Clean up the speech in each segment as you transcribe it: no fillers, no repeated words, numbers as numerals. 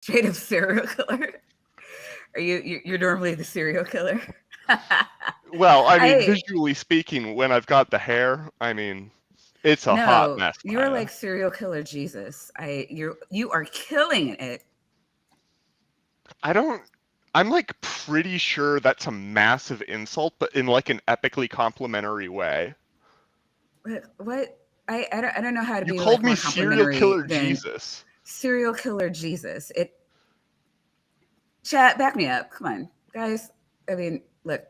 Straight up serial killer. You're normally the serial killer? Well, I mean, I visually speaking, when I've got the hair, I mean, it's a hot No, mess, you're Maya. like serial killer Jesus. You are killing it. I don't. I'm like pretty sure that's a massive insult, but in like an epically complimentary way. What? I don't know how to You be called like me more serial complimentary killer than Jesus. serial killer Jesus. It Chat, back me up. Come on, guys. I mean, look.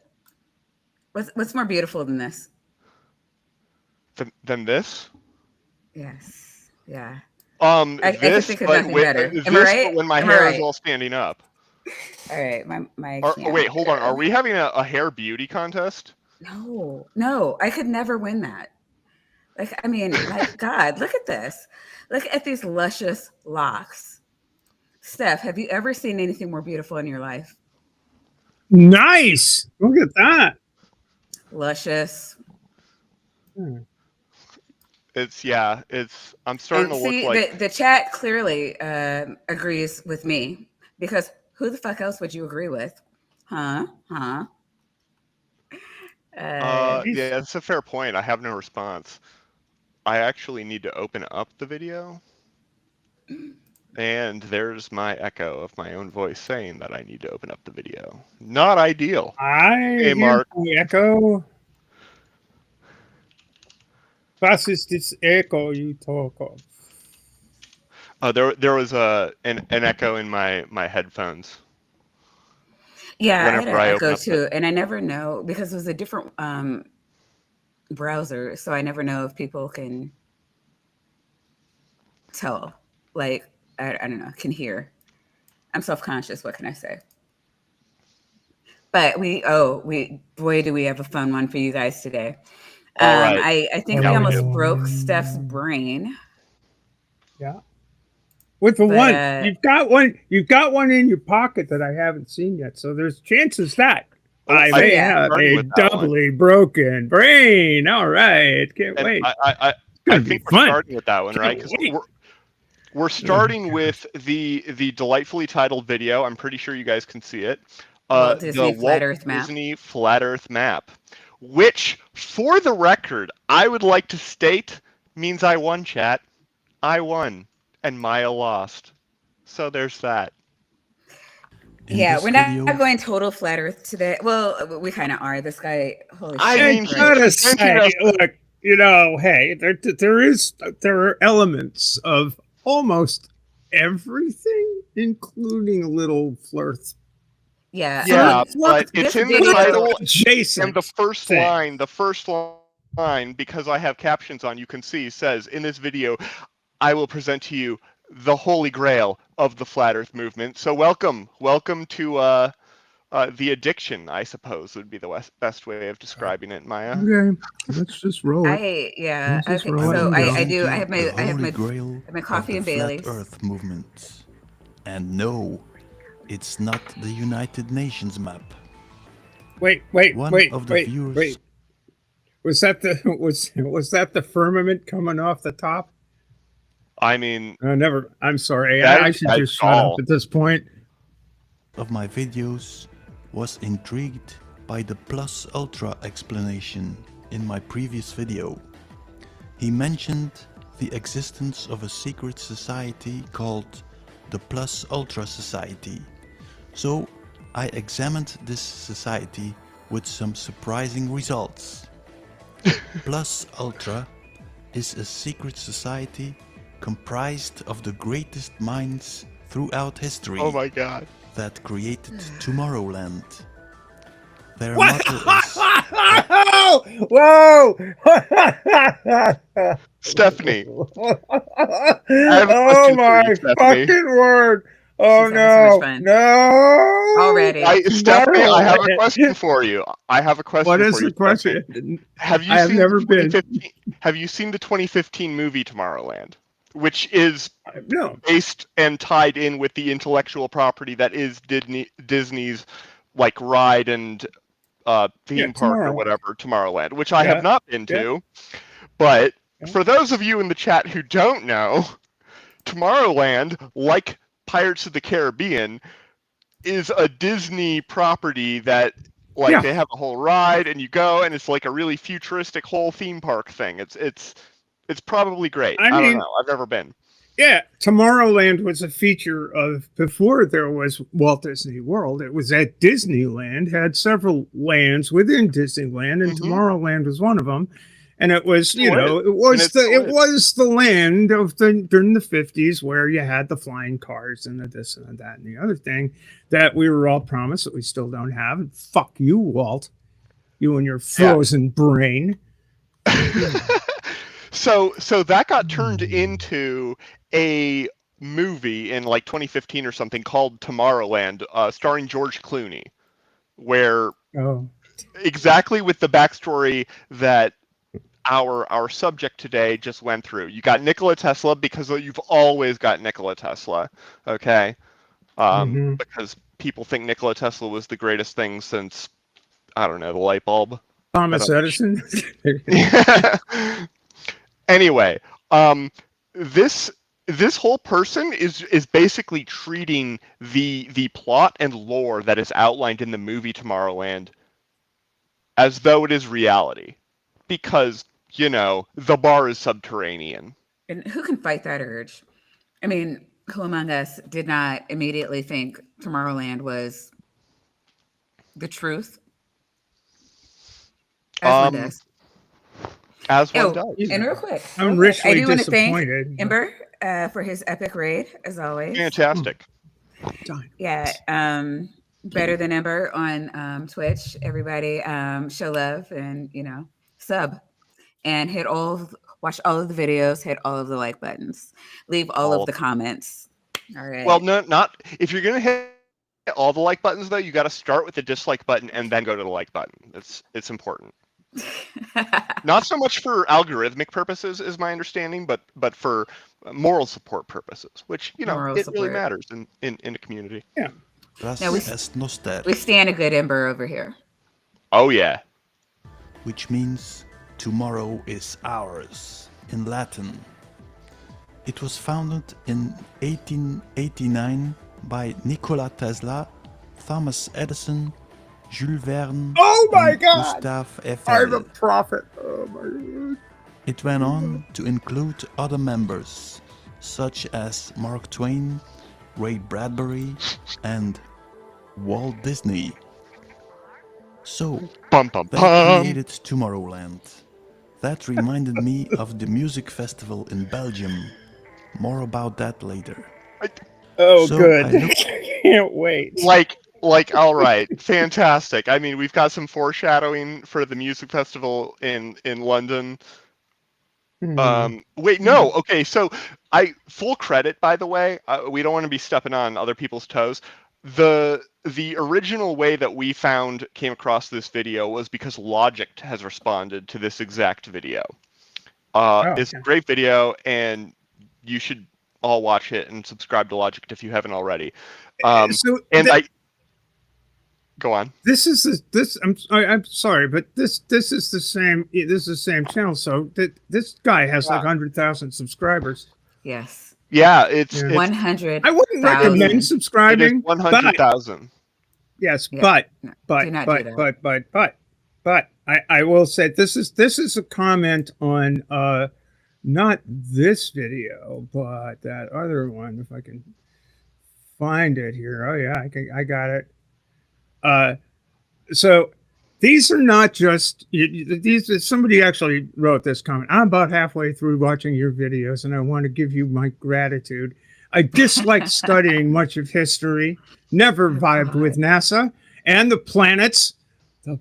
What's more beautiful than this? Than this? Yes. Yeah. I could This, think of but nothing better. Am I this, but right? when my Am I hair is right? all standing up. All right. My Oh, wait, hold on. Are camera. we having a hair beauty contest? No. I could never win that. Like, I mean, my God, look at this. Look at these luscious locks. Steph, have you ever seen anything more beautiful in your life? Nice. Look at that. Luscious. It's. I'm starting And to look see, like. the chat clearly agrees with me because who the fuck else would you agree with? Huh? Huh? Yeah, that's a fair point. I have no response. I actually need to open up the video. And there's my echo of my own voice saying that I need to open up the video. Not ideal. I Hey, hear Mark. the echo. Was ist this echo you talk of? There was an echo in my headphones. Yeah, I had Whenever an I open Echo up the. too, and I never know because it was a different browser, so I never know if people can tell. Like, I don't know, can hear. I'm self conscious. What can I say? But boy, do we have a fun one for you guys today. All right. I think we almost broke Steph's brain. Yeah. With the But one, you've got one in your pocket that I haven't seen yet. So there's chances that I may have a doubly broken brain. All right, can't wait. I think we're starting with that one, right? Because we're starting with the delightfully titled video. I'm pretty sure you guys can see it. Walt Disney the Flat Walt Earth Map. Disney Flat Earth Map, which, for the record, I would like to state means I won, chat. I won, and Maya lost. So there's that. Yeah, we're not going total flat Earth today. Well, we kind of are. This guy, holy shit! I mean, gotta say, look, you know, hey, there are elements of almost everything, including a little flirt. Yeah, but it's in the title adjacent. And the first line, because I have captions on, you can see, says, in this video, I will present to you the holy grail of the flat Earth movement. So welcome to the addiction, I suppose, would be the best way of describing it, Maya. Okay, let's just roll it. Okay. So I do. I have my coffee and Bailey's. Flat Earth movement, and no, it's not the United Nations map. Wait. Was that the firmament coming off the top? I mean, never. I'm sorry. I should just shut up at this point. Of my videos was intrigued by the plus ultra explanation in my previous video. He mentioned the existence of a secret society called the Plus Ultra Society. So I examined this society with some surprising results. Plus Ultra is a secret society comprised of the greatest minds throughout history. Oh my god. That created Tomorrowland. Their motto is... Whoa! Stephanie. Oh my fucking word! Oh no! No! Already. Stephanie, I have a question for you. What is the question? Have you seen the 2015 movie Tomorrowland? Which is based and tied in with the intellectual property that is Disney's like ride and theme park or whatever, Tomorrowland, which I have not been to. But for those of you in the chat who don't know, Tomorrowland, like Pirates of the Caribbean is a Disney property that like they have a whole ride and you go and it's like a really futuristic whole theme park thing. It's probably great. I don't know. I've never been. Yeah, Tomorrowland was a feature of before there was Walt Disney World. It was at Disneyland, had several lands within Disneyland, and Tomorrowland was one of them. And it was, it was the land of during the 50s where you had the flying cars and the this and that and the other thing that we were all promised that we still don't have. And fuck you, Walt, you and your frozen brain. So that got turned into a movie in like 2015 or something called Tomorrowland, starring George Clooney, where exactly with the backstory that our subject today just went through. You got Nikola Tesla because you've always got Nikola Tesla, okay? Because people think Nikola Tesla was the greatest thing since, I don't know, the light bulb. Thomas Edison. Anyway, this whole person is basically treating the plot and lore that is outlined in the movie Tomorrowland as though it is reality, because the bar is subterranean. And who can fight that urge? I mean, who among us did not immediately think Tomorrowland was the truth? As one does. As one does. And real quick, I'm richly I do want to disappointed. thank Ember for his epic raid, as always. Fantastic. Yeah, better than Ember on Twitch. Everybody, show love and sub, and watch all of the videos, hit all of the like buttons, leave all of the comments. All right. Well, not if you're gonna hit all the like buttons though, you got to start with the dislike button and then go to the like button. It's important. Not so much for algorithmic purposes, is my understanding, but for moral support purposes, which really matters in a community. Yeah. Now we stand a good Ember over here. Oh yeah. Which means tomorrow is ours in Latin. It was founded in 1889 by Nikola Tesla, Thomas Edison, Jules Verne, and Gustave Eiffel. I'm a prophet. Oh my God. It went on to include other members, such as Mark Twain, Ray Bradbury, and Walt Disney. So, they created Tomorrowland. That reminded me of the music festival in Belgium. More about that later. Good. Can't wait. Like, all right, fantastic. I mean, we've got some foreshadowing for the music festival in London. Wait, no. Okay, so full credit, by the way. We don't want to be stepping on other people's toes. The original way that we came across this video was because Logic has responded to this exact video. It's a great video, and you should all watch it and subscribe to Logic if you haven't already. Go on. I'm sorry, but this is the same. This is the same channel. So this guy has like 100,000 subscribers. Yes. Yeah, it's 100. I wouldn't recommend subscribing. 100,000. Yes, yeah, but I will say this is a comment on not this video, but that other one. If I can find it here. Oh yeah, I got it. So these are not just these. Somebody actually wrote this comment. I'm about halfway through watching your videos, and I want to give you my gratitude. I dislike studying much of history. Never vibed with NASA and the planets. The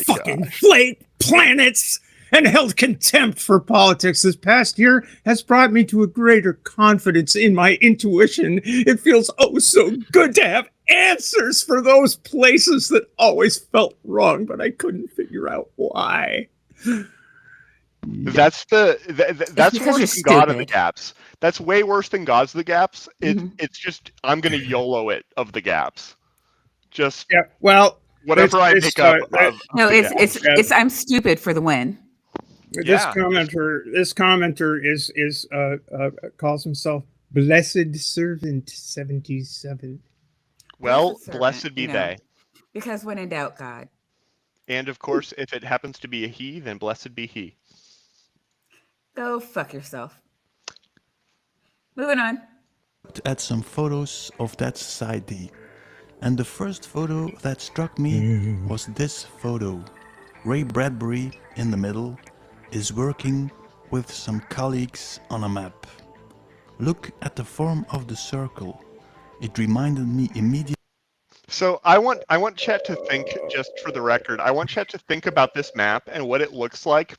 fucking flake planets, and held contempt for politics. This past year has brought me to a greater confidence in my intuition. It feels so good to have answers for those places that always felt wrong, but I couldn't figure out why. That's worse than God of the Gaps. That's way worse than Gods of the Gaps. It's just I'm gonna YOLO it of the gaps. Just whatever I make up. It's I'm stupid for the win. This commenter is calls himself Blessed Servant 77. Well, servant, blessed be they. Because when in doubt, God. And of course, if it happens to be a he, then blessed be he. Go fuck yourself. Moving on. At some photos of that society, and the first photo that struck me was this photo. Ray Bradbury in the middle is working with some colleagues on a map. Look at the form of the circle. It reminded me immediately. So I want Chet to think, just for the record, I want Chet to think about this map and what it looks like.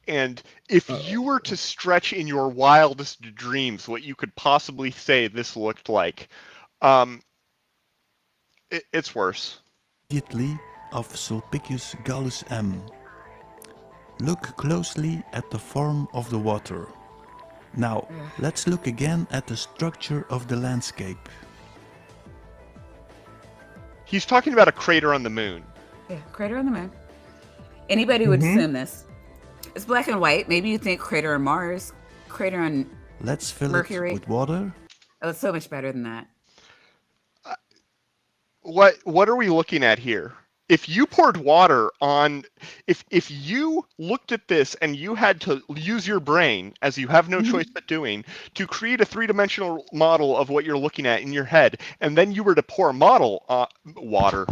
And if you were to stretch in your wildest dreams what you could possibly say this looked like, it's worse. Immediately of Sulpicius Gallus M. Look closely at the form of the water. Now, let's look again at the structure of the landscape. He's talking about a crater on the moon. Yeah, crater on the moon. Anybody would assume this. It's black and white. Maybe you think crater on Mars, crater on Let's fill Mercury. it with water. Oh, it's so much better than that. What are we looking at here? If you poured water on, if you looked at this and you had to use your brain, as you have no choice but doing, to create a three-dimensional model of what you're looking at in your head, and then you were to pour water,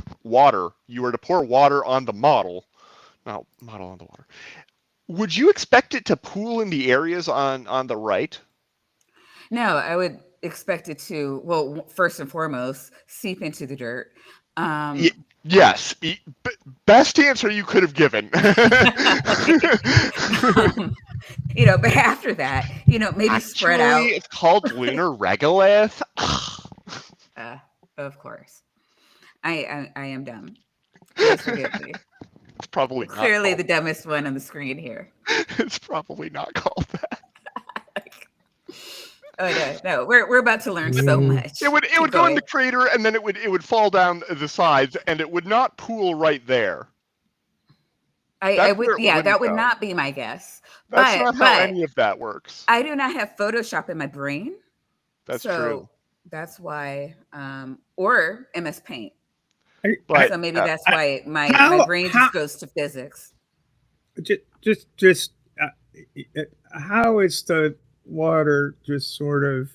you were to pour water on the model, not model on the water, would you expect it to pool in the areas on the right? No, I would expect it to, well, first and foremost, seep into the dirt. Yes, best answer you could have given. But after that, maybe Actually, spread out. It's called lunar regolith. Of course, I am dumb. Please forgive me. It's probably Clearly not the dumbest one on the screen here. It's probably not called that. Oh no, we're about to learn so much. It would go in the crater, and then it would fall down the sides, and it would not pool right there. That would not be my guess. That's not how any of that works. I do not have Photoshop in my brain. That's true. That's why, or MS Paint. But, so maybe that's why my brain just goes to physics. Just how is the water just sort of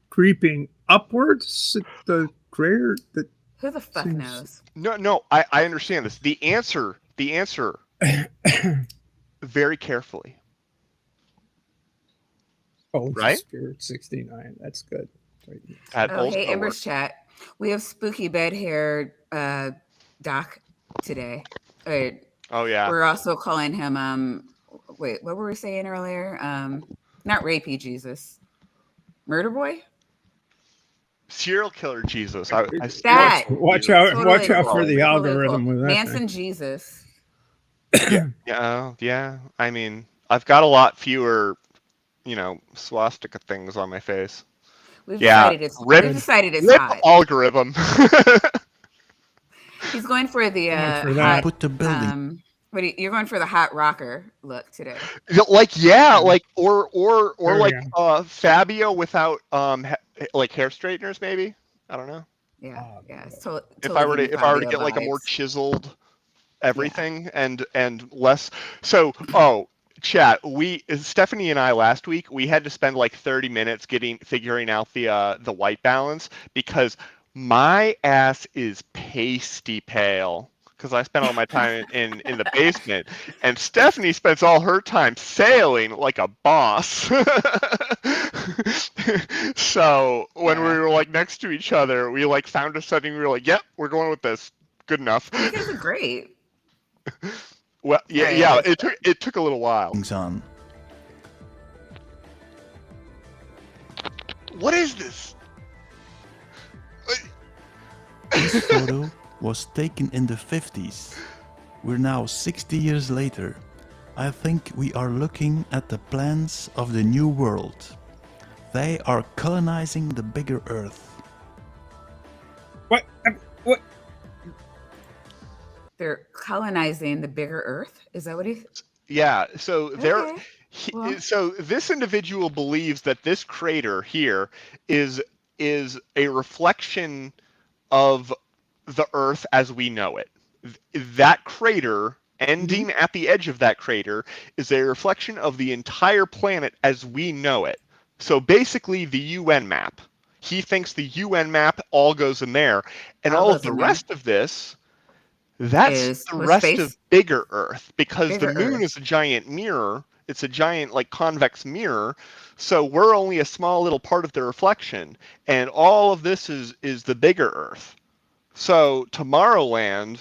creeping upwards at the crater? Who the fuck knows? No, I understand this. The answer, very carefully. Oh, right? Spirit 69. That's good. Hey, Ember's chat. We have spooky bed hair Doc today. Oh yeah. We're also calling him wait, what were we saying earlier? Not rapey Jesus. Murder boy? Serial killer Jesus. Watch out for the algorithm with that. Manson thing. Jesus. Yeah. I mean, I've got a lot fewer, swastika things on my face. We've decided it's hot. Algorithm. He's going for the hot. Put the building. You're going for the hot rocker look today. Fabio without hair straighteners, maybe. I don't know. Yeah. If I were to get like a more chiseled everything and less. So chat. Stephanie and I last week we had to spend like 30 minutes figuring out the white balance because my ass is pasty pale. Because I spent all my time in the basement, and Stephanie spends all her time sailing like a boss. So when we were like next to each other, we like found a setting. We were like, "Yep, we're going with this. Good enough." You guys are great. Well, yeah. It took a little while. What is this? This photo was taken in the 50s. We're now 60 years later. I think we are looking at the plans of the new world. They are colonizing the bigger Earth. What? They're colonizing the bigger Earth? Is that what he? Yeah. So Well, So this individual believes that this crater here is a reflection of the Earth as we know it. That crater ending at the edge of that crater is a reflection of the entire planet as we know it. So basically the UN map. He thinks the UN map all goes in there, and all of goes the in there. rest of this, that's Is the with rest space? of bigger Earth, because the Bigger moon Earth. is a giant mirror. It's a giant like convex mirror, so we're only a small little part of the reflection, and all of this is the bigger Earth. So Tomorrowland,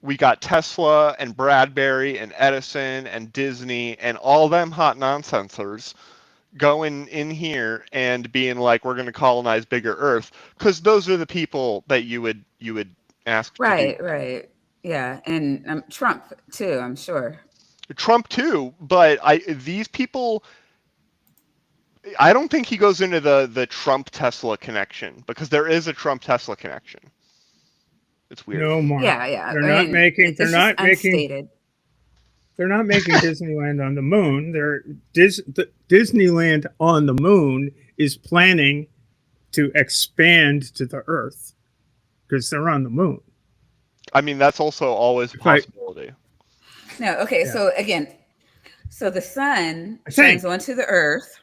we got Tesla and Bradbury and Edison and Disney and all them hot nonsensers going in here and being like, we're going to colonize bigger Earth, because those are the people that you would ask to do. Right. Yeah, and Trump too, I'm sure. Trump too, but these people, I don't think he goes into the Trump Tesla connection, because there is a Trump Tesla connection. It's weird. No more. Yeah. They're not making. They're not making. Unstated. They're not making Disneyland on the moon. Disneyland on the moon is planning to expand to the Earth because they're on the moon. I mean, that's also always a possibility. No, okay. Yeah. So again, the sun shines onto the Earth,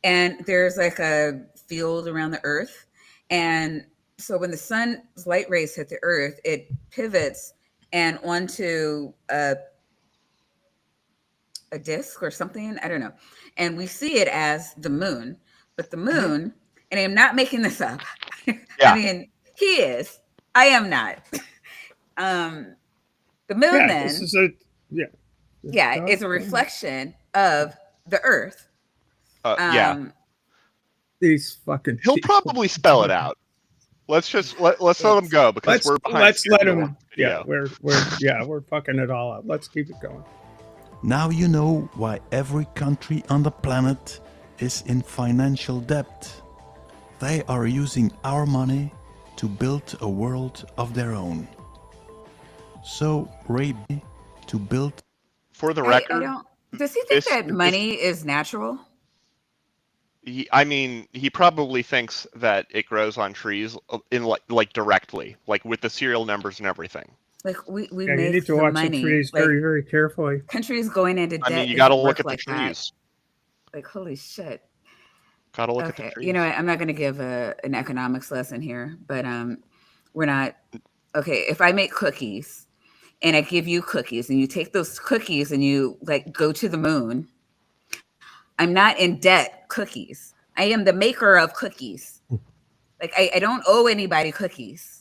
and there's like a field around the Earth, and so when the sun's light rays hit the Earth, it pivots and onto a disc or something. I don't know. And we see it as the moon. But the moon, and I'm not making this up. Yeah. I mean, he is. I am not. The moon then is a reflection of the Earth. These fucking He'll probably spell it out. Let's just let him go, because we're behind. Let's let him. Yeah, we're fucking it all up. Let's keep it going. Now you know why every country on the planet is in financial debt. They are using our money to build a world of their own. So Ray to build. For the record, does he think that money is natural? He probably thinks that it grows on trees in like directly, like with the serial numbers and everything. Like we you make need to the watch money. the trees very, very carefully. Countries going into debt. I mean, you got to look at the trees. Like, holy shit. Got to look at the trees. You know what? I'm not going to give an economics lesson here, but we're not. Okay, if I make cookies and I give you cookies and you take those cookies and you like go to the moon, I'm not in debt cookies. I am the maker of cookies. Like I don't owe anybody cookies.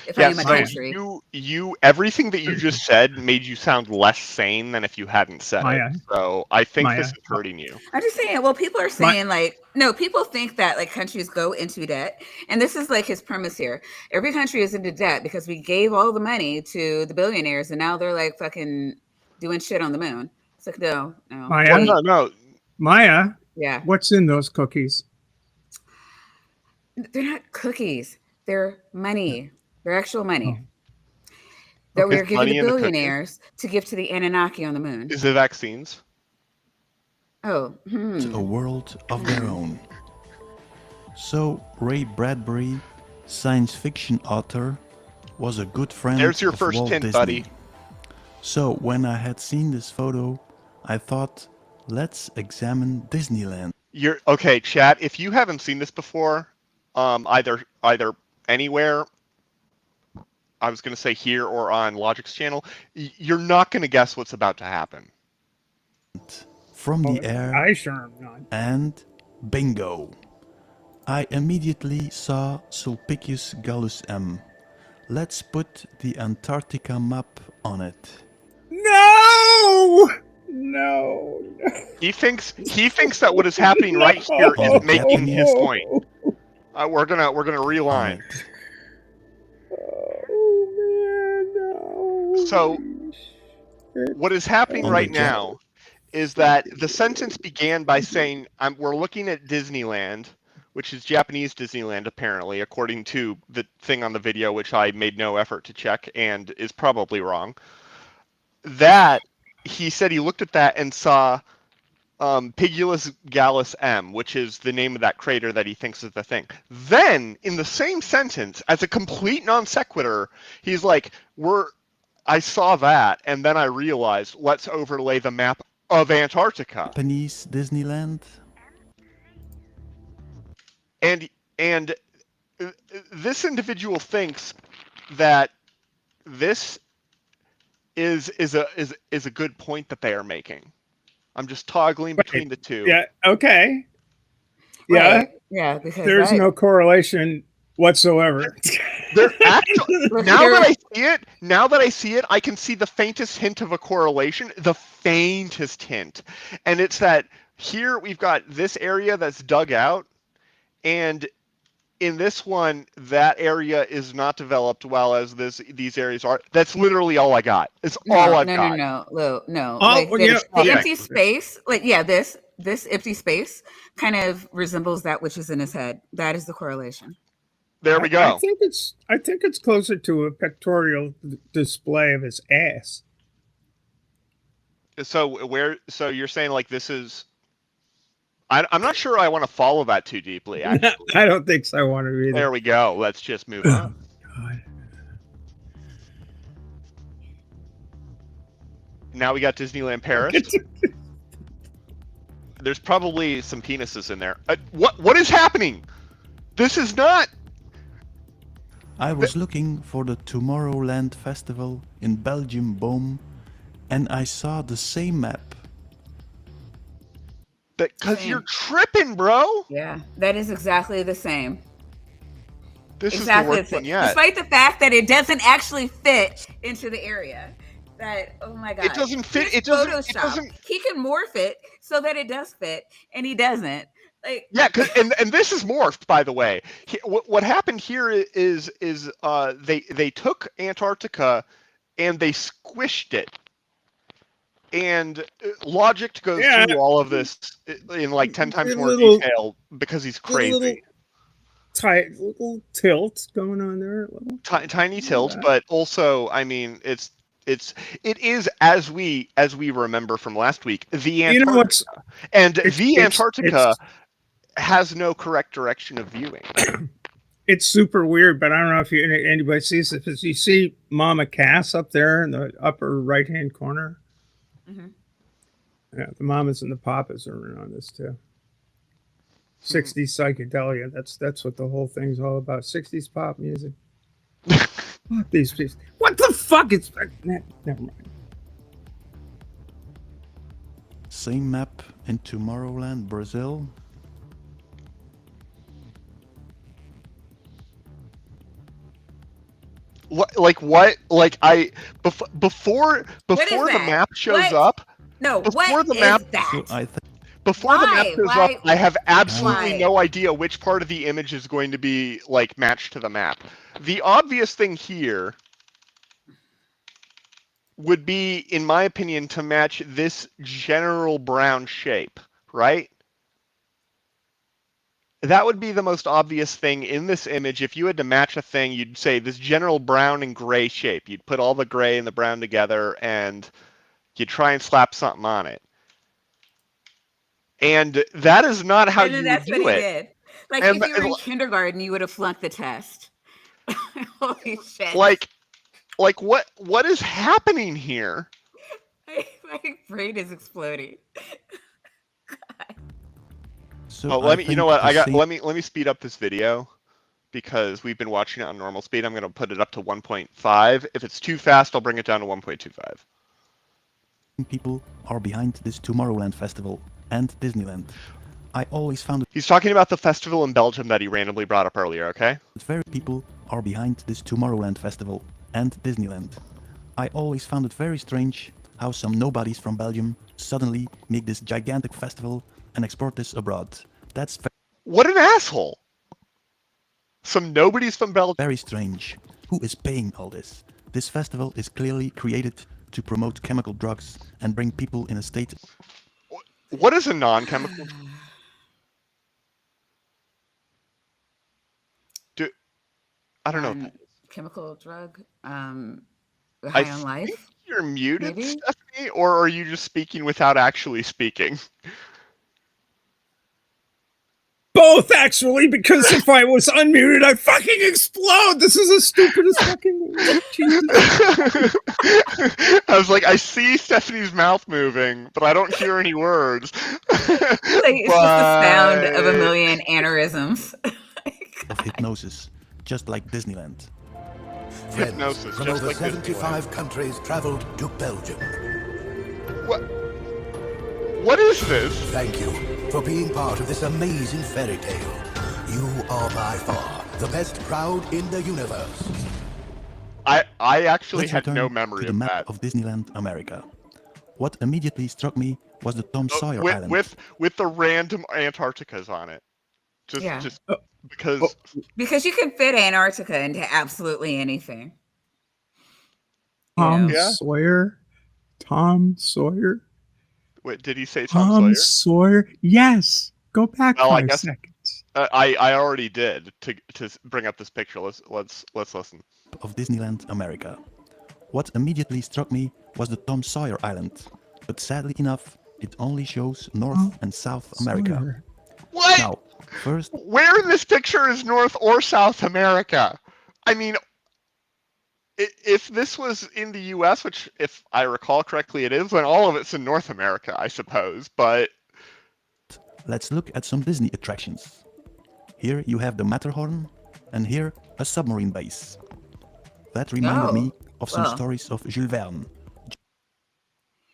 If I am a country. You everything that you just said made you sound less sane than if you hadn't said it. So I think this is hurting you. I'm just saying, well, people are saying people think that like countries go into debt. And this is like his premise here. Every country is into debt because we gave all the money to the billionaires and now they're like fucking doing shit on the moon. It's like, no. Maya, no. Maya. Yeah. What's in those cookies? They're not cookies. They're money. They're actual money that we're giving the billionaires to give to the Anunnaki on the moon. Is it vaccines? Oh. A world of their own. So Ray Bradbury, science fiction author, was a good friend There's your of first Walt hint, Disney. buddy. So when I had seen this photo, I thought, let's examine Disneyland. You're okay, chat. If you haven't seen this before, either anywhere, I was going to say here or on Logic's channel, you're not going to guess what's about to happen. From the air, I sure am not. And bingo. I immediately saw Sulpicius Gallus M. Let's put the Antarctica map on it. No! He thinks that what is happening right here is making his point. We're gonna rewind. So, what is happening right now is that the sentence began by saying, we're looking at Disneyland, which is Japanese Disneyland, apparently, according to the thing on the video, which I made no effort to check and is probably wrong. That, he said he looked at that and saw Pigulus Gallus M, which is the name of that crater that he thinks is the thing. Then, in the same sentence, as a complete non sequitur, he's like, I saw that, and then I realized, let's overlay the map of Antarctica. Japanese Disneyland. And this individual thinks that this is a good point that they are making. I'm just toggling between the two. Yeah. Okay. Yeah. Right. Yeah. Because there's no correlation whatsoever. They're actually, now that I see it, I can see the faintest hint of a correlation, the faintest hint. And it's that here we've got this area that's dug out, and in this one, that area is not developed well as these areas are. That's literally all I got. It's all I've got. No. Oh, Like, the empty space, like, yeah, this empty space kind of resembles that which is in his head. That is the correlation. There we go. I think it's closer to a pictorial display of his ass. So you're saying like this is. I'm not sure I want to follow that too deeply, actually. I don't think so. I want to either. There we go. Let's just move on. God. Now we got Disneyland Paris. There's probably some penises in there. What is happening? This is not... I was looking for the Tomorrowland Festival in Belgium, Boom, and I saw the same map. Because you're tripping, bro. Yeah, that is exactly the same. This is the worst one yet. Despite the fact that it doesn't actually fit into the area. That, oh my God. It doesn't fit. It doesn't. He can morph it so that it does fit, and he doesn't. Like, yeah, and this is morphed, by the way. What happened here is they took Antarctica and they squished it. And logic goes through all of this in like 10 times more detail because he's crazy. Little tilt going on there. Tiny tilt, but also, I mean, it is as we remember from last week, the Antarctica, Antarctica has no correct direction of viewing. It's super weird, but I don't know if anybody sees it. You see Mama Cass up there in the upper right-hand corner. Mm-hmm. Yeah, the mamas and the papas are in on this too. 60s psychedelia. That's what the whole thing's all about. 60s pop music. These people. What the fuck is? Never mind. Same map in Tomorrowland, Brazil. Before the map shows up. No, before the map. I have absolutely no idea which part of the image is going to be like matched to the map. The obvious thing here would be, in my opinion, to match this general brown shape, right? That would be the most obvious thing in this image. If you had to match a thing, you'd say this general brown and gray shape. You'd put all the gray and the brown together and you'd try and slap something on it. And that is not how you would do it. Did. Like, if you were in kindergarten, you would have flunked the test. Holy shit. Like what is happening here? My brain is exploding. God. So let me speed up this video because we've been watching it on normal speed. I'm going to put it up to 1.5. If it's too fast, I'll bring it down to 1.25. People are behind this Tomorrowland Festival and Disneyland. I always found it... He's talking about the festival in Belgium that he randomly brought up earlier, okay? Very people are behind this Tomorrowland Festival and Disneyland. I always found it very strange how some nobodies from Belgium suddenly make this gigantic festival and export this abroad. That's what an asshole! Some nobodies from Belgium. Very strange. Who is paying all this? This festival is clearly created to promote chemical drugs and bring people in a state... What is a non-chemical? I don't know. Chemical drug. I High on life. You're muted, maybe? Stephanie. me, or are you just speaking without actually speaking? Both, actually, because if I was unmuted, I'd fucking explode. This is the stupidest fucking. Jesus. I was like, I see Stephanie's mouth moving, but I don't hear any words. It's just the sound of a million aneurysms. Of hypnosis, just like Disneyland. Friends Hypnosis, from just over like 75 countries traveled to Belgium. What is this? Thank you for being part of this amazing fairy tale. You are by far the best crowd in the universe. I actually Let's had no return memory to the of map that. of Disneyland America. What immediately struck me was the Tom Sawyer Island. With the random Antarcticas on it. Just because. Because you can fit Antarctica into absolutely anything. Tom Yeah. Sawyer. Tom Sawyer. Wait, did he say Tom Sawyer? Sawyer. Yes. Go back Well, I 5 guess- seconds. I already did to bring up this picture. Let's listen. Of Disneyland America. What immediately struck me was the Tom Sawyer Island, but sadly enough, it only shows North and South America. Sawyer. What? Now, first, Where in this picture is North or South America? I mean, if this was in the U.S., which, if I recall correctly, it is, then all of it's in North America, I suppose. But let's look at some Disney attractions. Here you have the Matterhorn, and here a submarine base. That reminded me of some stories of Jules Verne.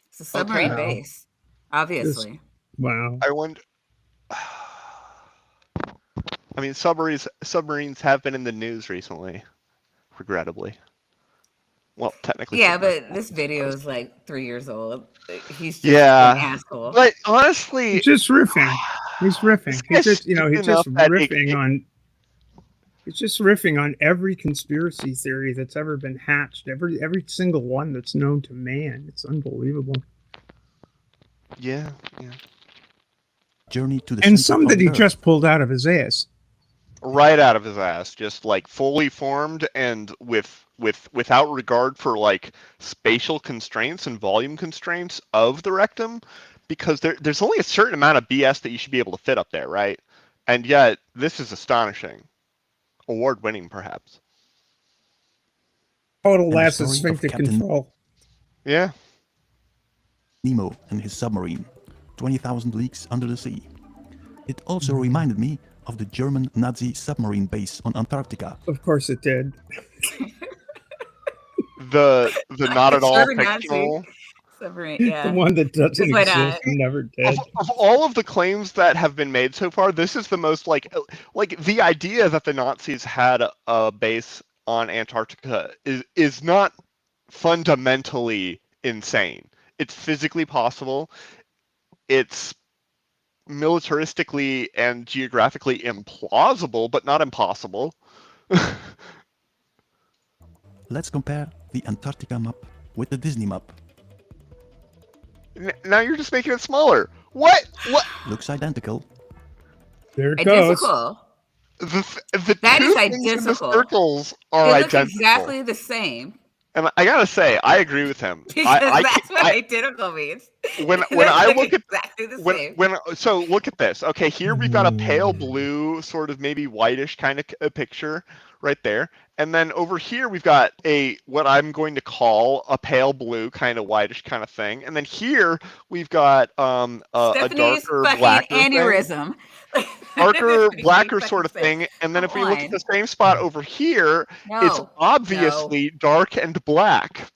It's a submarine Okay. base, obviously. Wow. I wonder. I mean, submarines have been in the news recently, regrettably. Well, technically. Yeah, submarines. but this video is like 3 years old. He's just Yeah. an asshole. But honestly, He's just riffing. He's riffing. This He's guy's just, he's stupid just enough that riffing on. He's just riffing on every conspiracy theory that's ever been hatched. Every single one that's known to man. It's unbelievable. yeah. Journey to the And center some of that the he Earth. just pulled out of his ass. Right out of his ass, just like fully formed and without regard for like spatial constraints and volume constraints of the rectum, because there's only a certain amount of BS that you should be able to fit up there, right? And yet this is astonishing, award-winning perhaps. Total And the lack of story of sphincter Captain control. Yeah. Nemo and his submarine, 20,000 leagues under the sea. It also reminded me of the German Nazi submarine base on Antarctica. Of course it did. The not at all German Nazi. fictional. Submarine, The yeah. one that doesn't Why exist not? and never did. Of all of the claims that have been made so far, this is the most like the idea that the Nazis had a base on Antarctica is not fundamentally insane. It's physically possible. It's militaristically and geographically implausible, but not impossible. Let's compare the Antarctica map with the Disney map. Now you're just making it smaller. What? Looks identical. There it goes. Identical. The That two is things in the identical. circles are They look identical. exactly the same. And I gotta say, I agree with him. Because that's what identical means. When They I look at exactly the same. so look at this. Okay, here we've got a pale blue, sort of maybe whitish kind of a picture right there, and then over here we've got what I'm going to call a pale blue, kind of whitish kind of thing, and then here we've got a Stephanie's darker fucking blacker thing. aneurysm. Darker, It's blacker fucking sort of sick. thing, and then if we Come look at on. the same spot over here, it's No, obviously dark and black.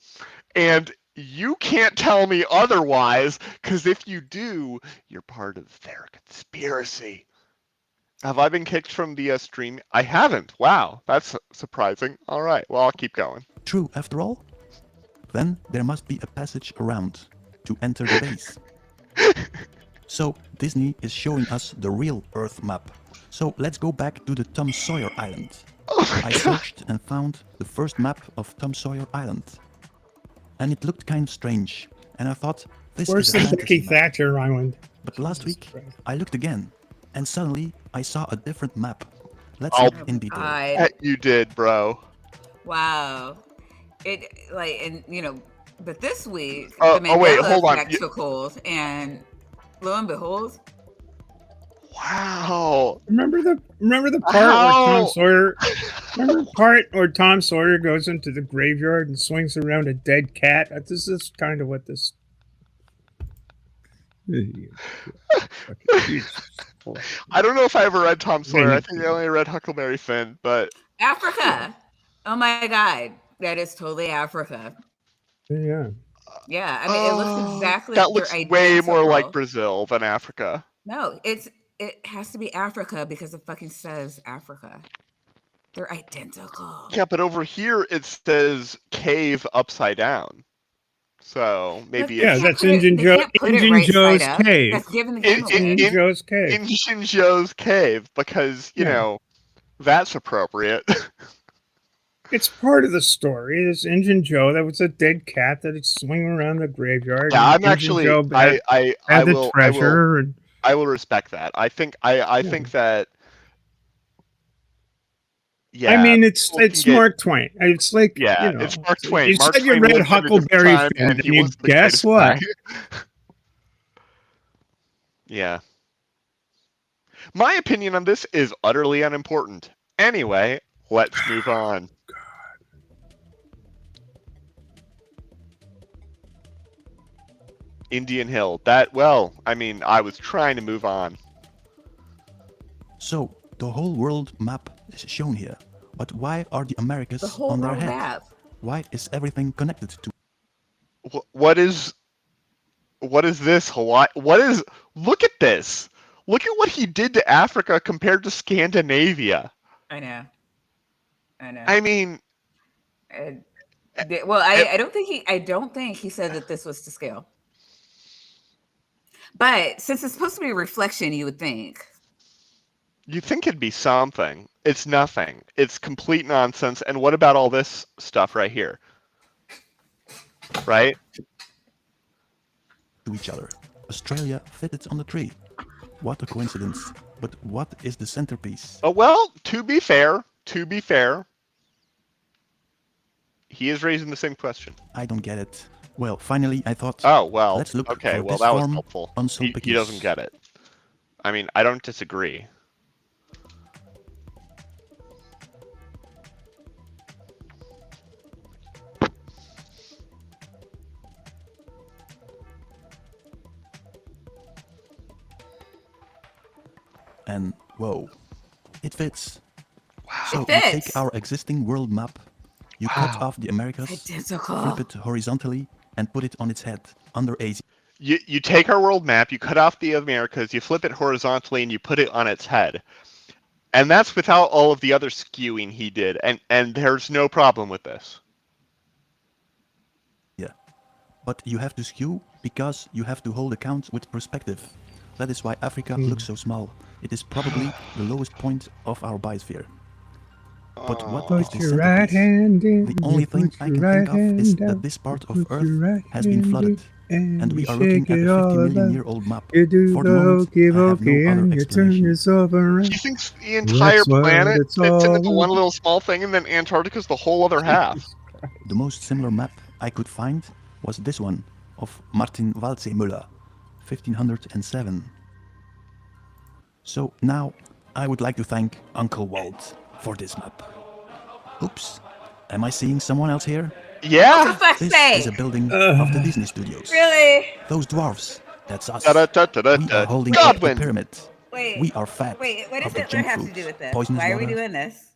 And you can't tell me otherwise, because if you do, you're part of their conspiracy. Have I been kicked from the stream? I haven't. Wow, that's surprising. All right, well, I'll keep going. True, after all? Then there must be a passage around to enter the base. So Disney is showing us the real Earth map. So let's go back to the Tom Sawyer Island. Oh I searched and found the first map of Tom Sawyer Island. And it looked kind of strange. And I thought, this Where's is a the fantasy Becky map. Thatcher Island? But last Jesus week, Christ. I looked again. And suddenly, I saw a different map. Let's Oh, look in detail. God. You did, bro. Wow. It and But this week, Oh, the Mandela wait, hold on. effect took hold, and lo and behold, Wow. Remember the part How? where Tom Sawyer? Remember the part where Tom Sawyer goes into the graveyard and swings around a dead cat? This is kind of what this. I don't know if I ever read Tom Sawyer. I think I only read Huckleberry Finn, but Africa. Oh my God, that is totally Africa. Yeah. Yeah, I mean, it looks exactly. That looks they're way more like identical. Brazil than Africa. No, it has to be Africa because it fucking says Africa. They're identical. Yeah, but over here it says cave upside down. So maybe Yeah, it's that's Injun Joe's cave. That's given the Injun Joe's cave. Injun Joe's cave, because you know that's appropriate. It's part of the story. This Injun Joe, that was a dead cat that is swinging around the graveyard. Yeah, I'm Injun actually. Joe had the treasure. I will respect that. I think that. Yeah, I mean, it's Mark Twain. It's like it's Mark Twain. You Mark said you Twain read Huckleberry Finn, and you guess what? Yeah. My opinion on this is utterly unimportant. Anyway, let's move on. Indian Hill. I mean, I was trying to move on. So, the whole world map is shown here. But why are the Americas on their head? Map. Why is everything connected to? What is this, Hawaii? Look at this. Look at what he did to Africa compared to Scandinavia. I know. I mean, well, I don't think he said that this was to scale. But since it's supposed to be a reflection, you would think. You think it'd be something. It's nothing. It's complete nonsense. And what about all this stuff right here? Right? To each other. Australia fitted on the tree. What a coincidence. But what is the centerpiece? Oh, well, to be fair, he is raising the same question. I don't get it. Well, finally, I thought, let's look okay, for well, this that was form helpful. on He doesn't get it. I mean, I don't disagree. And whoa, it fits. Wow. So you take our existing world map, you cut off the Americas, identical. flip it horizontally, and put it on its head under Asia. You take our world map, you cut off the Americas, you flip it horizontally, and you put it on its head. And that's without all of the other skewing he did, and there's no problem with this. Yeah, but you have to skew because you have to hold account with perspective. That is why Africa looks so small. It is probably the lowest point of our biosphere. But what is the centerpiece? The only thing I can think of is that this part of Earth has been flooded, and we are looking at a 50-million-year-old map. For the moment, I have no other explanation. He thinks the entire planet fits into one little small thing, and then Antarctica's the whole other half. The most similar map I could find was this one of Martin Waldsee-Müller, 1507. So now, I would like to thank Uncle Walt for this map. Oops, am I seeing someone else here? Yeah! This is a building of the Disney Studios. Really? Those dwarves, that's us. We are holding up the pyramid. Wait. We are fat. Wait, what does Hitler have to do with this? Poisonous Why are we water. doing this?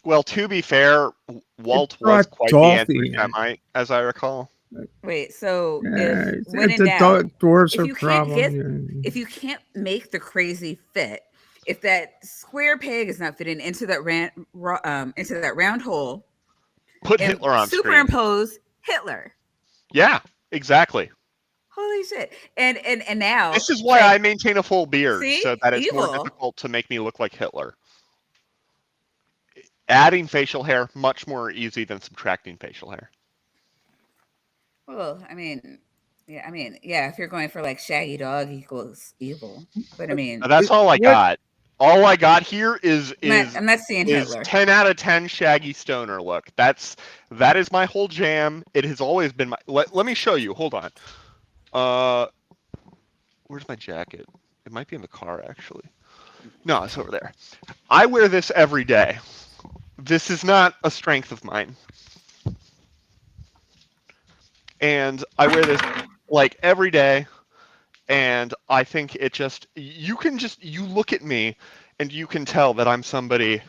Well, to be fair, Walt was quite the anti-Semite, as I recall. Wait, so when in doubt, dwarves are problem. If you can't make the crazy fit, if that square peg is not fitting into that round hole, put Hitler on superimpose screen. Hitler. Yeah, exactly. Holy shit! And now this is why I maintain a full beard, so that it's evil. more difficult to make me look like Hitler. Adding facial hair much more easy than subtracting facial hair. Well, I mean, if you're going for like Shaggy Dog equals evil, but I mean, that's all I got. All I got here is I'm not seeing Hitler. 10 out of 10 Shaggy Stoner look. That is my whole jam. It has always been my. Let me show you. Hold on. Where's my jacket? It might be in the car actually. No, it's over there. I wear this every day. This is not a strength of mine. And I wear this like every day. And I think it just, you look at me and you can tell that I'm somebody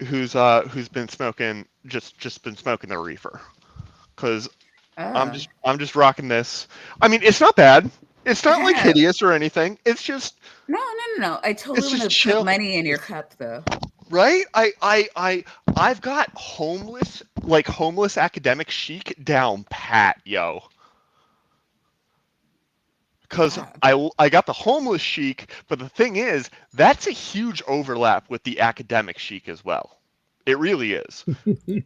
who's been smoking, just been smoking the reefer. Cause I'm just rocking this. I mean, it's not bad. It's not like hideous or anything. It's just. No. I totally want to put money in your cup though. Right? I've got homeless academic chic down pat, yo. Because I got the homeless chic, but the thing is, that's a huge overlap with the academic chic as well. It really is.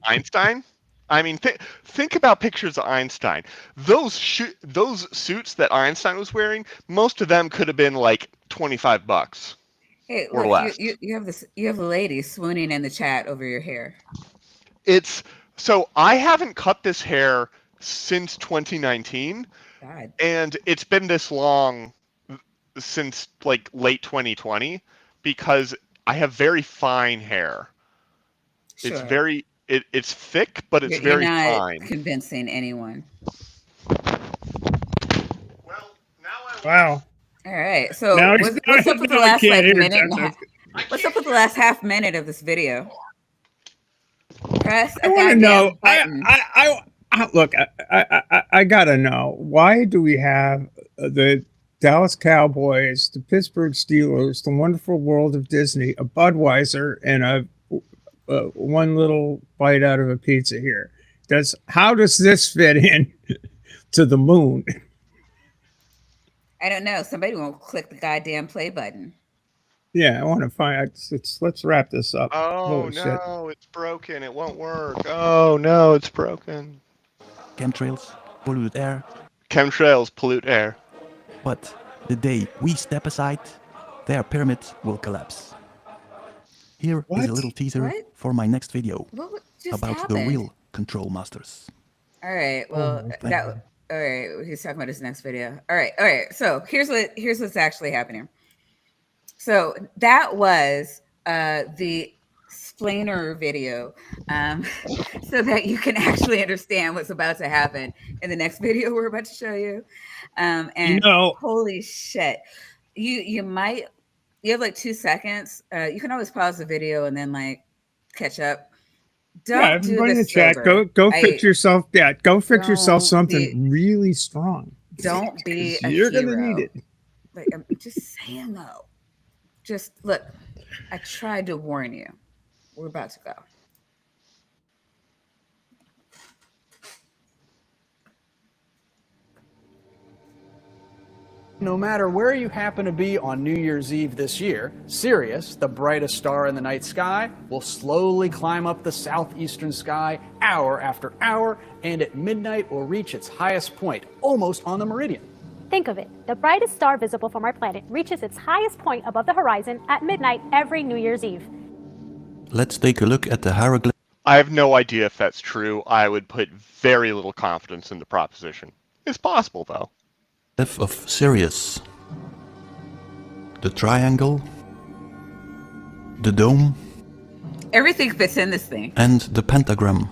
Einstein? I mean, think about pictures of Einstein. Those suits that Einstein was wearing, most of them could have been like $25 or less. You have the lady swooning in the chat over your hair. So I haven't cut this hair since 2019. God. And it's been this long since like late 2020 because I have very fine hair. Sure. It's very it's thick, but it's very fine. Convincing anyone. Well, now Wow. All right. So what's up with the last minute and a half? What's up with the last half minute of this video? Press a goddamn button. Look, I gotta know, why do we have the Dallas Cowboys, the Pittsburgh Steelers, the Wonderful World of Disney, a Budweiser, and a one little bite out of a pizza here? How does this fit in to the moon? I don't know. Somebody won't click the goddamn play button. Yeah, I want to find. Let's wrap this up. Oh no, it's broken. It won't work. Oh no, it's broken. Chemtrails pollute air. Chemtrails pollute air. But the day we step aside, their pyramid will collapse. Here is a little teaser for my next video about the real control masters. All right. Well, all right. He's talking about his next video. All right. So here's what's actually happening. So that was the explainer video, so that you can actually understand what's about to happen in the next video we're about to show you. And holy shit, you have like 2 seconds. You can always pause the video and then like catch up. Don't do this in the chat. Go fix yourself. Yeah, go fix yourself something really strong. Don't be a You're hero. gonna need it. Like, I'm just saying though. Just look. I tried to warn you. We're about to go. No matter where you happen to be on New Year's Eve this year, Sirius, the brightest star in the night sky, will slowly climb up the southeastern sky hour after hour, and at midnight will reach its highest point, almost on the meridian. Think of it. The brightest star visible from our planet reaches its highest point above the horizon at midnight every New Year's Eve. Let's take a look at the hieroglyph. I have no idea if that's true. I would put very little confidence in the proposition. It's possible, though. Of Sirius. The triangle. The dome. Everything fits in this thing. And the pentagram.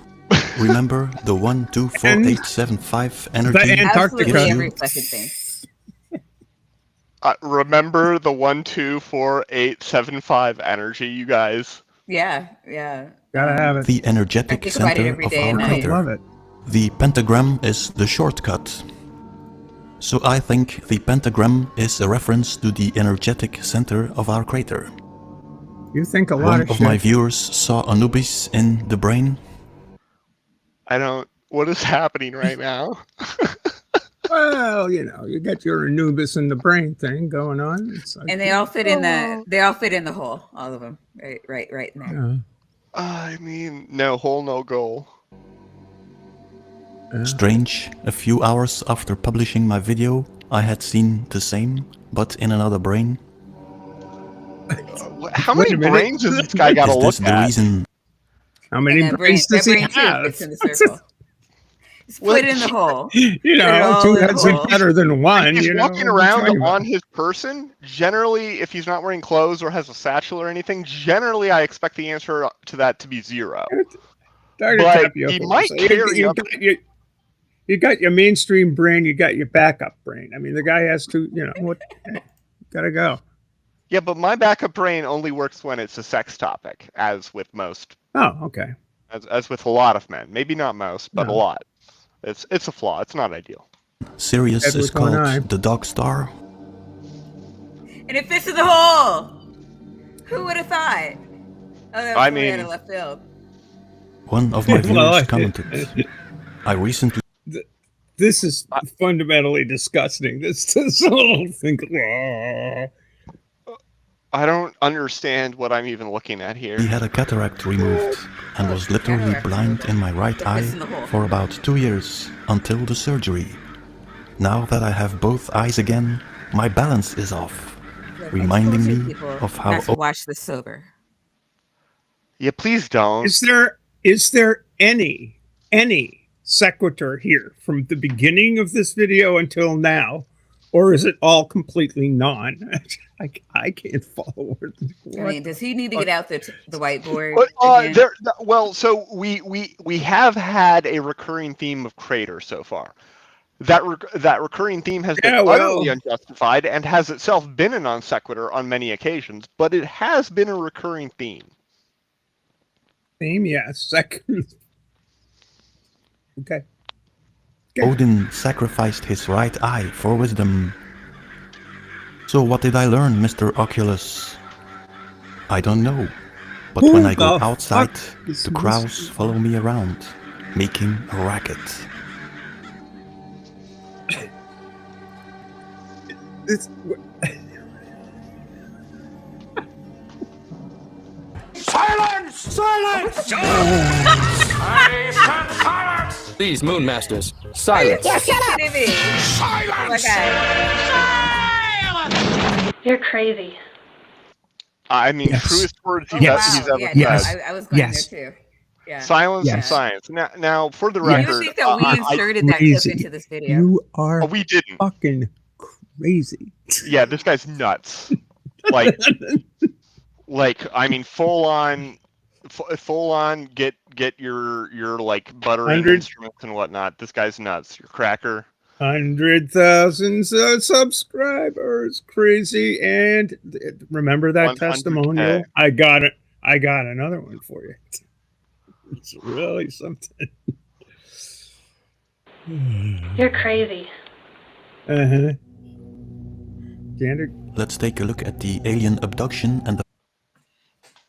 Remember the 1, 2, 4, 8, 7, 5 energy? The Antarctica. Every fucking thing. Remember the 1, 2, 4, 8, 7, 5 energy, you guys. Yeah. Gotta have it. The energetic center of our crater. Love it. The pentagram is the shortcut. So I think the pentagram is a reference to the energetic center of our crater. You think a lot One of of shit. my viewers saw Anubis in the brain. What is happening right now? Well, you got your Anubis in the brain thing going on. It's like, And they all fit in the hole, all of them. Right in there. yeah. I mean, no hole, no goal. Strange, a few hours after publishing my video, I had seen the same, but in another brain. How many brains has this guy got to Is look this the at? reason? How many brains does he have? Fits in the circle. Just put it in the hole. You know, two heads are better than one. He's you know, walking around on his person. Generally, if he's not wearing clothes or has a satchel or anything, generally I expect the answer to that to be 0. But he might carry up. You got your mainstream brain, you got your backup brain. I mean, the guy has to, you know, what? Gotta go. Yeah, but my backup brain only works when it's a sex topic, as with most. Oh, okay. As with a lot of men, maybe not most, but a lot. It's a flaw. It's not ideal. Sirius is called the Dog Star. And it fits in the hole. Who would have thought? Oh, that was way out of left field. One of my viewers commented, I recently... This is fundamentally disgusting. This whole thing. I don't understand what I'm even looking at here. He had a cataract removed and was literally blind in my right eye for about 2 years until the surgery. Now that I have both eyes again, my balance is off, reminding me of how... Watch this sober. Yeah, please don't. Is there any sequitur here from the beginning of this video until now, or is it all completely non? I can't follow it. I mean, does he need to get out the whiteboard? Well, so we have had a recurring theme of crater so far. That recurring theme has been utterly unjustified and has itself been a non sequitur on many occasions, but it has been a recurring theme. Yes. Second. Okay. Odin sacrificed his right eye for wisdom. So what did I learn, Mr. Oculus? I don't know. But when I go outside, the crows follow me around, making a racket. Silence! Silence! I said silence! Please, Moon Masters, silence! Shut up! Silence! Silence! You're crazy. I mean, truest words he's ever said. I was going there too. Yeah. Silence and science. Now, for the record, you think that we inserted that clip into this video? You are we didn't. Fucking crazy. Yeah, this guy's nuts. Like I mean, full on, get your like buttering instruments and whatnot. This guy's nuts. Your cracker. 100,000 subscribers, crazy, and remember that testimonial? I got it. I got another one for you. It's really something. You're crazy. Let's take a look at the alien abduction and the...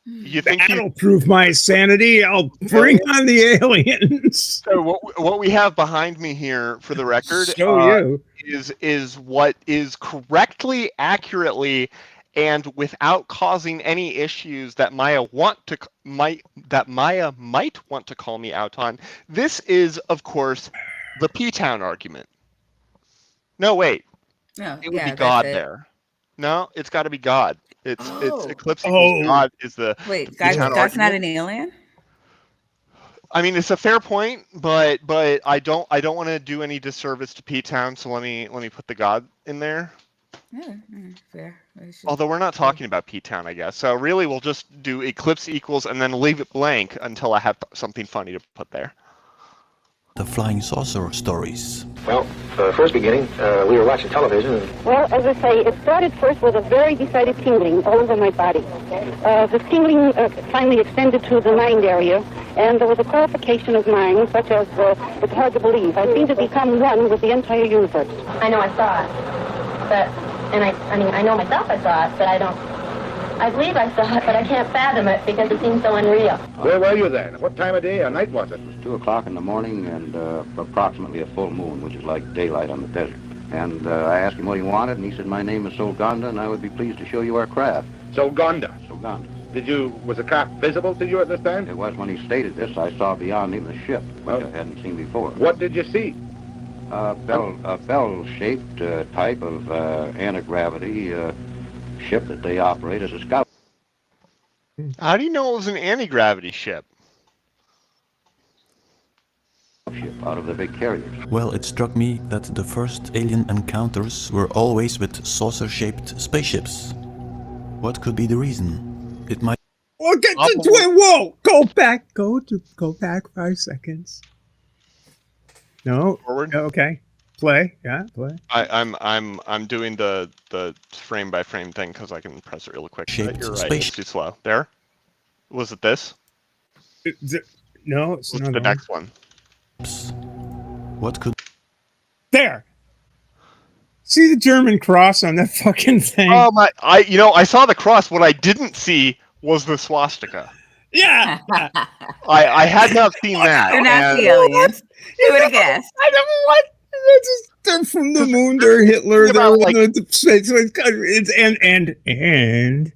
You think that'll prove my sanity? I'll bring on the aliens. So what we have behind me here, for the record, is what is correctly, accurately, and without causing any issues that Maya might want to call me out on. This is, of course, the P-Town argument. No, wait. No, it would be God there. No, it's got to be God. It's Eclipse equals God is the... Wait, God's not an alien? I mean, it's a fair point, but I don't want to do any disservice to P-Town, so let me put the God in there. Yeah, fair. Although we're not talking about P-Town, I guess. So really, we'll just do Eclipse equals and then leave it blank until I have something funny to put there. The flying saucer stories. Well, first beginning, we were watching television. Well, as I say, it started first with a very decided tingling all over my body. The tingling finally extended to the mind area, and there was a qualification of mind, such as it's hard to believe. I seem to become one with the entire universe. I know I saw it, but, and I know myself I saw it, but I believe I saw it, but I can't fathom it because it seems so unreal. Where were you then? What time of day or night was it? It was 2 o'clock in the morning and approximately a full moon, which is like daylight on the desert. And I asked him what he wanted, and he said, my name is Solgonda, and I would be pleased to show you our craft. Solgonda? Solgonda. Was the craft visible to you at this time? It was. When he stated this, I saw beyond even the ship, which I hadn't seen before. What did you see? A bell-shaped type of anti-gravity ship that they operate as a scout. How do you know it was an anti-gravity ship? Out of the big carriers. Well, it struck me that the first alien encounters were always with saucer-shaped spaceships. What could be the reason? It might... Well, get to it. Whoa! Go back. Go back 5 seconds. No. Forward. Okay. Play. Yeah. Play. I'm doing the frame by frame thing because I can press it real quick. Shaped You're right. It's too slow. There. Was it this? No, it's not the next one. What could... There. See the German cross on that fucking thing? Oh my! I saw the cross. What I didn't see was the swastika. Yeah. I had not seen that. They're not the aliens. Who would have guessed? I don't know what. They're from the moon. They're Hitler. They're like, the space. And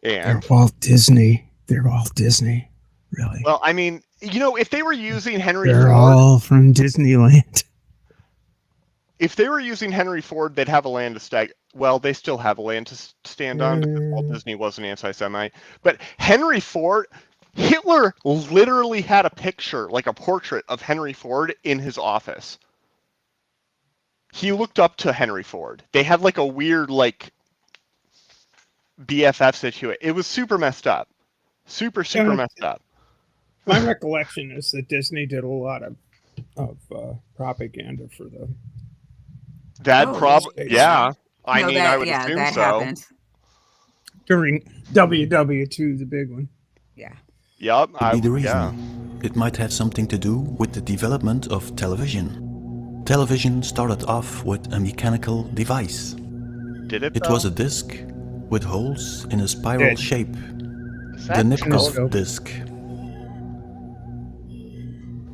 they're Walt Disney. They're Walt Disney. Really? Well, I mean, if they were using Henry They're Ford, all from Disneyland. if they were using Henry Ford, they'd have a land to stag. Well, they still have a land to stand on because Walt Disney was an anti-Semite. But Henry Ford, Hitler literally had a picture, like a portrait of Henry Ford in his office. He looked up to Henry Ford. They had like a weird BFF situation. It was super messed up. Super messed up. My recollection is that Disney did a lot of propaganda for the... Yeah. I would assume that so. happened. During WWII, the big one. Yeah. Yep. Be the reason. It might have something to do with the development of television. Television started off with a mechanical device. Did it? It was a disc with holes in a spiral shape. The Nipkow disc.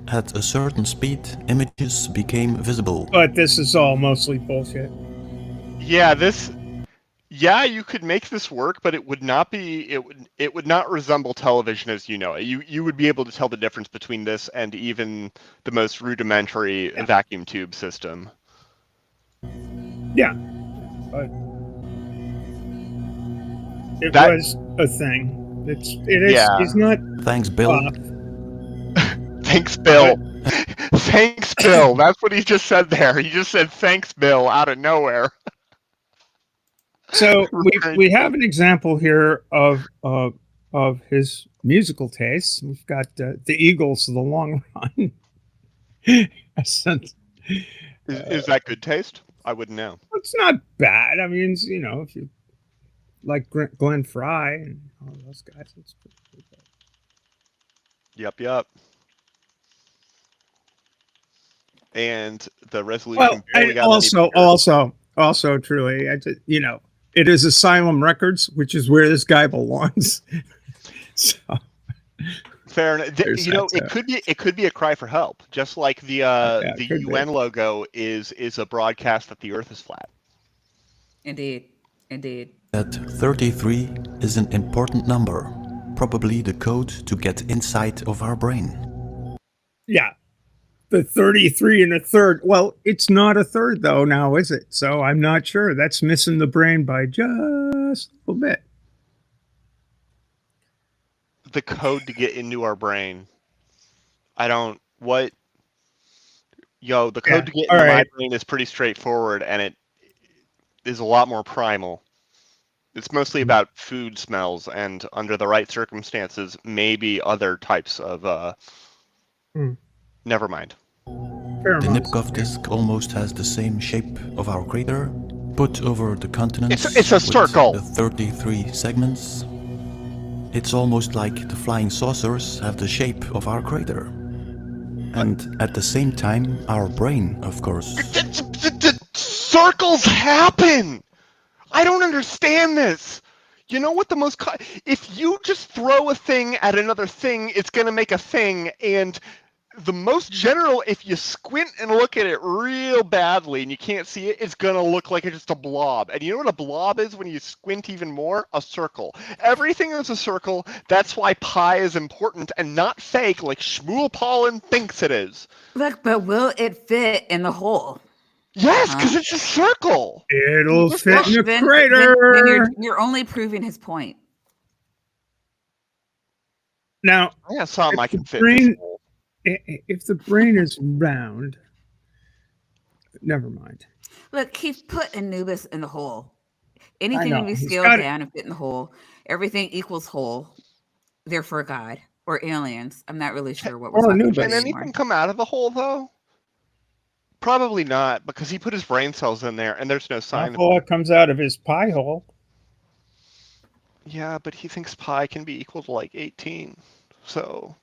At a certain speed, images became visible. But this is all mostly bullshit. Yeah, you could make this work, but it would not be. It would not resemble television as you know it. You would be able to tell the difference between this and even the most rudimentary vacuum tube system. Yeah, but it was a thing. It is. Yeah. It's not. Thanks, Bill. Thanks, Bill. Thanks, Bill. That's what he just said there. He just said thanks, Bill, out of nowhere. So we have an example here of his musical tastes. We've got the Eagles, The Long Run. Is that good taste? I wouldn't know. It's not bad. I mean, if you like Glenn Fry and all those guys, it's pretty good. Yep. And the resolution. Well, also, truly, it is Asylum Records, which is where this guy belongs. So, fair enough. It could be a cry for help, just like the UN logo is a broadcast that the Earth is flat. Indeed. That 33 is an important number, probably the code to get inside of our brain. Yeah. The 33 and a third. Well, it's not a third, though, now, is it? So I'm not sure. That's missing the brain by just a little bit. The code to get into our brain. The code to get into my brain is pretty straightforward, and it is a lot more primal. It's mostly about food smells, and under the right circumstances, maybe other types of... Never mind. The Nipkow disk almost has the same shape of our crater, put over the continents. It's a circle. The 33 segments. It's almost like the flying saucers have the shape of our crater. And at the same time, our brain, of course. Circles happen! I don't understand this! You know what if you just throw a thing at another thing, it's gonna make a thing, and the most general, if you squint and look at it real badly and you can't see it, it's gonna look like it's just a blob. And you know what a blob is when you squint even more? A circle. Everything is a circle. That's why pi is important and not fake like Shmuel Paulin thinks it is. Look, but will it fit in the hole? Yes, because it's a circle. It'll fit in a Then crater. you're only proving his point. Now, I got something I can fit. If the brain is round, never mind. Look, he put Anubis in the hole. Anything can be scaled down and fit in the hole. Everything equals whole. Therefore, God or aliens. I'm not really sure what we're talking about. Can anything come out of the hole, though? Probably not, because he put his brain cells in there, and there's no sign of it comes out of his pie hole. Yeah, but he thinks pi can be equal to like 18. So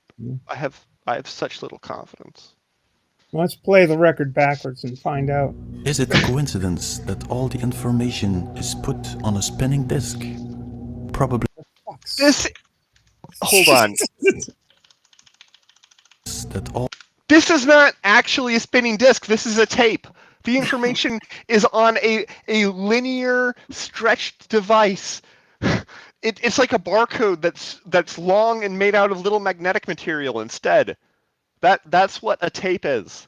I have such little confidence. Let's play the record backwards and find out. Is it a coincidence that all the information is put on a spinning disc? Probably. Hold on. This is not actually a spinning disc. This is a tape. The information is on a linear stretched device. It's like a barcode that's long and made out of little magnetic material instead. That's what a tape is.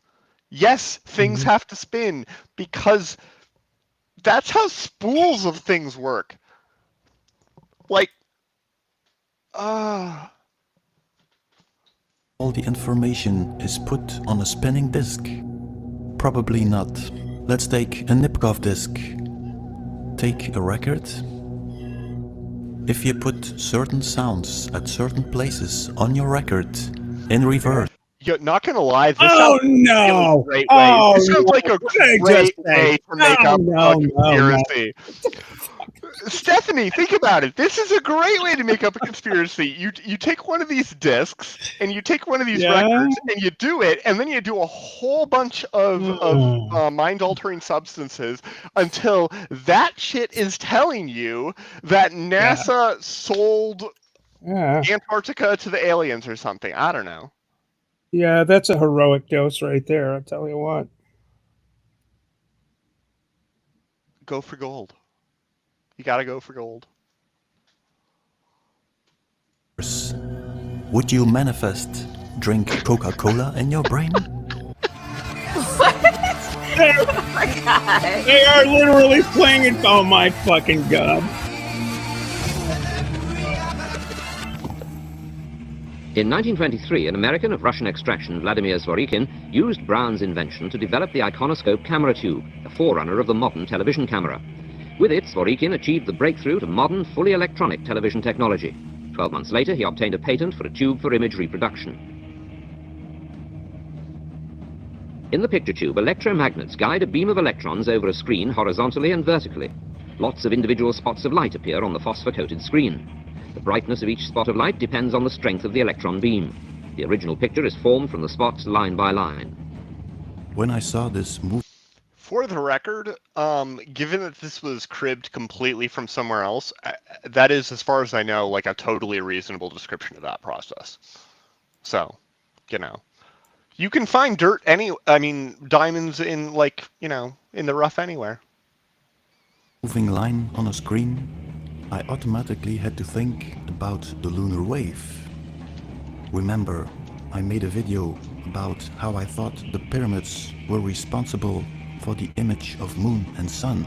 Yes, things have to spin because that's how spools of things work. Like, all the information is put on a spinning disc. Probably not. Let's take a Nipkoff disc. Take a record. If you put certain sounds at certain places on your record in reverse. You're not gonna lie. This sounds no! Really great way. This sounds like a great way to make up a conspiracy. Stephanie, think about it. This is a great way to make up a conspiracy. You take one of these discs and you take one of these records and you do it, and then you do a whole bunch of mind-altering substances until that shit is telling you that NASA sold Antarctica to the aliens or something. I don't know. Yeah, that's a heroic dose right there. I'll tell you what. Go for gold. You gotta go for gold. Would you manifest drink Coca-Cola in your brain? What? Oh my God. They are literally playing it. Oh my fucking God. In 1923, an American of Russian extraction, Vladimir Zworykin, used Brown's invention to develop the iconoscope camera tube, a forerunner of the modern television camera. With it, Zworykin achieved the breakthrough to modern, fully electronic television technology. 12 months later, he obtained a patent for a tube for image reproduction. In the picture tube, electromagnets guide a beam of electrons over a screen horizontally and vertically. Lots of individual spots of light appear on the phosphor-coated screen. The brightness of each spot of light depends on the strength of the electron beam. The original picture is formed from the spots line by line. When I saw this movie... For the record, given that this was cribbed completely from somewhere else, that is, as far as I know, like a totally reasonable description of that process. So, you know, you can find diamonds in, like, you know, in the rough anywhere. Moving line on a screen, I automatically had to think about the lunar wave. Remember, I made a video about how I thought the pyramids were responsible for the image of moon and sun.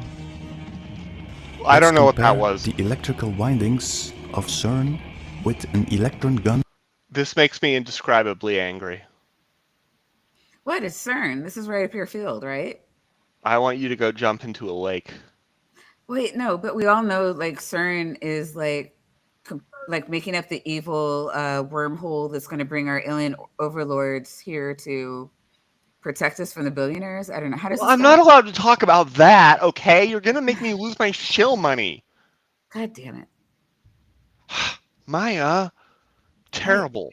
I don't know what that was. The electrical windings of CERN with an electron gun. This makes me indescribably angry. What is CERN? This is right up your field, right? I want you to go jump into a lake. Wait, no, but we all know like CERN is like making up the evil wormhole that's going to bring our alien overlords here to protect us from the billionaires. I don't know. How does I'm not allowed to talk about that, okay? You're going to make me lose my shill money. God damn it. Maya, terrible.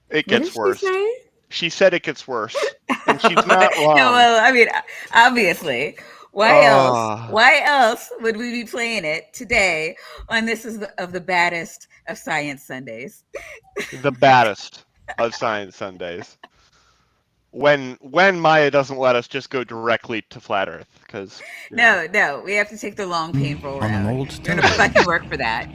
It gets worse. She said it gets worse. And she's not wrong. No, well, I mean, obviously. Why else? Why else would we be playing it today on This Is of the Baddest of Science Sundays? The baddest of Science Sundays. When Maya doesn't let us just go directly to Flat Earth, because no, we have to take the long painful route. You're gonna fucking work for that.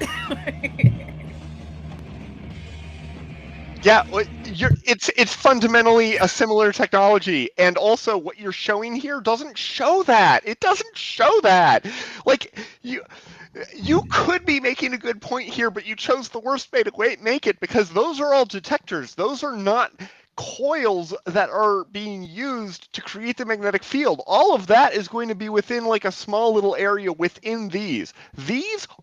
Yeah, it's fundamentally a similar technology, and also what you're showing here doesn't show that. It doesn't show that. Like you could be making a good point here, but you chose the worst way to make it, because those are all detectors. Those are not coils that are being used to create the magnetic field. All of that is going to be within like a small little area within these.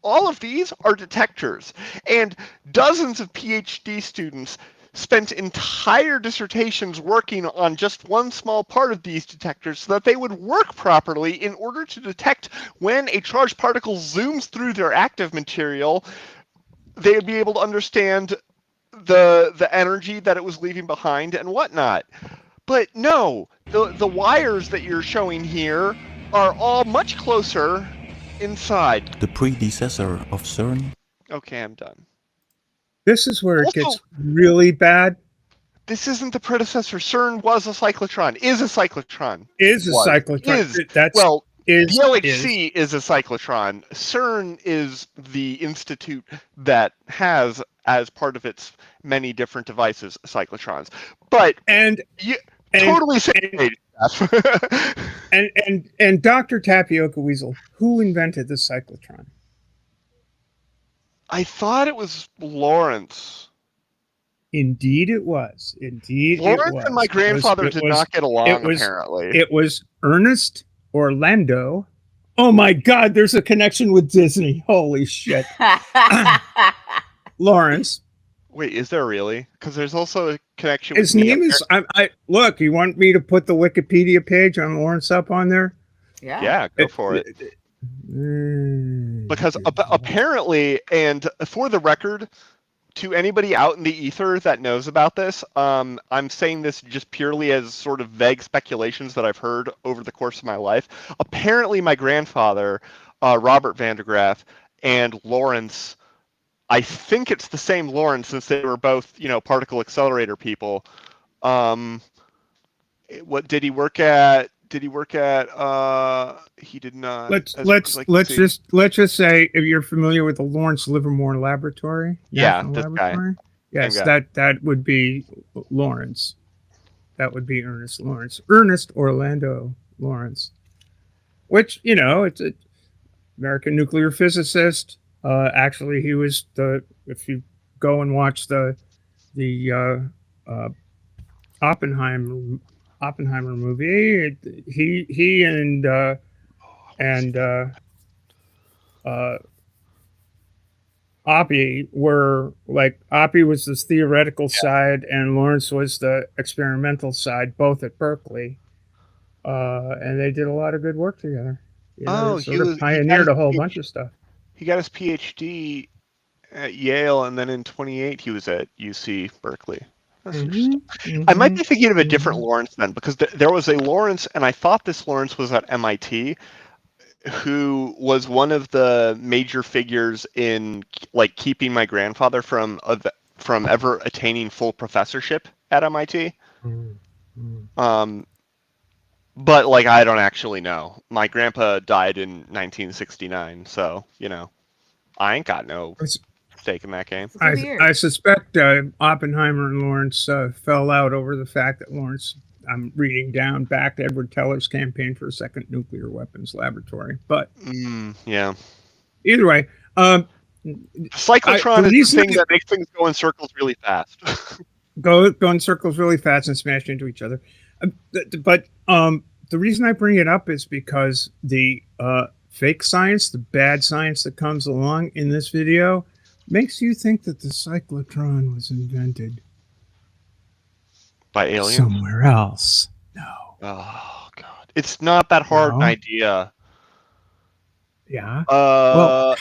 All of these are detectors. And dozens of PhD students spent entire dissertations working on just one small part of these detectors so that they would work properly in order to detect when a charged particle zooms through their active material. They would be able to understand the energy that it was leaving behind and whatnot. But no, the wires that you're showing here are all much closer inside. The predecessor of CERN. Okay, I'm done. This is where it gets really bad. This isn't the predecessor. CERN was a cyclotron. Is a cyclotron. Is a cyclotron. The LHC is a cyclotron. CERN is the institute that has, as part of its many different devices, cyclotrons. But totally same. And Dr. Tapioca Weasel, who invented the cyclotron? I thought it was Lawrence. Indeed it was. Lawrence and my grandfather did not get along, apparently. It was Ernest Orlando. Oh my God, there's a connection with Disney. Holy shit. Lawrence. Wait, is there really? Because there's also a connection His with name is, look, you want me to put the Wikipedia page on Lawrence up on there? Yeah, go for it. Because apparently, and for the record, to anybody out in the ether that knows about this, I'm saying this just purely as sort of vague speculations that I've heard over the course of my life. Apparently, my grandfather, Robert Vandergraaf, and Lawrence, I think it's the same Lawrence, since they were both, particle accelerator people. What did he work at? He did not. Let's just say, if you're familiar with the Lawrence Livermore Laboratory, this Laboratory, guy. yes, that would be Lawrence. That would be Ernest Orlando Lawrence, which it's an American nuclear physicist. Actually, he was if you go and watch the Oppenheimer movie, he and Oppie were like, Oppie was the theoretical side and Lawrence was the experimental side, both at Berkeley, and they did a lot of good work together. He pioneered a whole bunch of stuff. He got his PhD at Yale, and then in 1928 he was at UC Berkeley. That's interesting. I might be thinking of a different Lawrence then, because there was a Lawrence, and I thought this Lawrence was at MIT, who was one of the major figures in like keeping my grandfather from ever attaining full professorship at MIT. But like, I don't actually know. My grandpa died in 1969, so I ain't got no stake in that game. I suspect Oppenheimer and Lawrence fell out over the fact that Lawrence, I'm reading down, backed Edward Teller's campaign for a second nuclear weapons laboratory. But yeah, either way, cyclotron is the thing that makes things go in circles really fast. go in circles really fast and smash into each other. But the reason I bring it up is because the fake science, the bad science that comes along in this video, makes you think that the cyclotron was invented by aliens somewhere else. No. Oh God, it's not that hard an idea. Yeah. Well,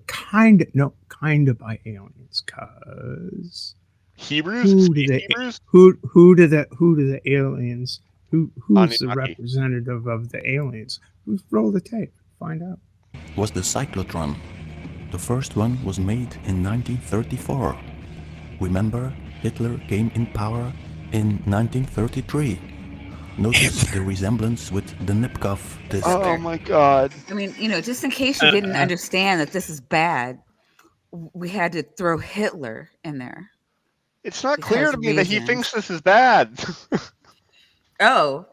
kind of by aliens, cause Hebrews. Who do the aliens? Who's the representative of the aliens? Roll the tape. Find out. Was the cyclotron. The first one was made in 1934. Remember, Hitler came in power in 1933. Notice the resemblance with the Nipkow disc. Oh my God. I mean, just in case you didn't understand that this is bad, we had to throw Hitler in there. It's not It clear has to me that he reasons. thinks this is bad. Oh,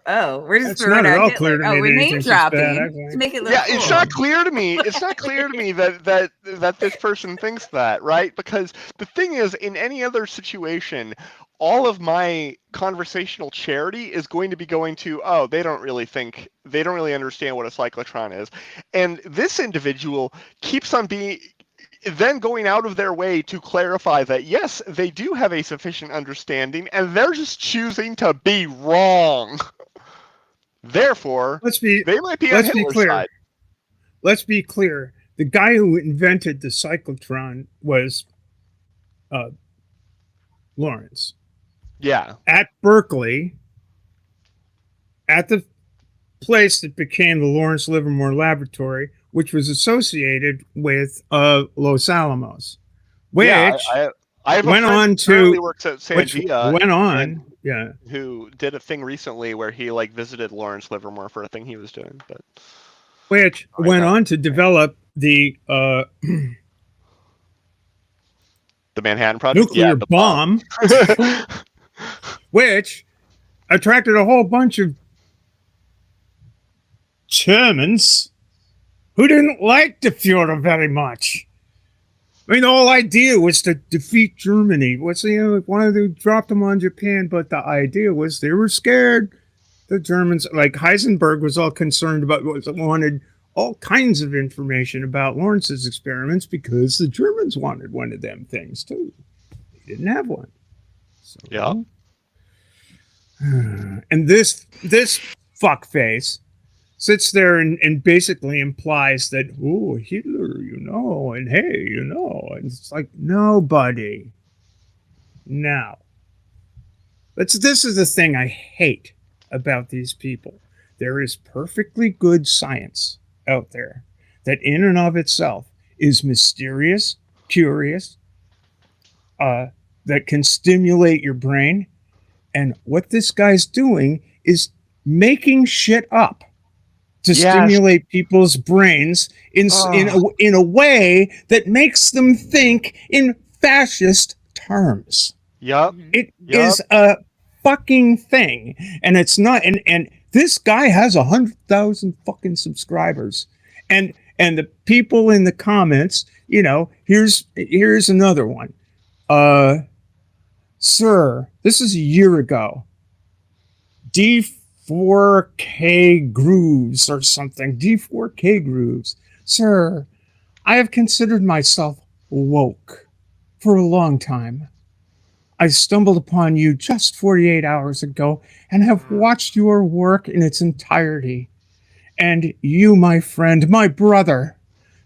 we're just That's throwing not at out all Hitler. clear to Oh, me we're that he name thinks it's bad, dropping actually. to make it look Yeah, cool. it's not clear to me. It's not clear to me that this person thinks that, right? Because the thing is, in any other situation, all of my conversational charity is going to be going to, oh, they don't really understand what a cyclotron is. And this individual keeps on then going out of their way to clarify that, yes, they do have a sufficient understanding, and they're just choosing to be wrong. Therefore, they might be on Hitler's side. Let's be clear. The guy who invented the cyclotron was Lawrence. Yeah. At Berkeley, at the place that became the Lawrence Livermore Laboratory, which was associated with Los Alamos, which I have a went friend on who to currently works at Sandia, went on, yeah, who did a thing recently where he like visited Lawrence Livermore for a thing he was doing, but which went on to develop the Manhattan Project, nuclear bomb, which attracted a whole bunch of Germans who didn't like the Führer very much. I mean, the whole idea was to defeat Germany. Wanted to drop them on Japan, but the idea was they were scared. The Germans, like Heisenberg, was all concerned about wanted all kinds of information about Lawrence's experiments because the Germans wanted one of them things too. They didn't have one. So, yeah. And this fuckface sits there and basically implies that, oh, Hitler, and hey, and it's like, nobody. Now, this is the thing I hate about these people. There is perfectly good science out there that in and of itself is mysterious, curious, that can stimulate your brain. And what this guy's doing is making shit up to stimulate people's brains in a way that makes them think in fascist terms. Yep. It is a fucking thing. And it's not, and this guy has 100,000 fucking subscribers. And the people in the comments, here's another one. Sir, this is a year ago. D4K grooves or something. D4K grooves. Sir, I have considered myself woke for a long time. I stumbled upon you just 48 hours ago and have watched your work in its entirety. And you, my friend, my brother,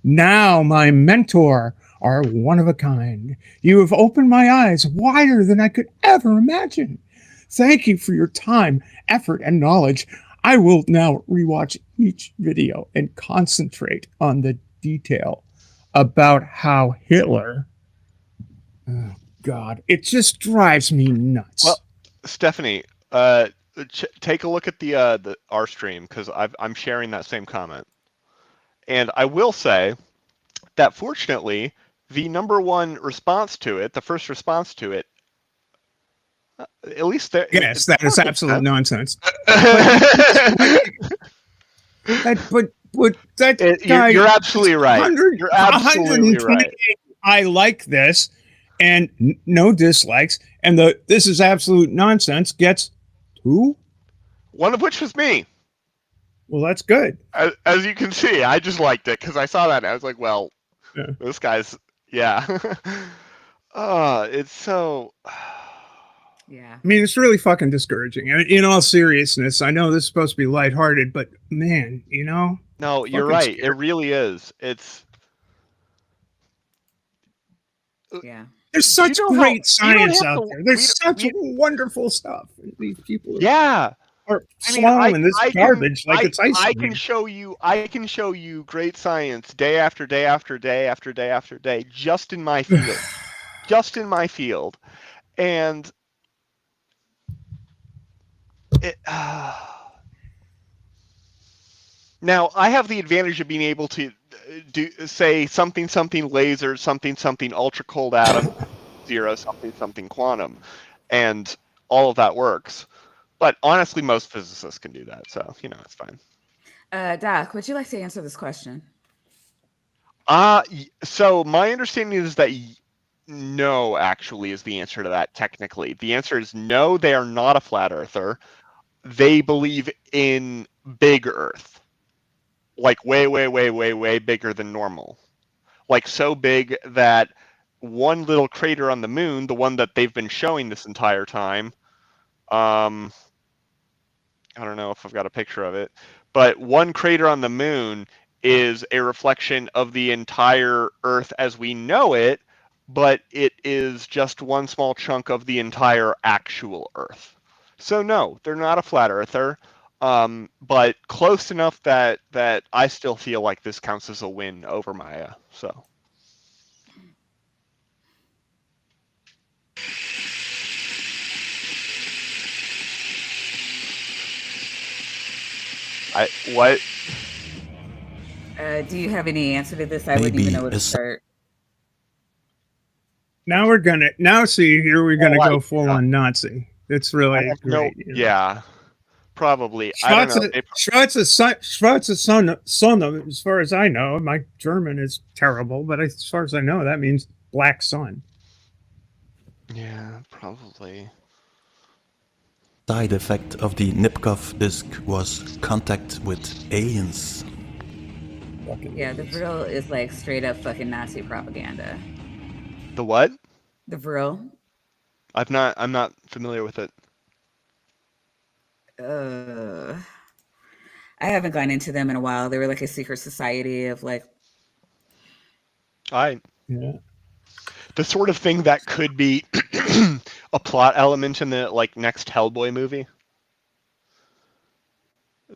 now my mentor, are one of a kind. You have opened my eyes wider than I could ever imagine. Thank you for your time, effort, and knowledge. I will now rewatch each video and concentrate on the detail about how Hitler... Oh, God, it just drives me nuts. Well, Stephanie, take a look at the our stream, because I'm sharing that same comment. And I will say that fortunately, the number one response to it, the first response to it, at least there. Yes, that is absolute nonsense. But that guy, you're absolutely right. You're absolutely right. I like this, and no dislikes, and this is absolute nonsense gets 2. One of which was me. Well, that's good. As you can see, I just liked it because I saw that and I was like, well, this guy's, it's so... Yeah. I mean, it's really fucking discouraging. I mean, in all seriousness, I know this is supposed to be lighthearted, but man, No, you're right. Scary. It really is. It's... Yeah. There's such great science out there. There's such wonderful stuff. These people are swallowing this garbage like it's ice cream. I can show you great science day after day after day after day after day, just in my field. Just in my field. And now I have the advantage of being able to say something laser, something ultra cold atom, zero something quantum, and all of that works. But honestly, most physicists can do that, so it's fine. Doc, would you like to answer this question? So my understanding is that no, actually, is the answer to that. Technically, the answer is no. They are not a flat earther. They believe in big Earth, like way, way, way, way, way bigger than normal, like so big that one little crater on the moon, the one that they've been showing this entire time, I don't know if I've got a picture of it, but one crater on the moon is a reflection of the entire Earth as we know it, but it is just one small chunk of the entire actual Earth. So no, they're not a flat earther, but close enough that I still feel like this counts as a win over Maya. So. What? Do you have any answer to this? I wouldn't even know where to start. Now we're gonna see here. We're gonna go full on Nazi. It's really great. Yeah, probably. I don't know. Schwarze Sonne, as far as I know, my German is terrible, but as far as I know, that means black sun. Yeah, probably. Side effect of the Nipkow disk was contact with aliens. Yeah, the Vril is like straight up fucking Nazi propaganda. The what? The Vril. I'm not familiar with it. I haven't gone into them in a while. They were like a secret society of like. The sort of thing that could be a plot element in the next Hellboy movie.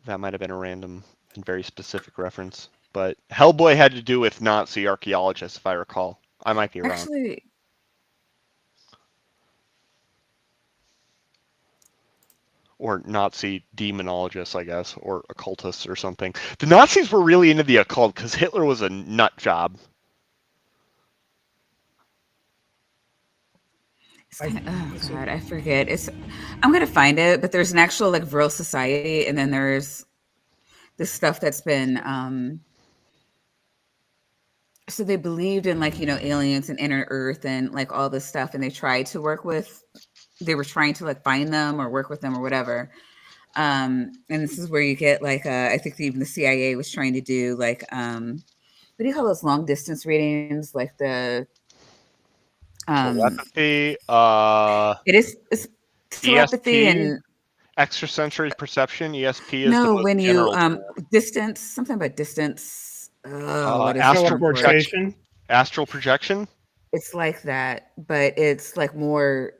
That might have been a random and very specific reference, but Hellboy had to do with Nazi archaeologists, if I recall. I might be wrong. Actually, or Nazi demonologists, I guess, or occultists or something. The Nazis were really into the occult because Hitler was a nut job. Oh God, I forget. I'm gonna find it, but there's an actual Vril society, and then there's this stuff that's been. So they believed in aliens and inner Earth and all this stuff, and they tried to work with. They were trying to find them or work with them or whatever. And this is where you get I think even the CIA was trying to do what do you call those long distance readings? Telepathy. It's telepathy ESP, and extrasensory perception. ESP is no, the most when you general distance, something about distance. Astral projection. Astral projection. It's like that, but it's more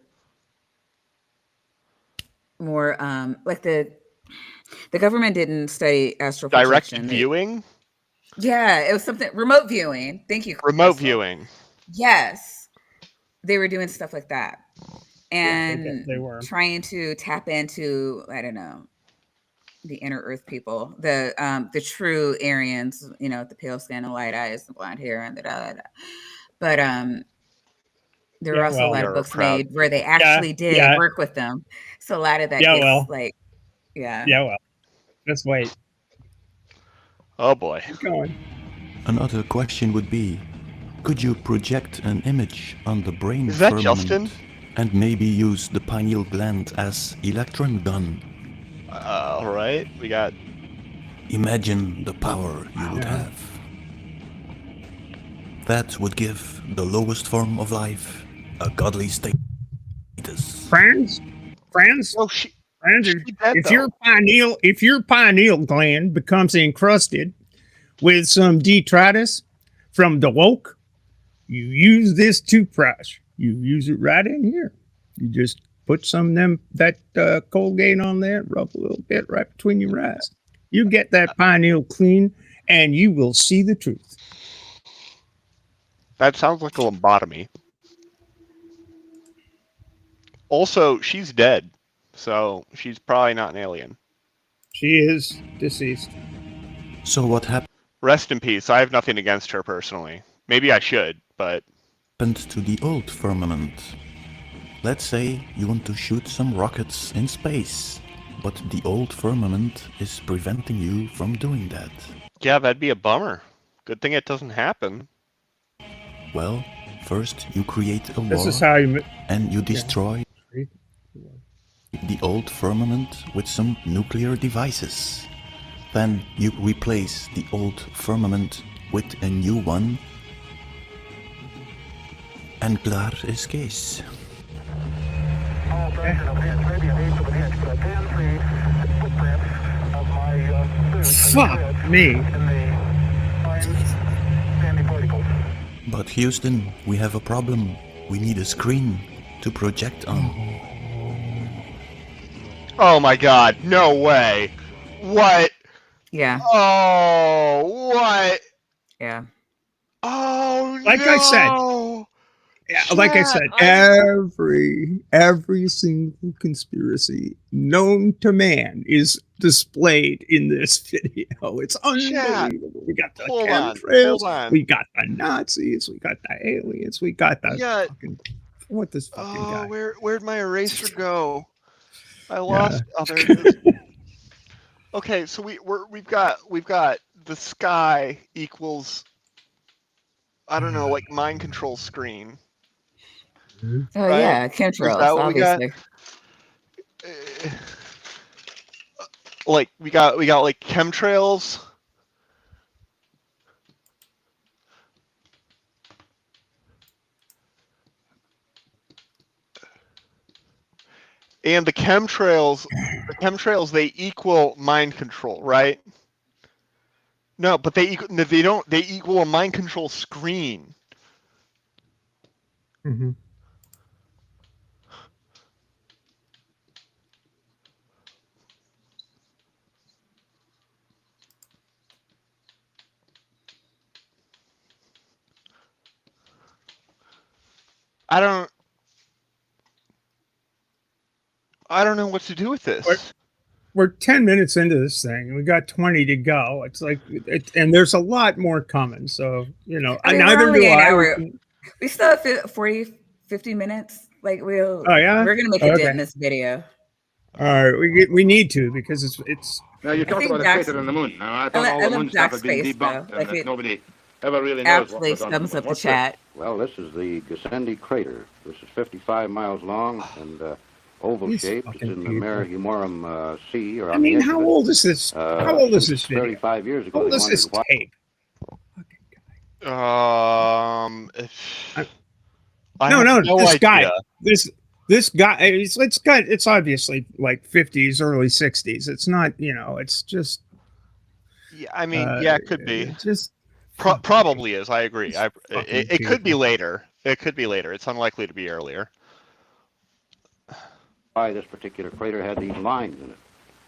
the government didn't study astral projection. Direct viewing. Yeah, it was something remote viewing. Thank you. Remote viewing. Yes, they were doing stuff like that, and they were trying to tap into the inner Earth people, the true Aryans, the pale skin and light eyes, the blonde hair, and but there were also a lot of books made where they actually did work with them. So a lot of that let's wait. Oh boy. Keep going. Another question would be, could you project an image on the brain Is that firmament Justin? and maybe use the pineal gland as electron gun? All right, we got. Imagine the power you would have. That would give the lowest form of life a godly status. Friends, if your pineal gland becomes encrusted with some detritus from the woke, you use this toothbrush. You use it right in here. You just put some of that Colgate on there, rub a little bit right between your eyes. You get that pineal clean, and you will see the truth. That sounds like a lobotomy. Also, she's dead, so she's probably not an alien. She is deceased. So what happened? Rest in peace. I have nothing against her personally. Maybe I should, but happened to the old firmament? Let's say you want to shoot some rockets in space, but the old firmament is preventing you from doing that. Yeah, that'd be a bummer. Good thing it doesn't happen. Well, first you create a This war is how you and you destroy the old firmament with some nuclear devices. Then you replace the old firmament with a new one, and klaar is Kees. Fuck me. But Houston, we have a problem. We need a screen to project on. Oh my god, no way. What? Yeah. Oh, what? Yeah. Oh, Like no. I said. Yeah, like I said, every single conspiracy known to man is displayed in this video. It's unbelievable. We got the chemtrails, we got the Nazis, we got the aliens, we got the fucking what this fucking guy. Where'd my eraser go? I lost. Oh, there it is. Okay, so we've got the sky equals, I don't know, like mind control screen. Oh right? Yeah, chemtrails, obviously. Like we got like chemtrails. And the chemtrails they equal mind control, right? No, but they equal a mind control screen. Mm-hmm. I don't know what to do with this. We're 10 minutes into this thing, and we got 20 to go. It's like, and there's a lot more coming. So, you know, I mean, neither do I. We still have 40, 50 minutes. Like we're gonna make a dent in this video. All right, we need to because it's. Now you talk about a crater on the moon. Now I thought all the moon stuff had been debunked, and that nobody ever really knows what was on the moon. Up the chat. Well, this is the Gassendi crater. This is 55 miles long and oval shaped. It's in the Mare Humorum Sea. Or I mean, how old is this? How old is this video? 35 years ago. How old is this tape? No, this idea. guy. This guy. It's obviously like 50s, early 60s. It's not. You know. It's just. Yeah, I mean, it could be. Just. Probably is. I agree. It could be later. It could be later. It's unlikely to be earlier. Why this particular crater had these lines in it,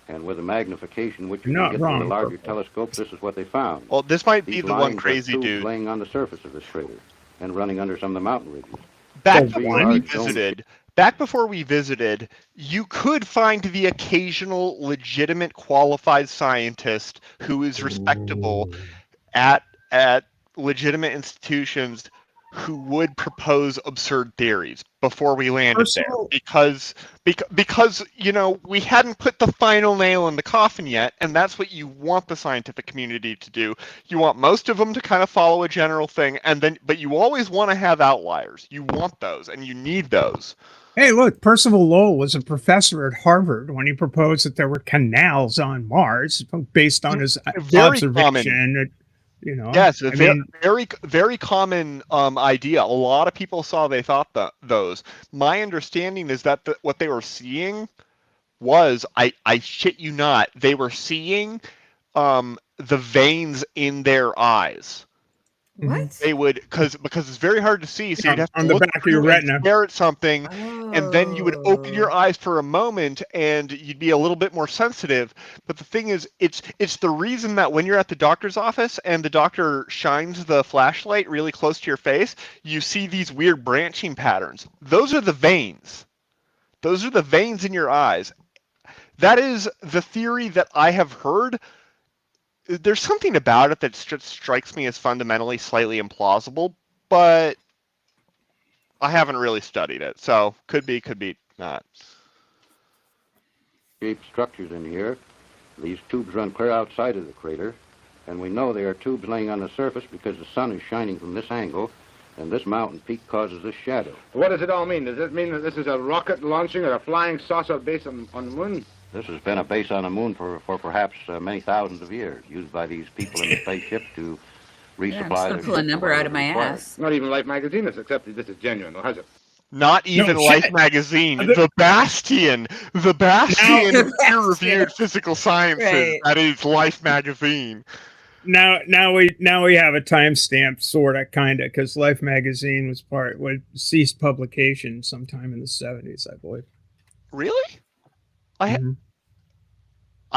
and with a magnification which you can get with a larger telescope, this is what they found. Well, this might be these the one crazy dude laying on the surface of this crater and running under some of the mountain ridges. Back before we visited, you could find the occasional legitimate qualified scientist who is respectable at legitimate institutions who would propose absurd theories before we landed there, because you know, we hadn't put the final nail in the coffin yet, and that's what you want the scientific community to do. You want most of them to kind of follow a general thing, but you always want to have outliers. You want those, and you need those. Hey, look, Percival Lowell was a professor at Harvard when he proposed that there were canals on Mars based on his observation. You know, yes, a very common idea. A lot of people they thought those. My understanding is that what they were seeing was, I shit you not, they were seeing the veins in their eyes. What? They would, because it's very hard to see, so you'd have to on look the back of your retina, stare at something, and then you would open your eyes for a moment, and you'd be a little bit more sensitive. But the thing is, it's the reason that when you're at the doctor's office and the doctor shines the flashlight really close to your face, you see these weird branching patterns. Those are the veins. Those are the veins in your eyes. That is the theory that I have heard. There's something about it that strikes me as fundamentally slightly implausible, but I haven't really studied it, so could be not. Shaped structures in here. These tubes run clear outside of the crater, and we know they are tubes laying on the surface because the sun is shining from this angle, and this mountain peak causes this shadow. What does it all mean? Does it mean that this is a rocket launching or a flying saucer base on the moon? This has been a base on the moon for perhaps many thousands of years, used by these people in the spaceship to resupply. I'm just gonna pull a number out of my ass. Not even Life magazine has accepted this is genuine, or has it? Not even Life magazine. The Bastion. The Bastion peer-reviewed physical sciences. Right. That is Life magazine. Now we have a timestamp, sorta, kinda, because Life magazine ceased publication sometime in the 70s, I believe. Really? I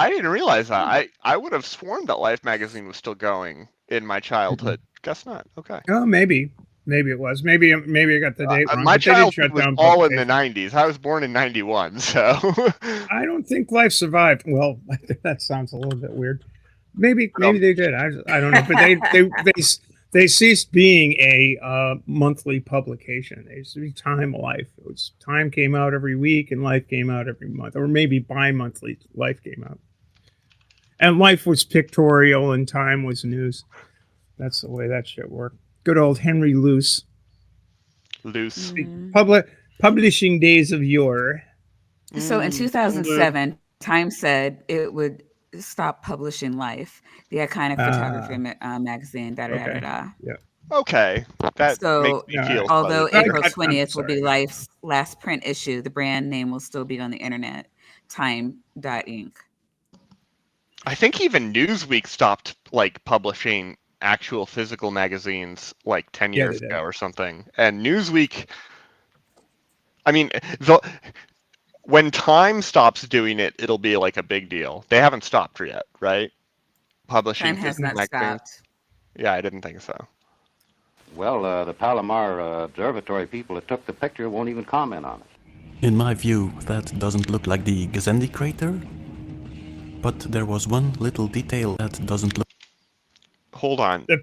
didn't realize that. I would have sworn that Life magazine was still going in my childhood. Guess not. Okay. Oh, maybe it was. Maybe I got the date wrong. My childhood was all in the publication. 90s. I was born in 91, so. I don't think Life survived. Well, that sounds a little bit weird. Maybe they did. I don't know. But they ceased being a monthly publication. They used to be Time Life. It was Time came out every week and Life came out every month, or maybe bi-monthly Life came out. And Life was pictorial and Time was news. That's the way that shit worked. Good old Henry Luce. Publishing days of yore. So in 2007, Time said it would stop publishing Life, the iconic photography magazine. Yeah. Okay. That so, makes me feel although funny. April 20th will be Life's last print issue, the brand name will still be on the internet. Time.inc. I think even Newsweek stopped publishing actual physical magazines 10 years ago or something. And Newsweek, I mean, when Time stops doing it, it'll be a big deal. They haven't stopped yet, right? Publishing Time has not magazines. stopped. Yeah, I didn't think so. Well, the Palomar Observatory people that took the picture won't even comment on it. In my view, that doesn't look like the Gassendi crater, but there was one little detail that doesn't look. Hold on. The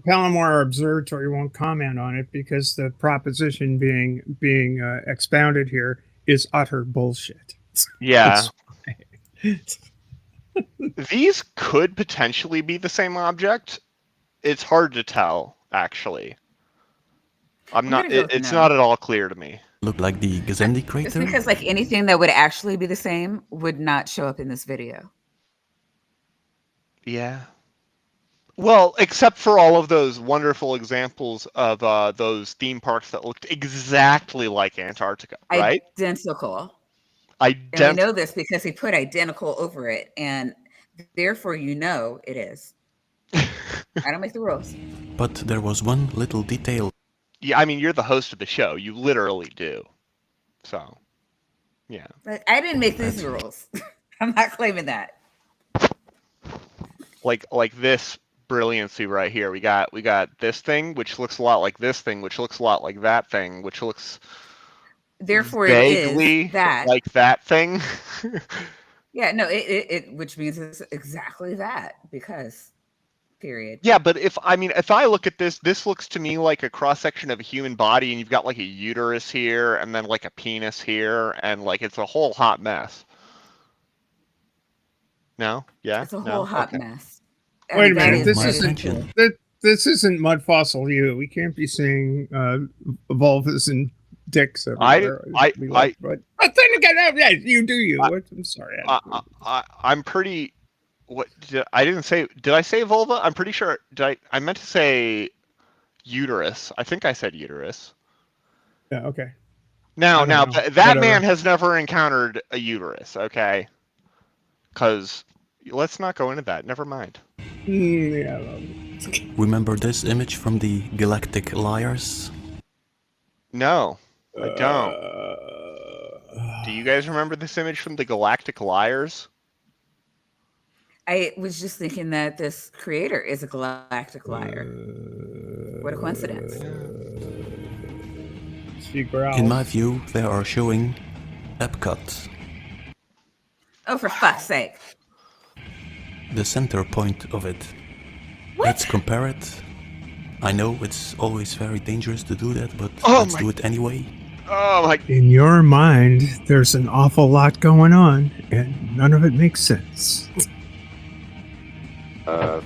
Palomar Observatory won't comment on it because the proposition being expounded here is utter bullshit. Yeah. These could potentially be the same object. It's hard to tell, actually. It's not at all clear to me. Look like the Gassendi crater? It's because anything that would actually be the same would not show up in this video. Yeah. Well, except for all of those wonderful examples of those theme parks that looked exactly like Antarctica, right? Identical. And we know this because he put identical over it, and therefore it is. I don't make the rules. But there was one little detail. Yeah, I mean, you're the host of the show. You literally do. So, yeah. But I didn't make these rules. I'm not claiming that. Like this brilliancy right here. We got this thing, which looks a lot like this thing, which looks a lot like that thing, which looks therefore vaguely it is that like that thing. Yeah, no, it which means it's exactly that because period. Yeah, but if I look at this looks to me like a cross section of a human body, and you've got a uterus here, and then a penis here, and it's a whole hot mess. No, yeah, it's a whole hot mess. Wait a minute, this isn't Mud Fossil U. We can't be saying vulvas and dicks everywhere. But then again, you do you. I'm sorry. I'm pretty. What did I say vulva? I'm pretty sure. I meant to say uterus. I think I said uterus. Yeah. Okay. Now that man has never encountered a uterus. Okay. Because let's not go into that. Never mind. Yeah. Remember this image from the Galactic Liars? No, I don't. Do you guys remember this image from the Galactic Liars? I was just thinking that this creator is a galactic liar. What a coincidence. In my view, they are showing Epcot. Oh, for fuck's sake. The center point of it. What? Let's compare it I know it's always very dangerous to do that, but Oh let's do it anyway. Oh my! In your mind, there's an awful lot going on, and none of it makes sense.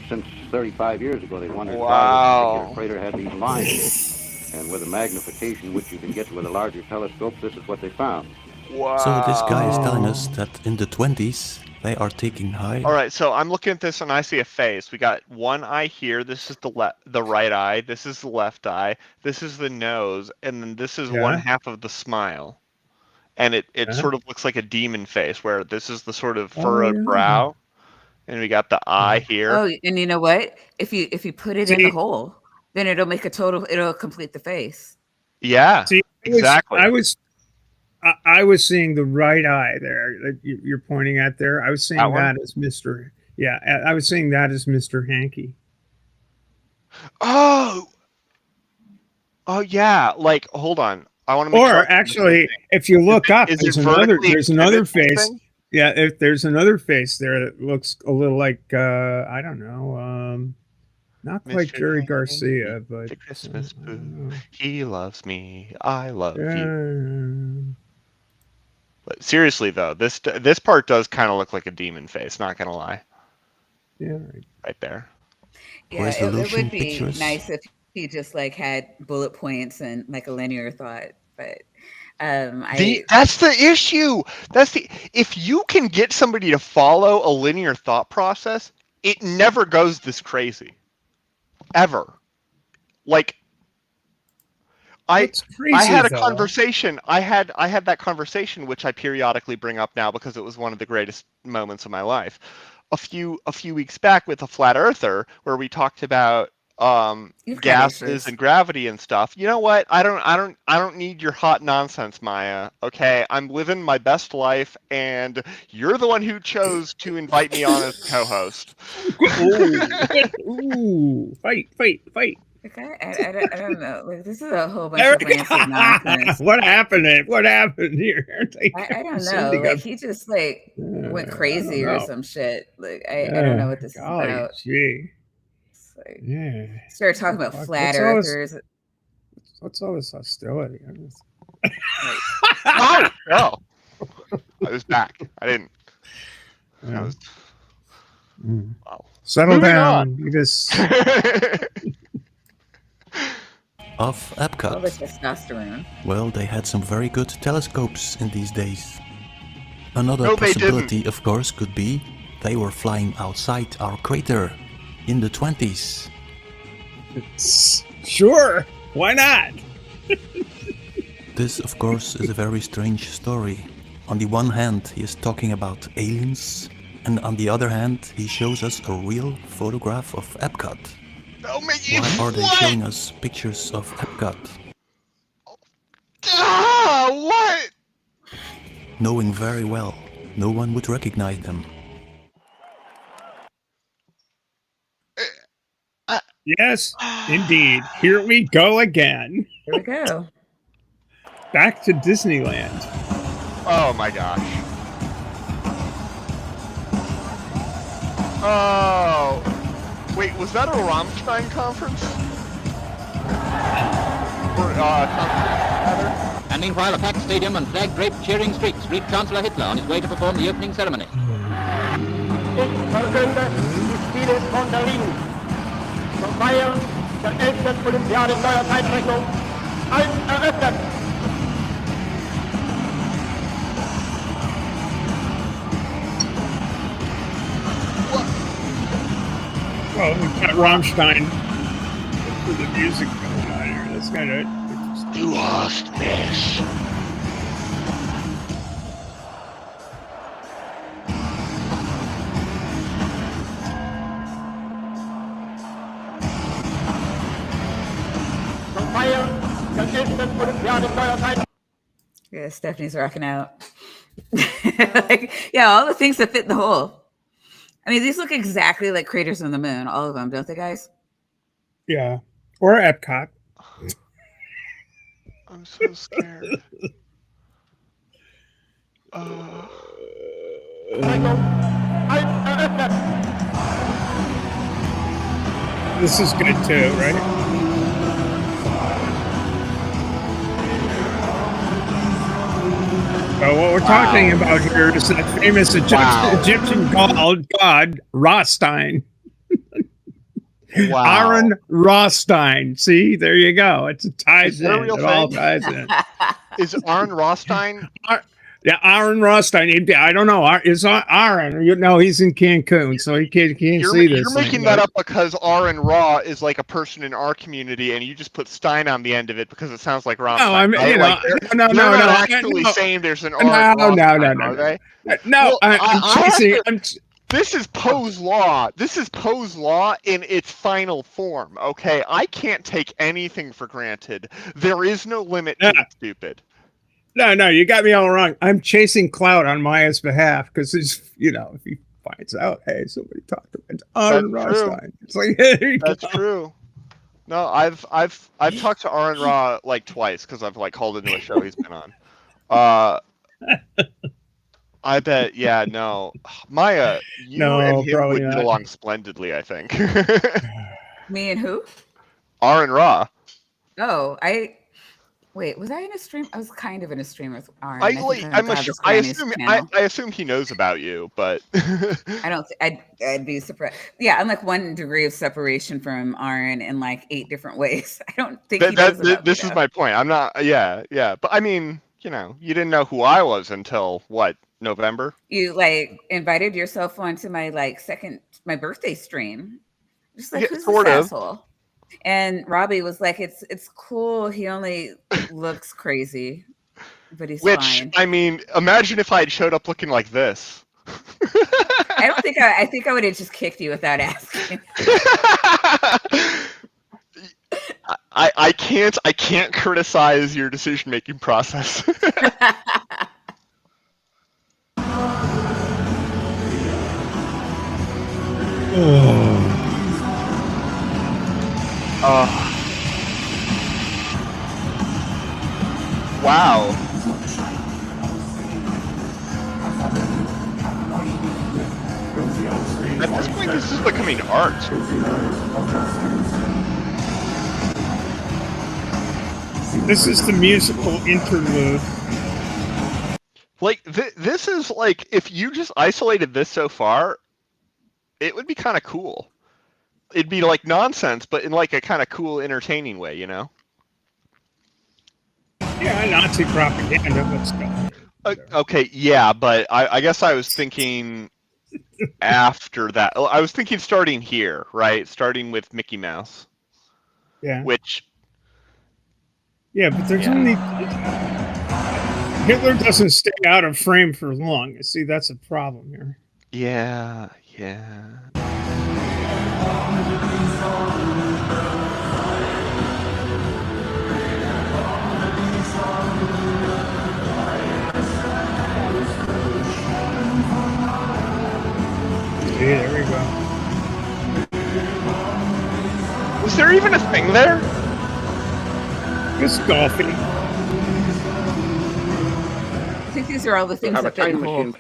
Since 35 years ago, they wondered Wow. why this particular crater had these lines in it. And with a magnification, which you can get with a larger telescope, this is what they found. Wow. So this guy is telling us that in the 20s, they are taking high. All right, so I'm looking at this and I see a face. We got one eye here. This is the right eye. This is the left eye. This is the nose, and then this is one half of the smile. And it sort of looks like a demon face, where this is the sort of furrowed brow, and we got the eye here. Oh, and you know what? If you put it in the hole, then it'll make it'll complete the face. Yeah, See, exactly. I was seeing the right eye there that you're pointing at there. I was seeing that as Mr. Yeah, I was seeing that as Mr. Hankey. Oh yeah. Like, hold on. I want to. Or actually, if you look up, there's another face. Thing? Yeah, if there's another face there that looks a little like I don't know, not quite Mr. Jerry Garcia, but the Christmas boo. He loves me. I love you. But seriously though, this part does kind of look like a demon face. Not gonna lie. Yeah, right there. Yeah, it would be nice if he just like had bullet points and like a linear thought, but that's the issue. If you can get somebody to follow a linear thought process, it never goes this crazy, ever. Like, I had a conversation. I had that conversation, which I periodically bring up now because it was one of the greatest moments of my life. A few weeks back with a flat earther, where we talked about gases and gravity and stuff. You know what? I don't need your hot nonsense, Maya. Okay, I'm living my best life, and you're the one who chose to invite me on as co-host. Ooh, fight! Okay, I don't know. Like, this is a whole bunch of rancid nonsense. What happened here? I don't know. Like, he just like went crazy or some shit. Like, I don't know what this is about. Gee. Like, started talking about flat earthers. What's all this hostility? Oh, no. I was back. I didn't. Wow. Settle down. You just. Of Epcot. All the testosterone. Well, they had some very good telescopes in these days. Another possibility, of course, could be they were flying outside our crater in the 20s. Sure, why not? This, of course, is a very strange story. On the one hand, he is talking about aliens, and on the other hand, he shows us a real photograph of Epcot. Why are they showing us pictures of Epcot? What? Knowing very well, no one would recognize them. Yes, indeed. Here we go again. Here we go. Back to Disneyland. Oh my gosh. Oh. Wait, was that a Ramstein conference? And meanwhile, a packed stadium and flag-draped cheering streets greet Chancellor Hitler on his way to perform the opening ceremony. Ich verkünde die Spiele von Berlin zum Feiern der 11. Olympiade neuer Zeitrechnung als eröffnet. Well, we've got Ramstein with the music going on here. That's kind of interesting. Du hast mich. Yeah, Stephanie's rocking out. Like, yeah, all the things that fit in the hole. I mean, these look exactly like craters on the moon, all of them, don't they, guys? Yeah. Or Epcot. I'm so scared. This is good too, right? So what we're talking about here is that famous Egyptian god Ramstein. Wow. Aaron Ramstein. See, there you go. It ties in. It all ties in. Is Aaron Ramstein? Yeah, Aaron Ramstein. I don't know. Is Aaron? You know, he's in Cancun, so he can't see this. You're making that up because Aaron Ra is like a person in our community, and you just put Stein on the end of it because it sounds like Ramstein. No, I mean, you know, they're not actually saying there's an Aaron Ramstein, are they? No, I'm chasing. This is Poe's law. This is Poe's law in its final form. Okay, I can't take anything for granted. There is no limit to the stupid. No, you got me all wrong. I'm chasing clout on Maya's behalf because it's, you know, if he finds out, hey, somebody talked to him. Aaron Ramstein. It's like, that's true. No, I've talked to Aaron Ra like twice because I've like called into a show he's been on. I bet, yeah, no, Maya, you and him would get along splendidly, I think. Me and who? Aaron Ra. Oh, Wait, was I in a stream? I was kind of in a stream with Aaron. I assume he knows about you, but I don't. I'd be surprised. Yeah, I'm like 1 degree of separation from Aaron in like 8 different ways. I don't think he knows about this is my point. I'm not. Yeah. But I mean, you know, you didn't know who I was until what, November? You like invited yourself onto my my birthday stream. Just like, who's this asshole? And Robbie was like, "It's cool. He only looks crazy, but he's fine." I mean, imagine if I had showed up looking like this. I think I would have just kicked you without asking. I can't criticize your decision making process. Wow. At this point, this is becoming art. This is the musical interlude. Like, this is like, if you just isolated this so far, it would be kind of cool. It'd be like nonsense, but in like a kind of cool, entertaining way, you know? Yeah, Nazi propaganda, let's go. Okay, yeah, but I guess I was thinking after that. I was thinking starting here, right? Starting with Mickey Mouse. Yeah. Which... Yeah, but there's only... Hitler doesn't stay out of frame for long. You see, that's a problem here. Yeah. Okay, there we go. Was there even a thing there? It's golfing. I think these are all the things that fit in the hole.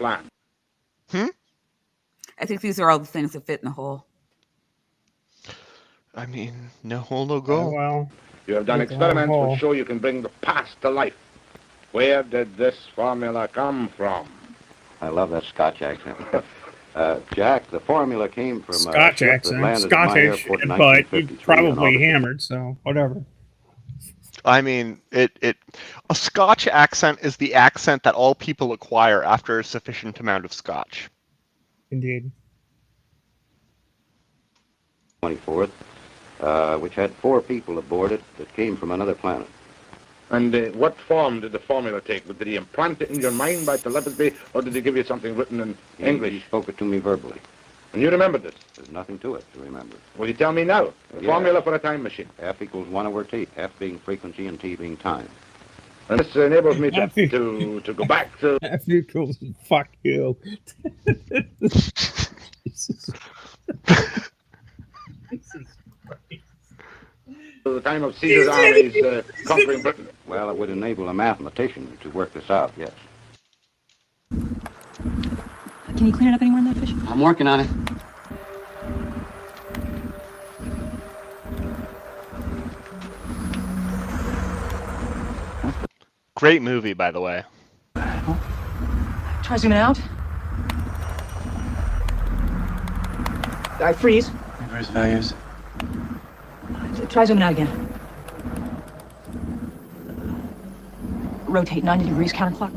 I think these are all the things that fit in the hole. I mean, no hole, no go. Well, you have done experiments which show you can bring the past to life. Where did this formula come from? I love that Scotch accent. Jack, the formula came from Scotch accent, Scottish, but you probably hammered, so whatever. I mean, a Scotch accent is the accent that all people acquire after a sufficient amount of Scotch. Indeed. 24th, which had 4 people aboard it that came from another planet. And what form did the formula take? Did he implant it in your mind by telepathy, or did he give you something written in English? He spoke it to me verbally. And you remembered this? There's nothing to it to remember. Will you tell me now? The formula for a time machine. F equals 1 over T, F being frequency and T being time. And this enables me to go back to... F equals fuck you. the time of Caesar's armies conquering Britain. Well, it would enable a mathematician to work this out, yes. Can you clean it up anymore in that fish? I'm working on it. Great movie, by the way. Try zooming out. I freeze. Reverse values. Try zooming out again. Rotate 90 degrees counterclock.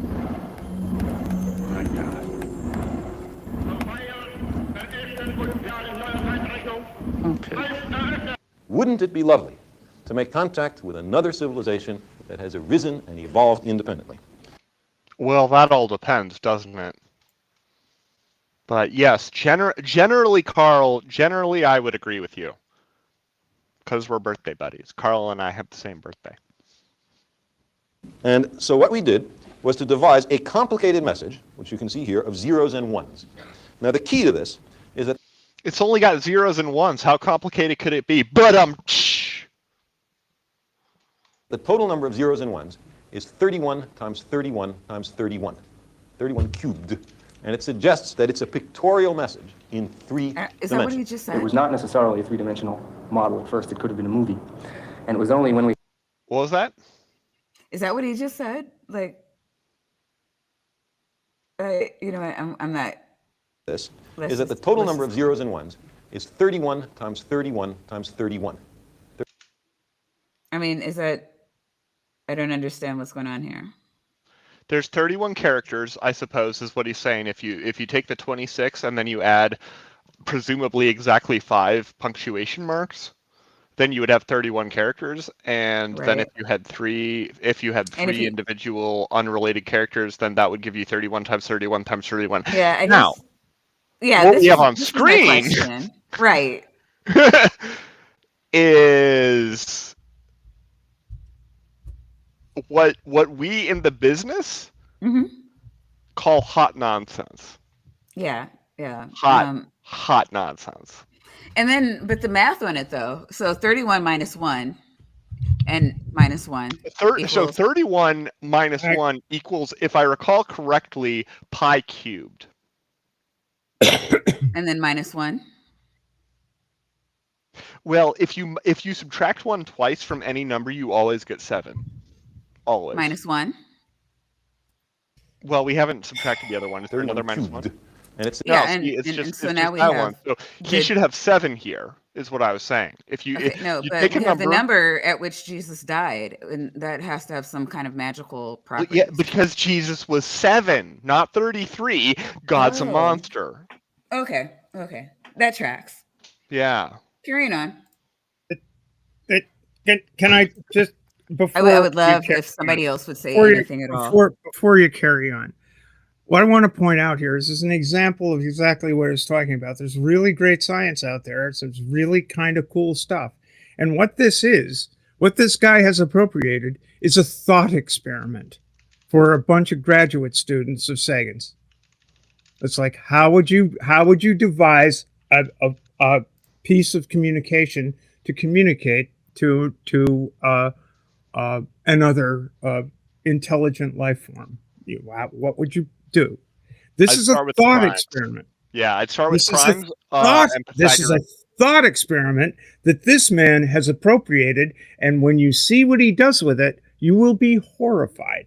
Oh my God. Okay. Wouldn't it be lovely to make contact with another civilization that has arisen and evolved independently? Well, that all depends, doesn't it? But yes, generally, Carl, generally I would agree with you. Because we're birthday buddies. Carl and I have the same birthday. And so what we did was to devise a complicated message, which you can see here, of zeros and ones. Now the key to this is that it's only got zeros and ones. How complicated could it be? But the total number of zeros and ones is 31 times 31 times 31. 31 cubed. And it suggests that it's a pictorial message in three dimensions. Is that what he just said? It was not necessarily a three-dimensional model at first. It could have been a movie. And it was only when we... What was that? Is that what he just said? Like, you know what, I'm not... This is that the total number of zeros and ones is 31 times 31 times 31. I mean, is that... I don't understand what's going on here. There's 31 characters, I suppose, is what he's saying. If you take the 26 and then you add presumably exactly 5 punctuation marks, then you would have 31 characters. And then if you had three individual unrelated characters, then that would give you 31 times 31 times 31. Yeah, I now, guess, yeah, what we have on screen, right, is what we in the business call hot nonsense. Yeah. Hot nonsense. And then, but the math on it though. So 31 minus 1 and minus 1. So 31 minus 1 equals, if I recall correctly, pi cubed. And then minus 1. Well, if you subtract 1 twice from any number, you always get 7. Always. Minus 1. Well, we haven't subtracted the other one. Is there another minus 1? And it's now we have one. So he should have 7 here, is what I was saying. If you but take we have the number at which Jesus died, and that has to have some kind of magical property. Yeah, because Jesus was 7, not 33. God's a monster. Okay, that tracks. Yeah. Carrying on. Can I just before I would love if somebody else would say anything at all. Before you carry on, what I want to point out here is an example of exactly what I was talking about. There's really great science out there. It's really kind of cool stuff. And what this guy has appropriated is a thought experiment for a bunch of graduate students of Sagan's. It's like, how would you devise a piece of communication to communicate to another intelligent life form? What would you do? This is a thought experiment. Yeah, I'd start with primes. This is a thought experiment that this man has appropriated, and when you see what he does with it, you will be horrified.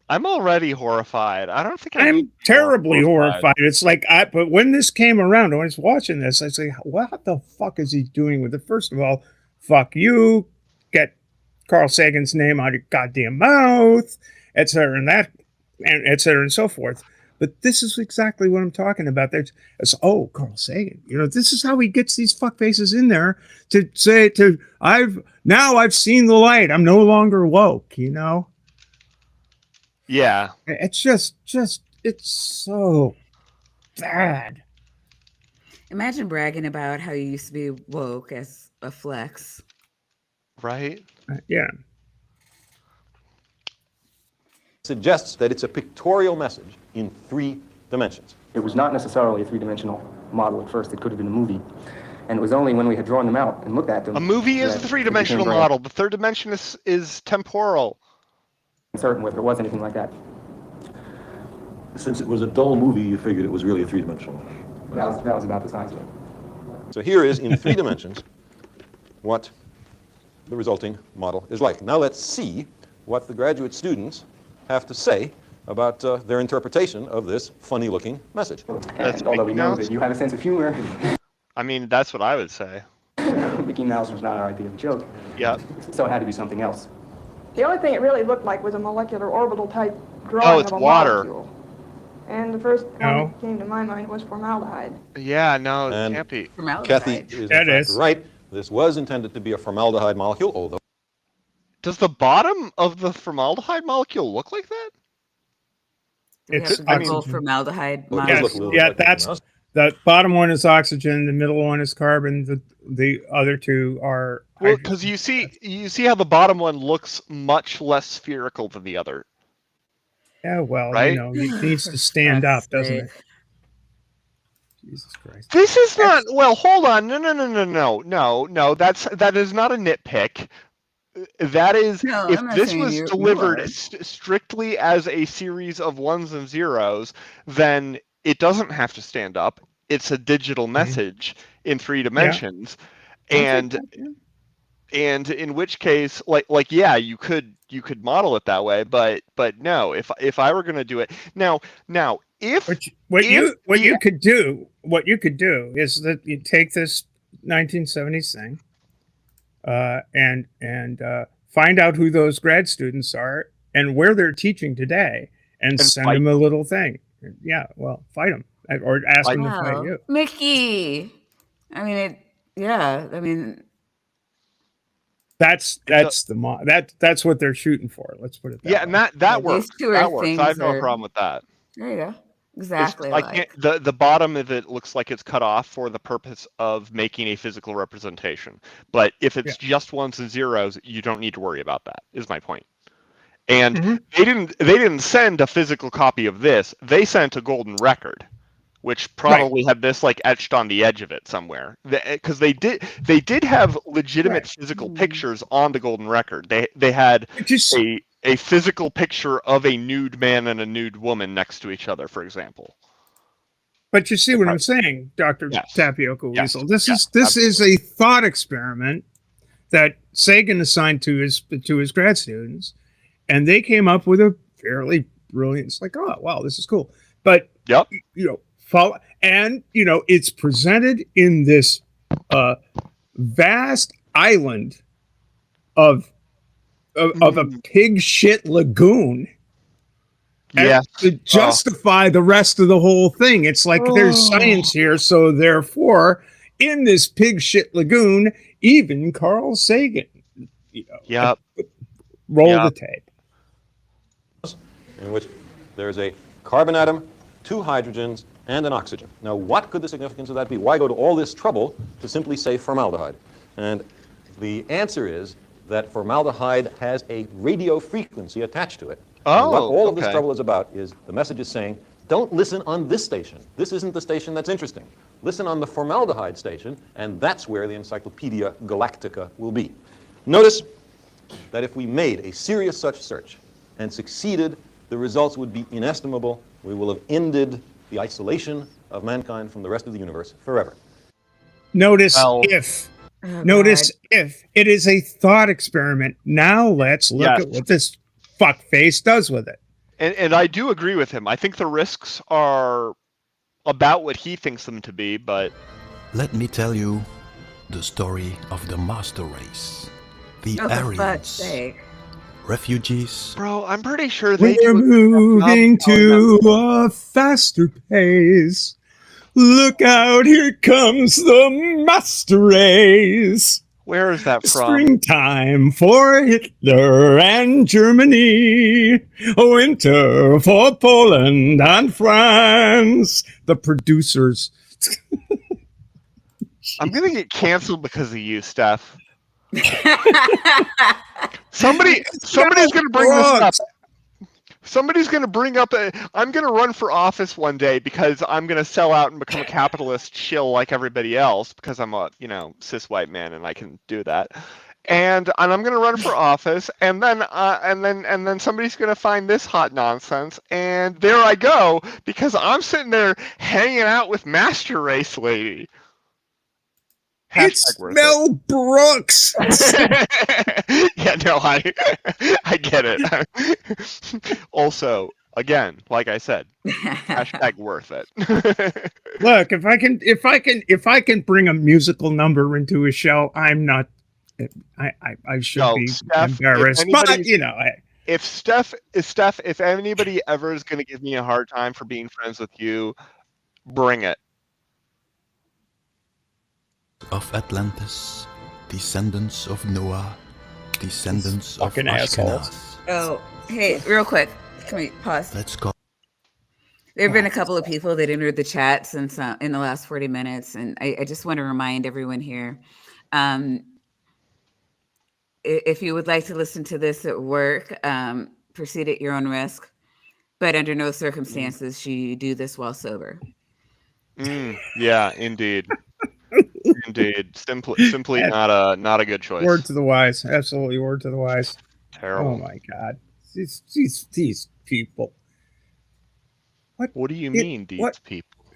I'm already horrified. I don't think I'm terribly horrified. It's like, but when this came around, when I was watching this, I say, what the fuck is he doing with it? First of all, fuck you, get Carl Sagan's name out of your goddamn mouth, etc. and etc. and so forth. But this is exactly what I'm talking about. Carl Sagan. This is how he gets these fuckfaces in there to say I've seen the light. I'm no longer woke. Yeah. It's just it's so bad. Imagine bragging about how you used to be woke as a flex. Right? Yeah. Suggests that it's a pictorial message in 3 dimensions. It was not necessarily a three-dimensional model at first. It could have been a movie. And it was only when we had drawn them out and looked at them... A movie is a 3-dimensional model. The 3rd dimension is temporal. Certain whether it was anything like that. Since it was a dull movie, you figured it was really a 3-dimensional. That was about the size of it. So here is, in 3 dimensions, what the resulting model is like. Now let's see what the graduate students have to say about their interpretation of this funny-looking message. Although we know that you have a sense of humor. I mean, that's what I would say. Mickey Mouse was not our idea of a joke. Yeah. So it had to be something else. The only thing it really looked like was a molecular orbital type drawing it's of a water. molecule. And the first one that came to my mind was formaldehyde. Yeah, no, it can't be. Kathy is in fact right. This was intended to be a formaldehyde molecule, although... Does the bottom of the formaldehyde molecule look like that? It's formaldehyde. Yeah, that's the bottom one is oxygen, the middle one is carbon, the other two are. Well, because you see how the bottom one looks much less spherical than the other. Yeah, well, right? It needs to stand up, doesn't it? Jesus Christ. This is not. Well, hold on. No. That is not a nitpick. That is, if this was delivered strictly as a series of ones and zeros, then it doesn't have to stand up. It's a digital message in 3 dimensions, and in which case, like yeah, you could model it that way, but no. If I were going to do it now, if what you could do is that you take this 1970s thing. And find out who those grad students are and where they're teaching today, and send them a little thing. Yeah, well, fight them or ask them to fight you. Mickey. I mean, that's what they're shooting for. Let's put it that way. And that works. That works. I have no problem with that. There you go. Exactly. The bottom of it looks like it's cut off for the purpose of making a physical representation. But if it's just ones and zeros, you don't need to worry about that, is my point. And they didn't send a physical copy of this. They sent a golden record, which probably had this like etched on the edge of it somewhere. Because they did have legitimate physical pictures on the golden record. They had a physical picture of a nude man and a nude woman next to each other, for example. But you see what I'm saying, Dr. Tapioca Weasel. This is a thought experiment that Sagan assigned to his grad students, and they came up with a fairly brilliant. It's like, oh wow, this is cool. But follow, and it's presented in this vast island of a pig shit lagoon. To justify the rest of the whole thing. It's like there's science here, so therefore, in this pig shit lagoon, even Carl Sagan, roll the tape. In which there's a carbon atom, 2 hydrogens, and an oxygen. Now, what could the significance of that be? Why go to all this trouble to simply say formaldehyde? And the answer is that formaldehyde has a radio frequency attached to it. And what all of this trouble is about is the message is saying, don't listen on this station. This isn't the station that's interesting. Listen on the formaldehyde station, and that's where the Encyclopedia Galactica will be. Notice that if we made a serious such search and succeeded, the results would be inestimable. We will have ended the isolation of mankind from the rest of the universe forever. Notice if it is a thought experiment. Now let's look at what this fuckface does with it. And I do agree with him. I think the risks are about what he thinks them to be, but... Let me tell you the story of the master race. The Aryans. Refugees. Bro, I'm pretty sure we're moving to a faster pace. Look out, here comes the master race. Where is that from? Springtime for Hitler and Germany. Winter for Poland and France. The producers. I'm going to get canceled because of you, Steph. Somebody's going to bring this up. Somebody's going to bring up I'm going to run for office one day because I'm going to sell out and become a capitalist shill like everybody else because I'm a, cis white man and I can do that. And I'm going to run for office and then somebody's going to find this hot nonsense and there I go because I'm sitting there hanging out with Master Race Lady. It's Mel Brooks. Yeah, no, I get it. Also, Again, like I said, hashtag worth it. Look, if I can bring a musical number into a show, I'm not. I should be Steph, embarrassed, but you know. If anybody ever is going to give me a hard time for being friends with you, bring it. Of Atlantis, descendants of Noah, descendants of Ashkenaz. Oh, hey, real quick, can we pause? Let's go. There have been a couple of people that entered the chat since in the last 40 minutes, and I just want to remind everyone here, if you would like to listen to this at work, proceed at your own risk, but under no circumstances should you do this while sober. Yeah, indeed. Indeed, simply not a good choice. Word to the wise, absolutely word to the wise. Terrible. Oh my God, these people. What do you mean, these people?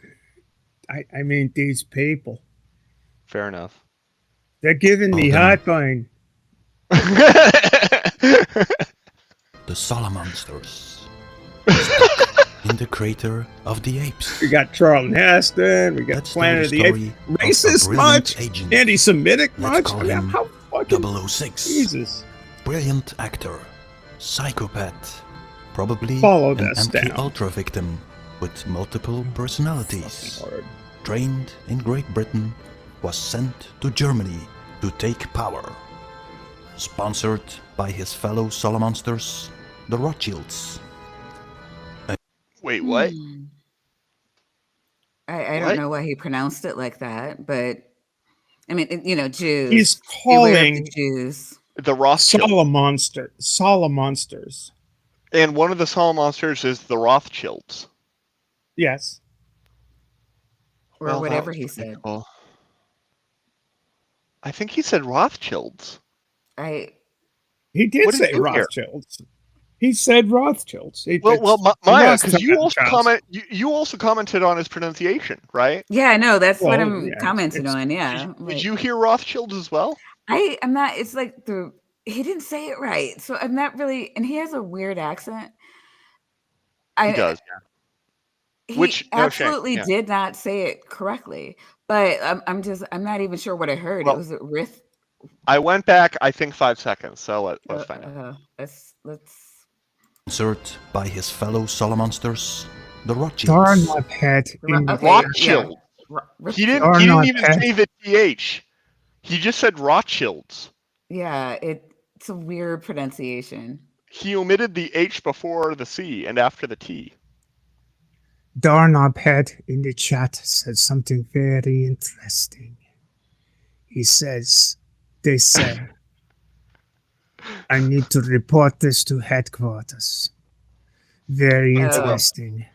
I mean these people. Fair enough. They're giving me heartburn. The Salamonsters. In the crater of the apes. We got Charlton Heston. We got Planet of the Apes. Racist much? Anti-Semitic much? How fucking 006. Jesus. Brilliant actor. Psychopath. Probably Follow an this down. anti-ultra victim with multiple personalities. Trained in Great Britain, was sent to Germany to take power. Sponsored by his fellow Salamonsters, the Rothschilds. Wait, what? I don't know why he pronounced it like that, but I mean, you know, Jews. He's Beware of calling the Jews. The Rothschilds. Salamonsters. And one of the Salamonsters is the Rothschilds. Yes. Or whatever he said. Cool. I think he said Rothschilds. He did say Rothschilds. He said Rothschilds. Well, Maya, because you also commented on his pronunciation, right? Yeah, no, that's what I'm commenting on. Yeah. Did you hear Rothschilds as well? I'm not. It's like he didn't say it right, so I'm not really. And he has a weird accent. He does. Yeah. He absolutely did not say it correctly, but I'm not even sure what I heard. Well, it was Rith. I went back, I think 5 seconds. So let's find out. Let's. Sponsored by his fellow Salamonsters, the Rothschilds. Darn my pet. Rothschild. He didn't even say the TH. He just said Rothschilds. Yeah, it's a weird pronunciation. He omitted the H before the C and after the T. Darnabhead in the chat said something very interesting. He says, they said, I need to report this to headquarters. Very interesting.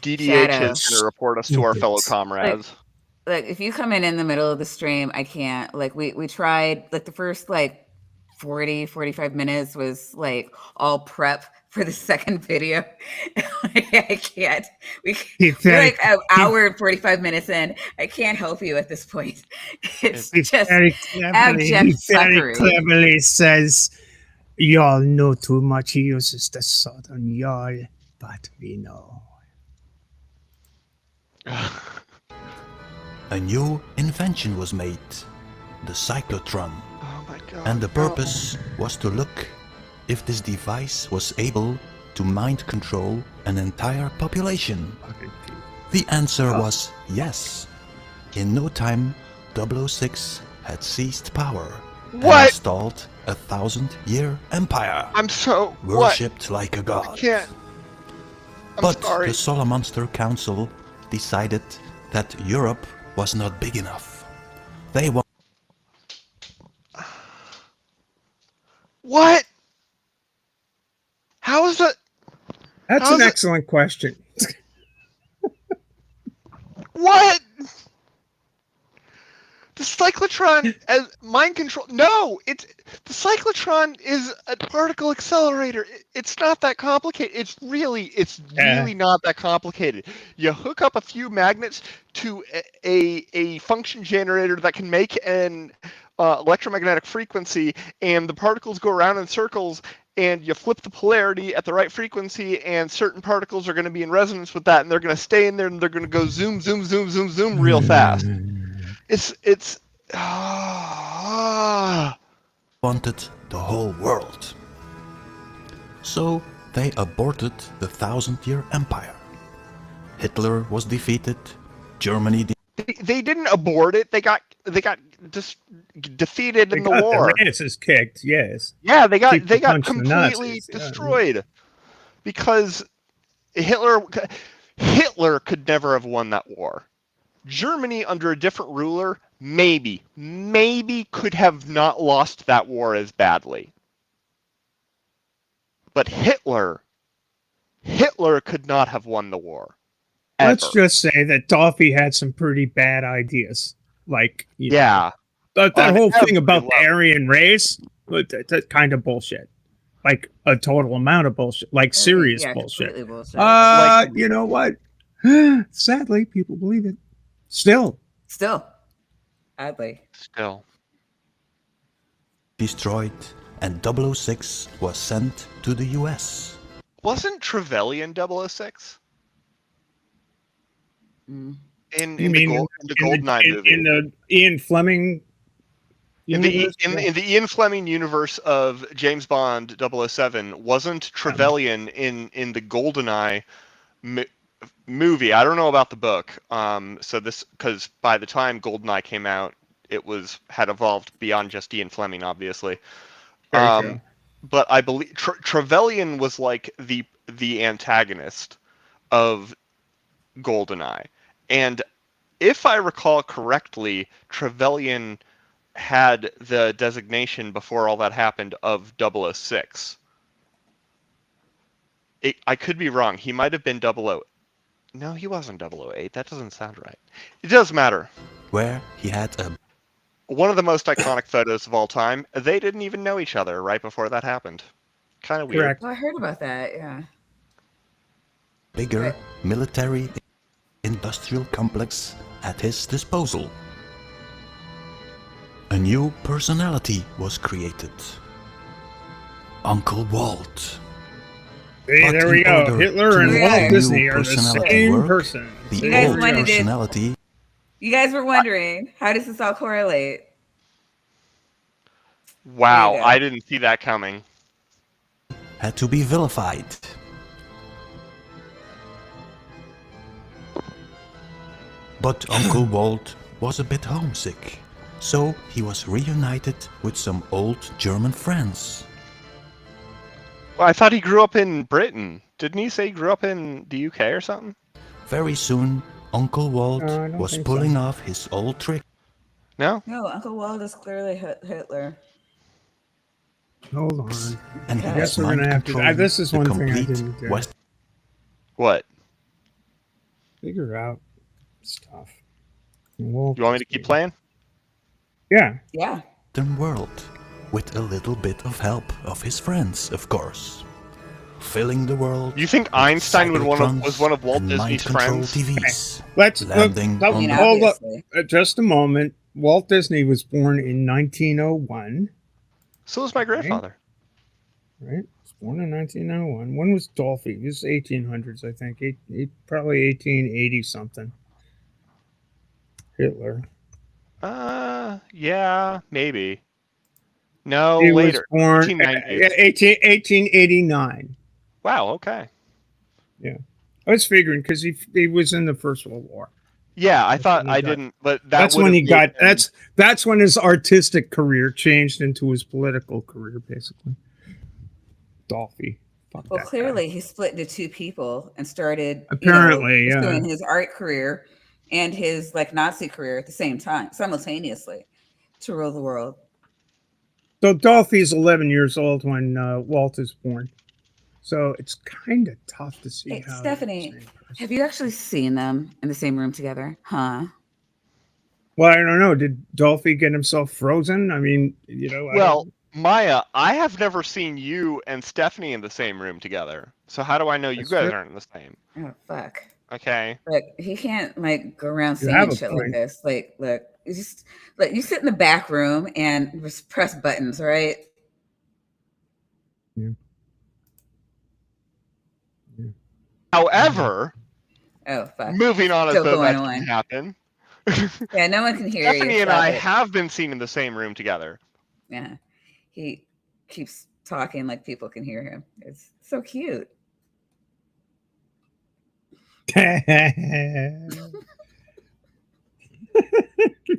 DDH is going to report us to our fellow comrades. Like if you come in the middle of the stream, I can't. Like we tried, like the first 45 minutes was like all prep for the second video. I can't. We're like an hour and 45 minutes in. I can't help you at this point. It's just very abject very suckery. cleverly says, y'all know too much. He uses the southern y'all, but we know. A new invention was made, the cyclotron. Oh my God. And the purpose was to look if this device was able to mind control an entire population. The answer was yes. In no time, 006 had seized power and installed a 1,000-year empire. I'm so worshipped like a god. I can't. But the Salamonster Council decided that Europe was not big enough. They want. What? How is that? That's an excellent question. What? The cyclotron as mind control? No, the cyclotron is a particle accelerator. It's not that complicated. It's really not that complicated. You hook up a few magnets to a function generator that can make an electromagnetic frequency, and the particles go around in circles, and you flip the polarity at the right frequency, and certain particles are going to be in resonance with that, and they're going to stay in there, and they're going to go zoom, zoom, zoom, zoom, zoom real fast. It's wanted the whole world. So they aborted the 1,000-year empire. Hitler was defeated. Germany. They didn't abort it. They got just defeated in the war. Their asses kicked. Yes. Yeah, they got completely destroyed because Hitler could never have won that war. Germany under a different ruler maybe could have not lost that war as badly. But Hitler could not have won the war. Ever. Let's just say that Dolphy had some pretty bad ideas. Like, the whole thing about the Aryan race, that's kind of bullshit. Like a total amount of bullshit. Like serious bullshit. You know what? Sadly, people believe it. Still. Sadly. Still. Destroyed, and 006 was sent to the US. Wasn't Trevelyan 006? In the GoldenEye movie. In the Ian Fleming universe? In the Ian Fleming universe of James Bond 007, wasn't Trevelyan in the GoldenEye movie? I don't know about the book. Because by the time GoldenEye came out, it had evolved beyond just Ian Fleming, obviously. But I believe Trevelyan was like the antagonist of GoldenEye. And if I recall correctly, Trevelyan had the designation before all that happened of 006. I could be wrong. He might have been 00. No, he wasn't 008. That doesn't sound right. It does matter. Where he had one of the most iconic photos of all time. They didn't even know each other right before that happened. Kind of weird. Correct. Oh, I heard about that, yeah. Bigger military industrial complex at his disposal. A new personality was created. Uncle Walt. Hey, there we go. Hitler and Walt Disney are the same person. The old personality. You guys were wondering, how does this all correlate? Wow, I didn't see that coming. Had to be vilified. But Uncle Walt was a bit homesick, so he was reunited with some old German friends. Well, I thought he grew up in Britain. Didn't he say he grew up in the UK or something? Very soon, Uncle Walt was pulling off his old trick. No? No, Uncle Walt is clearly Hitler. Hold on. And I guess we're going to have to... This is one thing I didn't do. What? Figure out stuff. You want me to keep playing? Yeah. Yeah. The world, with a little bit of help of his friends, of course. Filling the world. You think Einstein was one of Walt Disney's friends? TVs. Let's hold up just a moment. Walt Disney was born in 1901. So was my grandfather. Right. Was born in 1901. When was Dolphy? He was 1800s, I think. Probably 1880 something. Hitler. Yeah, maybe. No, he later. Was born 1889. Wow, okay. Yeah. I was figuring because he was in the First World War. Yeah, I thought I didn't, but that's when he got that's when his artistic career changed into his political career, basically. Dolphy. Well, clearly he split into two people and started doing his art career and his Nazi career at the same time, simultaneously, to rule the world. So Dolphy's 11 years old when Walt is born. So it's kind of tough to see. Hey, Stephanie, have you actually seen them in the same room together? Huh? Well, I don't know. Did Dolphy get himself frozen? I mean, Well, Maya, I have never seen you and Stephanie in the same room together. So how do I know you guys aren't in the same? Oh, fuck. Okay. Look, he can't go around saying shit like this. Look, you sit in the back room and just press buttons, right? Yeah. However, fuck. moving on as Still though that going didn't on. happen. Yeah, no one can hear Stephanie you. and Stop I it. have been seen in the same room together. Yeah, he keeps talking like people can hear him. It's so cute. The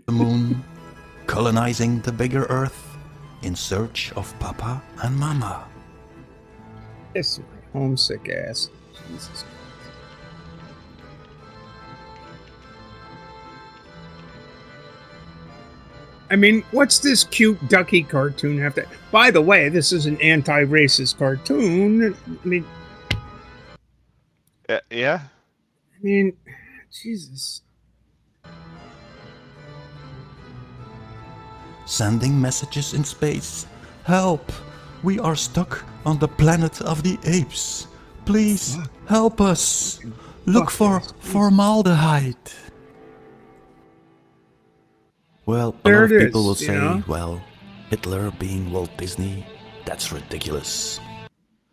moon, colonizing the bigger Earth in search of Papa and Mama. It's homesick ass. Jesus. I mean, what's this cute ducky cartoon have to... By the way, this is an anti-racist cartoon. I mean... Yeah? I mean, Jesus. Sending messages in space. Help! We are stuck on the planet of the apes. Please help us. Look for formaldehyde. Well, a lot of people will say, well, Hitler being Walt Disney, that's ridiculous.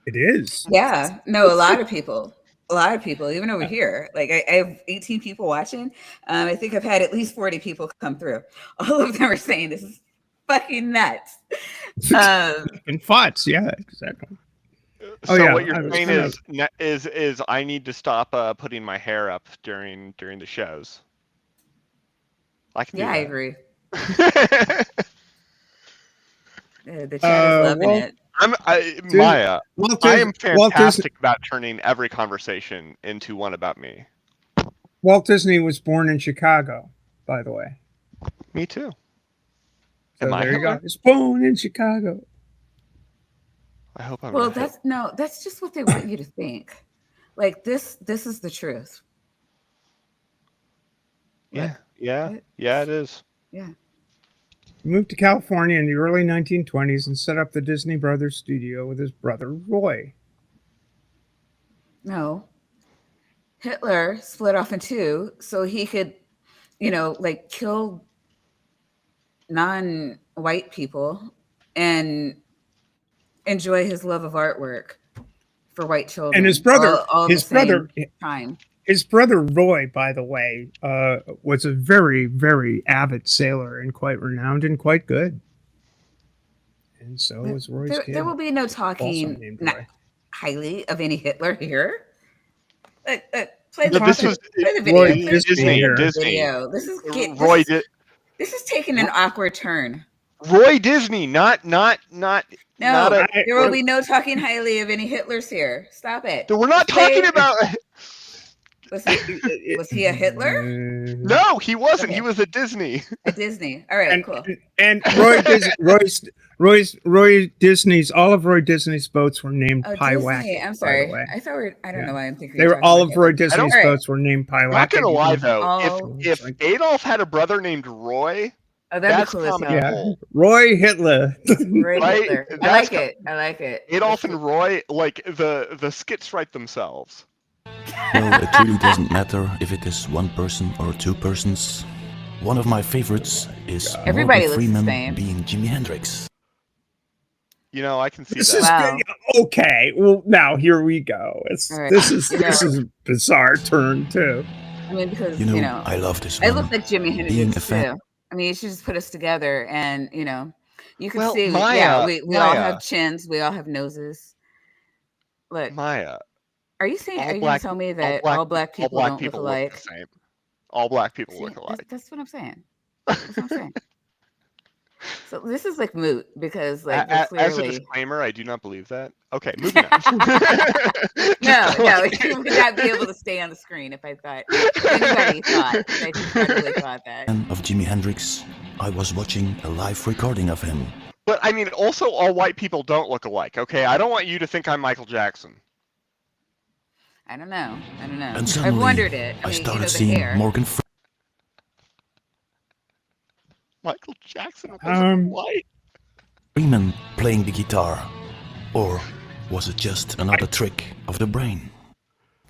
It is. Yeah, no, a lot of people, even over here. Like I have 18 people watching. I think I've had at least 40 people come through. All of them are saying this is fucking nuts. And thoughts, yeah, exactly. So what you're saying is I need to stop putting my hair up during the shows. I can. Yeah, I agree. The chat is loving it. Maya, I am fantastic about turning every conversation into one about me. Walt Disney was born in Chicago, by the way. Me too. So there you go. It's born in Chicago. I hope I'm Well, right. that's just what they want you to think. Like this is the truth. Yeah, it is. Yeah. He moved to California in the early 1920s and set up the Disney Brothers studio with his brother Roy. No. Hitler split off in two so he could, like kill non-white people and enjoy his love of artwork for white children. And his brother, time. His brother Roy, by the way, was a very, very avid sailor and quite renowned and quite good. And so was Roy's kid. There will be no talking highly of any Hitler here. Play the video. Roy Disney. This is taking an awkward turn. Roy Disney, not. No, there will be no talking highly of any Hitlers here. Stop it. We're not talking about. Was he a Hitler? No, he wasn't. Okay. He was a Disney. A Disney. All right, cool. And Roy Disney's, all of Roy Disney's boats were named Pyewacket. Disney. I'm sorry. I thought I don't know why I'm thinking. They were all of Roy Disney's boats were named Pyewacket. I'm not gonna lie though, if Adolf had a brother named Roy, that'd be cool. Yeah, Roy Hitler. Roy Hitler. I like it. Adolf and Roy, like the skits write themselves. Well, it really doesn't matter if it is one person or two persons. One of my favorites is Morgan Freeman being Jimi Hendrix. I can see this that. Is okay. Well, now here we go. This is a bizarre turn too. I mean, because I love this. I look like Jimi Hendrix too. I mean, you should just put us together, and you can see. Maya, we all have chins. We all have noses. Look, Maya. Are you saying? Are you going to tell me that all black people don't look alike? Look the same. All black people look alike. That's what I'm saying. That's what I'm saying. So this is like moot because as a disclaimer, I do not believe that. Okay, moving on. No, you would not be able to stay on the screen if anybody thought. I probably thought that. Of Jimi Hendrix, I was watching a live recording of him. But I mean, also all white people don't look alike. Okay, I don't want you to think I'm Michael Jackson. I don't know. And suddenly, I've wondered it. I started seeing Morgan Freeman. Michael Jackson wasn't white. Freeman playing the guitar, or was it just another trick of the brain?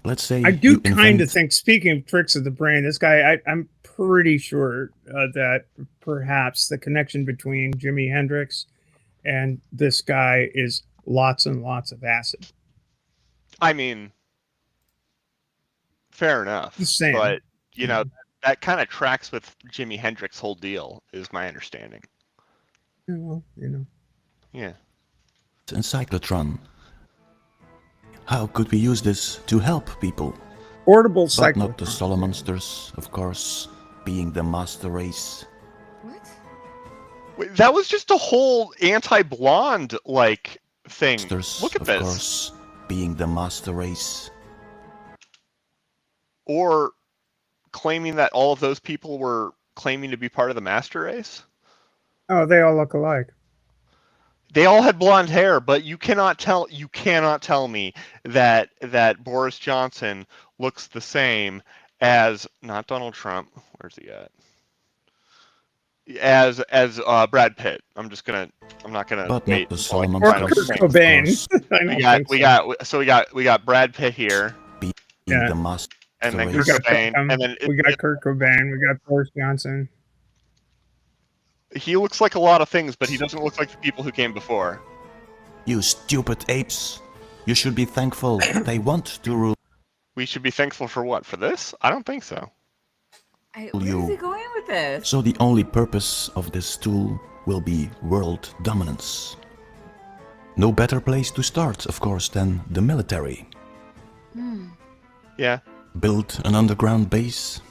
Let's say I do kind of think. Speaking of tricks of the brain, this guy, I'm pretty sure that perhaps the connection between Jimi Hendrix and this guy is lots and lots of acid. I mean. Fair enough. The same. But, you know, that kind of tracks with Jimi Hendrix's whole deal, is my understanding. Yeah, well, you know. Yeah. And Cyclotron. How could we use this to help people? Portable But cyclotron. not the solar monsters, of course, being the master race. Wait, that was just a whole anti-blonde, like, thing. Monsters, Look at of this. course, being the master race. Or claiming that all of those people were claiming to be part of the master race. Oh, they all look alike. They all had blonde hair, but you cannot tell me that Boris Johnson looks the same as not Donald Trump. Where's he at? As Brad Pitt. I'm not gonna But wait. not the until I can solar find monsters. him. Kurt Cobain. We got Brad Pitt here, Being Yeah. the master and then We race. Kurt got, Cobain, and then we got Kurt Cobain. We got Boris Johnson. he looks like a lot of things, but he doesn't look like the people who came before. You stupid apes. You should be thankful they want to rule We should be thankful for what? For this? I don't think so. Where is he you. going with this? So the only purpose of this tool will be world dominance. No better place to start, of course, than the military. Yeah. Build an underground base,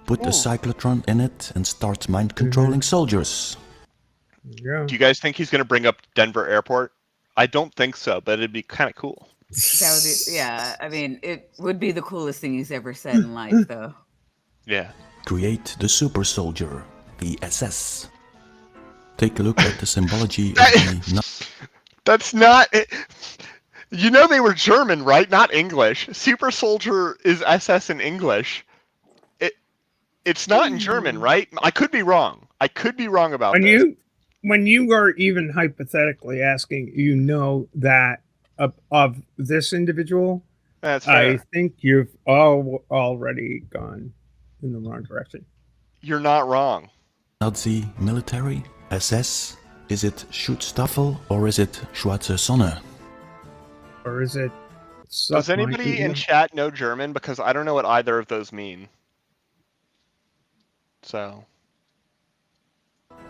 put a cyclotron in it, and start mind-controlling soldiers. Yeah. Do you guys think he's going to bring up Denver Airport? I don't think so, but it'd be kind of cool. That would be, yeah. I mean, it would be the coolest thing he's ever said in life, though. Yeah. Create the super soldier, the SS. Take a look at the symbology of the... That's not... You know they were German, right? Not English. Super soldier is SS in English. It's not in German, right? I could be wrong. I could be wrong about this. When you are even hypothetically asking, you know that of this individual, That's fair. I think you've already gone in the wrong direction. You're not wrong. Nazi military? SS? Is it Schutzstaffel or is it Schwarze Sonne? Or is it... Does anybody in chat know German? Because I don't know what either of those mean. So...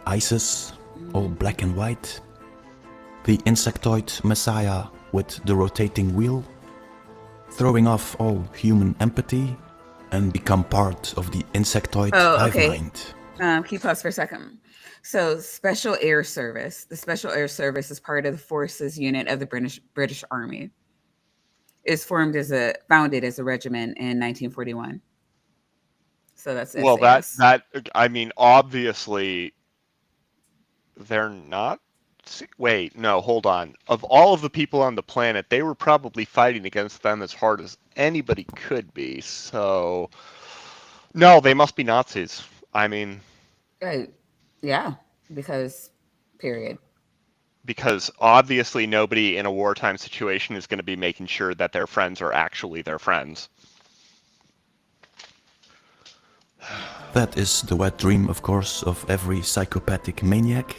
ISIS, all black and white. The insectoid messiah with the rotating wheel. Throwing off all human empathy and become part of the insectoid hive mind. Can you pause for a second? So, Special Air Service. The Special Air Service is part of the forces unit of the British Army. Is founded as a regiment in 1941. So that's well, SAS. that I mean, obviously, they're not. Wait, no, hold on. Of all of the people on the planet, they were probably fighting against them as hard as anybody could be. So, no, they must be Nazis. I mean, yeah, because period. Because obviously nobody in a wartime situation is going to be making sure that their friends are actually their friends. That is the wet dream, of course, of every psychopathic maniac.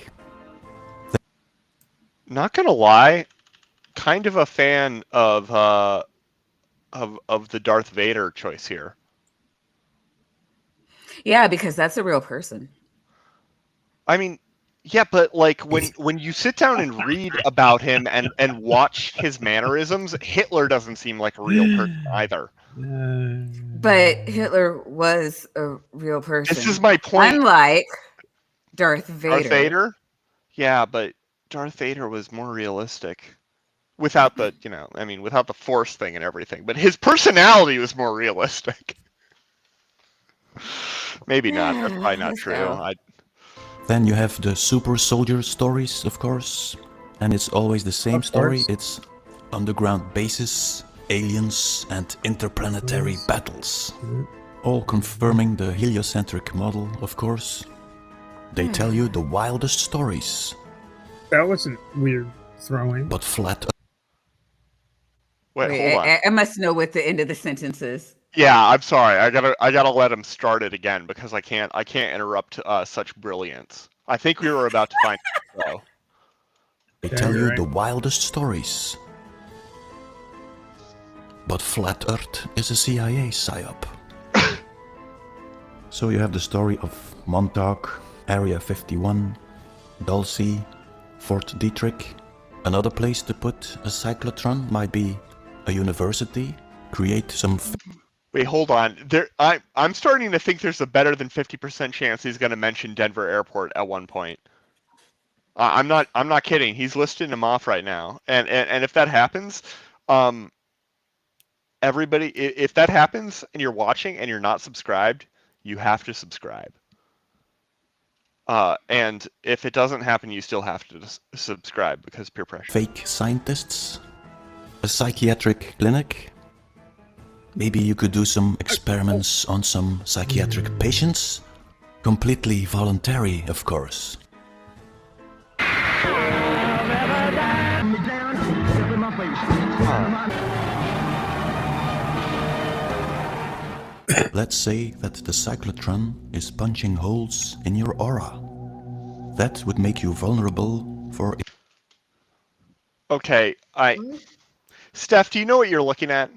Not gonna lie, kind of a fan of the Darth Vader choice here. Yeah, because that's a real person. I mean, yeah, but like when you sit down and read about him and watch his mannerisms, Hitler doesn't seem like a real person either. But Hitler was a real person. This is my point. Unlike Darth Vader. Darth Vader? Yeah, but Darth Vader was more realistic. Without the, without the Force thing and everything. But his personality was more realistic. Maybe not. That's probably not true. Then you have the super soldier stories, of course. And it's always the same story. It's underground bases, aliens, and interplanetary battles. All confirming the heliocentric model, of course. They tell you the wildest stories. That wasn't weird throwing. But flat. Wait, hold on. I must know what the end of the sentence is. Yeah, I'm sorry. I gotta let him start it again because I can't interrupt such brilliance. I think we were about to find out. They tell you the wildest stories. But Flat Earth is a CIA psyop. So you have the story of Montauk, Area 51, Dulce, Fort Detrick. Another place to put a cyclotron might be a university. Create some... Wait, hold on. I'm starting to think there's a better than 50% chance he's going to mention Denver Airport at one point. I'm not kidding. He's listing them off right now. And if that happens, everybody, if that happens and you're watching and you're not subscribed, you have to subscribe. And if it doesn't happen, you still have to subscribe because peer pressure. Fake scientists, a psychiatric clinic. Maybe you could do some experiments on some psychiatric patients. Completely voluntary, of course. Let's say that the cyclotron is punching holes in your aura. That would make you vulnerable for... Okay, Steph, do you know what you're looking at?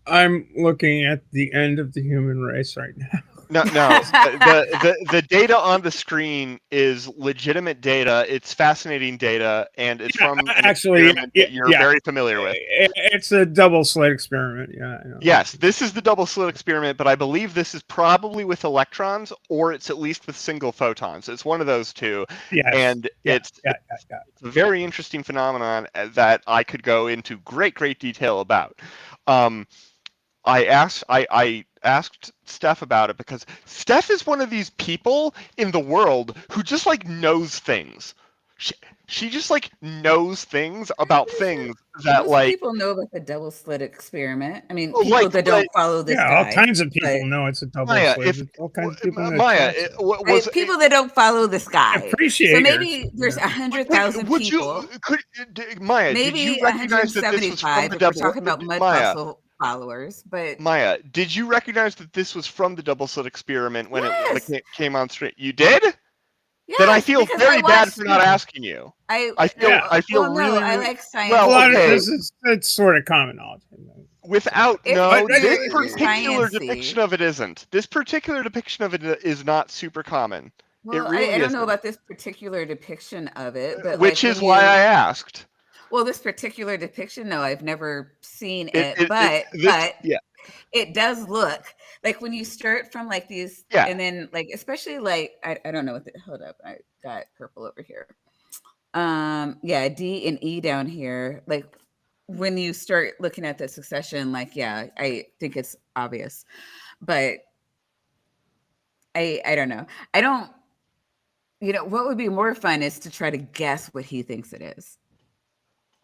I'm looking at the end of the human race right now. No. The data on the screen is legitimate data. It's fascinating data, and it's from an experiment that you're very familiar with. It's a double slit experiment. Yeah. I know. Yes, this is the double slit experiment, but I believe this is probably with electrons, or it's at least with single photons. It's one of those two. Yes. And it's a very interesting phenomenon that I could go into great detail about. I asked Steph about it because Steph is one of these people in the world who just like knows things. She just like knows things about things that like people know about the double slit experiment. I mean, people that don't follow this guy. All kinds of people know it's a double slit. All kinds of people people that don't follow this guy. Appreciate. So maybe there's 100,000 people. Maya, maybe did you recognize that this was from the double? We're talking about mud muscle followers, but Maya, did you recognize that this was from the double slit experiment when it came on screen? You did? Yes, then I feel very bad for not asking you. I feel really. I like science. Well, okay. It's sort of common knowledge. Without this particular depiction of it isn't. This particular depiction of it is not super common. Well, I don't know about this particular depiction of it, but which is why I asked. Well, this particular depiction, no, I've never seen it, but it does look like when you start from like these, and then like especially like I don't know what. Hold up, I got purple over here. D and E down here. Like when you start looking at the succession, like I think it's obvious, but I don't know. I don't. You know what would be more fun is to try to guess what he thinks it is.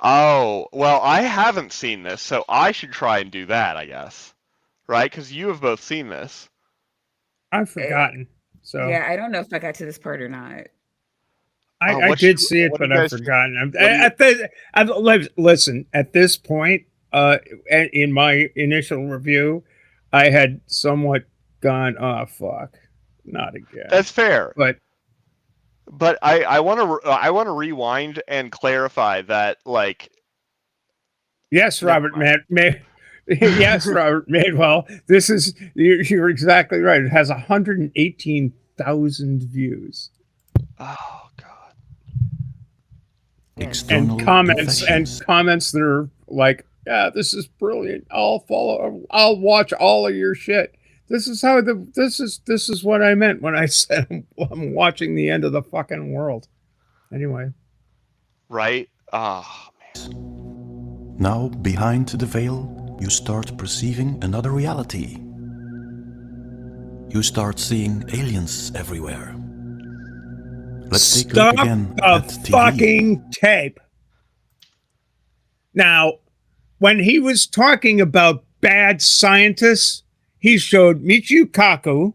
Oh, well, I haven't seen this, so I should try and do that, I guess. Right? Because you have both seen this. I've forgotten. So yeah, I don't know if I got to this part or not. I did see it, but I've forgotten. Listen, at this point, in my initial review, I had somewhat gone, oh, fuck. Not again. That's fair. But I want to rewind and clarify that, like. Yes, Robert yes, Robert Madewell. This is you're exactly right. It has 118,000 views. Oh God. External and comments that are like, yeah, this is brilliant. I'll watch all of your shit. This is what I meant when I said I'm watching the end of the fucking world. Anyway. Right? Oh, man. Now, behind the veil, you start perceiving another reality. You start seeing aliens everywhere. Let's take a look again at TV. Fucking tape. Now, when he was talking about bad scientists, he showed Michio Kaku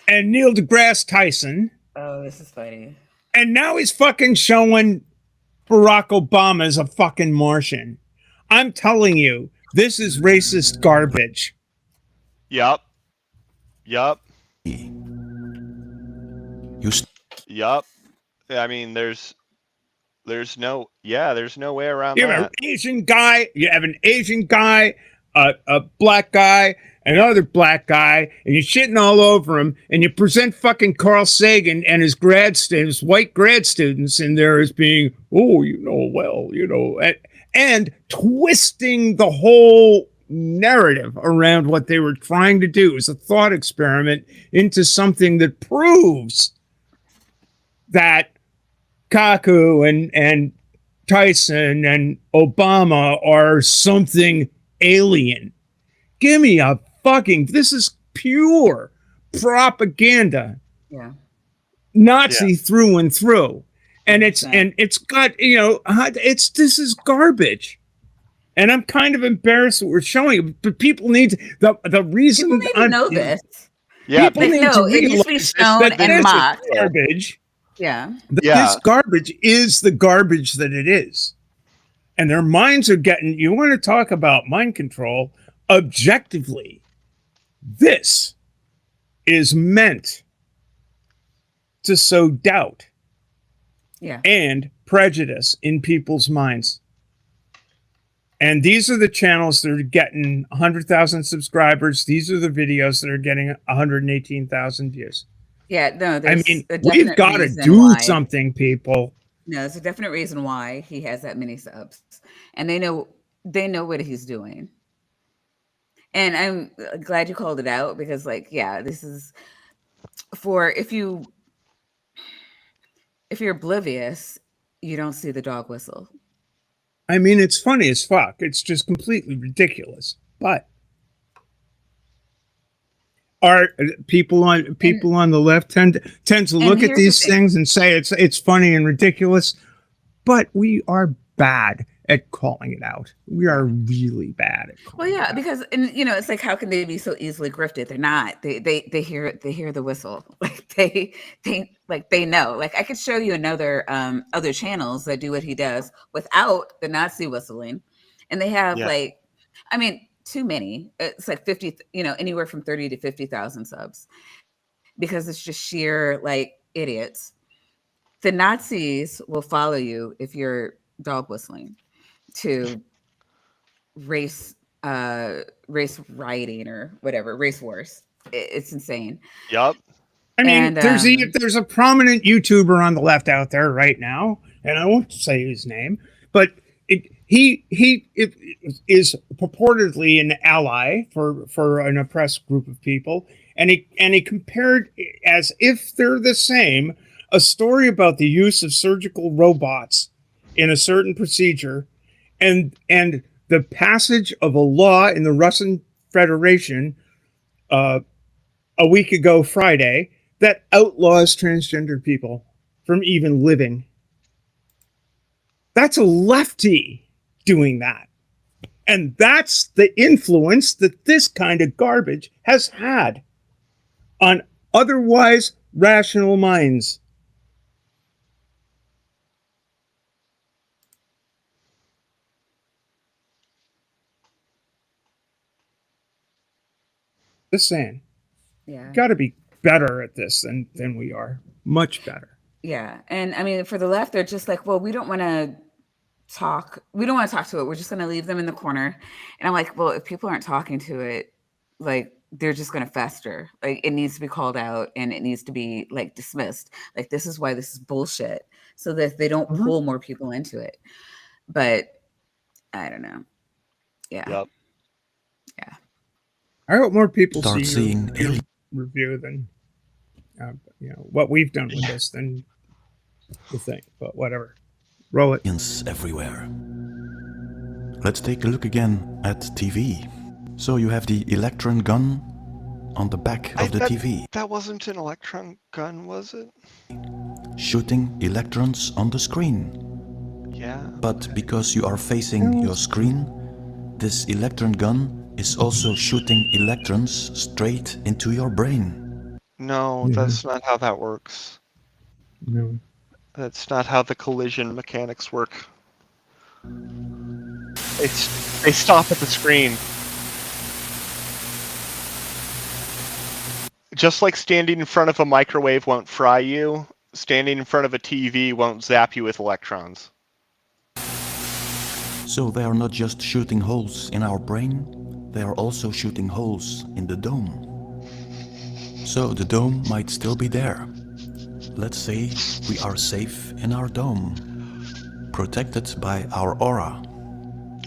and Neil deGrasse Tyson. Oh, this is funny. And now he's fucking showing Barack Obama as a fucking Martian. I'm telling you, this is racist garbage. Yup. Yup. I mean, there's There's no way around You have that. an Asian guy, you have an Asian guy, a black guy, another black guy, and you're shitting all over him, and you present fucking Carl Sagan and his white grad students in there as being, and twisting the whole narrative around what they were trying to do as a thought experiment into something that proves that Kaku and Tyson and Obama are something alien. Give me a fucking, this is pure propaganda. Yeah. Nazi through and through. And it's got, this is garbage. And I'm kind of embarrassed that we're showing it, but people need the reason people need to know this. Yeah, people need to it needs to be shown and mocked. Garbage. Yeah. This garbage is the garbage that it is. And their minds are getting, you want to talk about mind control, objectively, this is meant to sow doubt and prejudice in people's minds. And these are the channels that are getting 100,000 subscribers. These are the videos that are getting 118,000 views. Yeah, no, I mean, we've got to do something, people. No, there's a definite reason why he has that many subs. And they know what he's doing. And I'm glad you called it out because, this is for if you're oblivious, you don't see the dog whistle. I mean, it's funny as fuck. It's just completely ridiculous. But are people on the left tend to look at these things and say it's funny and ridiculous, but we are bad at calling it out. We are really bad at calling it out. Because it's like, how can they be so easily grifted? They're not. They hear the whistle. They know. Like, I could show you another other channels that do what he does without the Nazi whistling, and they have too many. It's like 50, anywhere from 30 to 50,000 subs, because it's just sheer idiots. The Nazis will follow you if you're dog whistling to race rioting or whatever, race wars. It's insane. Yep. I mean, there's a prominent YouTuber on the left out there right now, and I won't say his name, but he is purportedly an ally for an oppressed group of people, and he compared, as if they're the same, a story about the use of surgical robots in a certain procedure, and the passage of a law in the Russian Federation a week ago Friday that outlaws transgender people from even living. That's a lefty doing that. And that's the influence that this kind of garbage has had on otherwise rational minds. Just saying. Yeah. Got to be better at this than we are. Much better. Yeah. And I mean, for the left, they're just like, well, we don't want to talk. We don't want to talk to it. We're just going to leave them in the corner. And I'm like, well, if people aren't talking to it, they're just going to fester. It needs to be called out, and it needs to be dismissed. This is why this is bullshit, so that they don't pull more people into it. But I don't know. Yeah. Yep. Yeah. I hope more people Start see seeing your review than what we've done with this than the thing. But whatever, roll it. Everywhere. Let's take a look again at TV. So you have the electron gun on the back of the TV. That wasn't an electron gun, was it? Shooting electrons on the screen. Yeah. But because you are facing your screen, this electron gun is also shooting electrons straight into your brain. No, that's not how that works. No. That's not how the collision mechanics work. They stop at the screen. Just like standing in front of a microwave won't fry you, standing in front of a TV won't zap you with electrons. So they are not just shooting holes in our brain, they are also shooting holes in the dome. So the dome might still be there. Let's say we are safe in our dome, protected by our aura.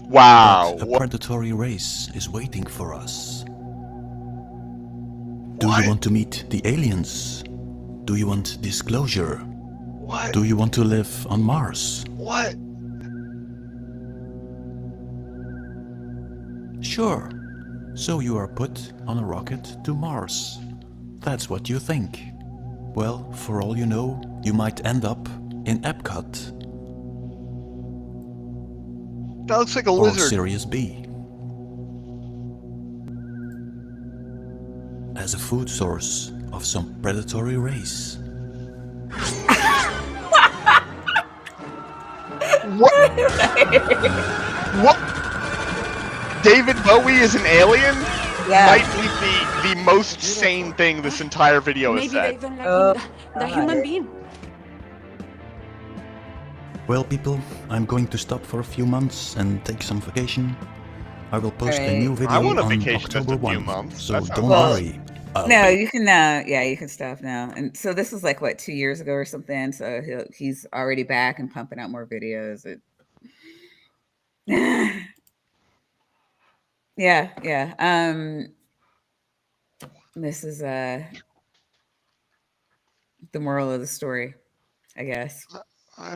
Wow. But a predatory race is waiting for us. What? Do you want to meet the aliens? Do you want disclosure? What? Do you want to live on Mars? What? Sure. So you are put on a rocket to Mars. That's what you think. Well, for all you know, you might end up in Epcot. That looks like a or lizard. Sirius B. As a food source of some predatory race. What? What? David Bowie is an alien? Yeah. Might be the most sane thing this entire video has said. Maybe they don't like the human being. Well, people, I'm going to stop for a few months and take some vacation. I will post a new video I want a on vacation October just a few 1, months. so That sounds don't awesome. worry. No, you can. Yeah, you can stop now. And so this was like what 2 years ago or something. So he's already back and pumping out more videos. Yeah. This is the moral of the story, I guess. I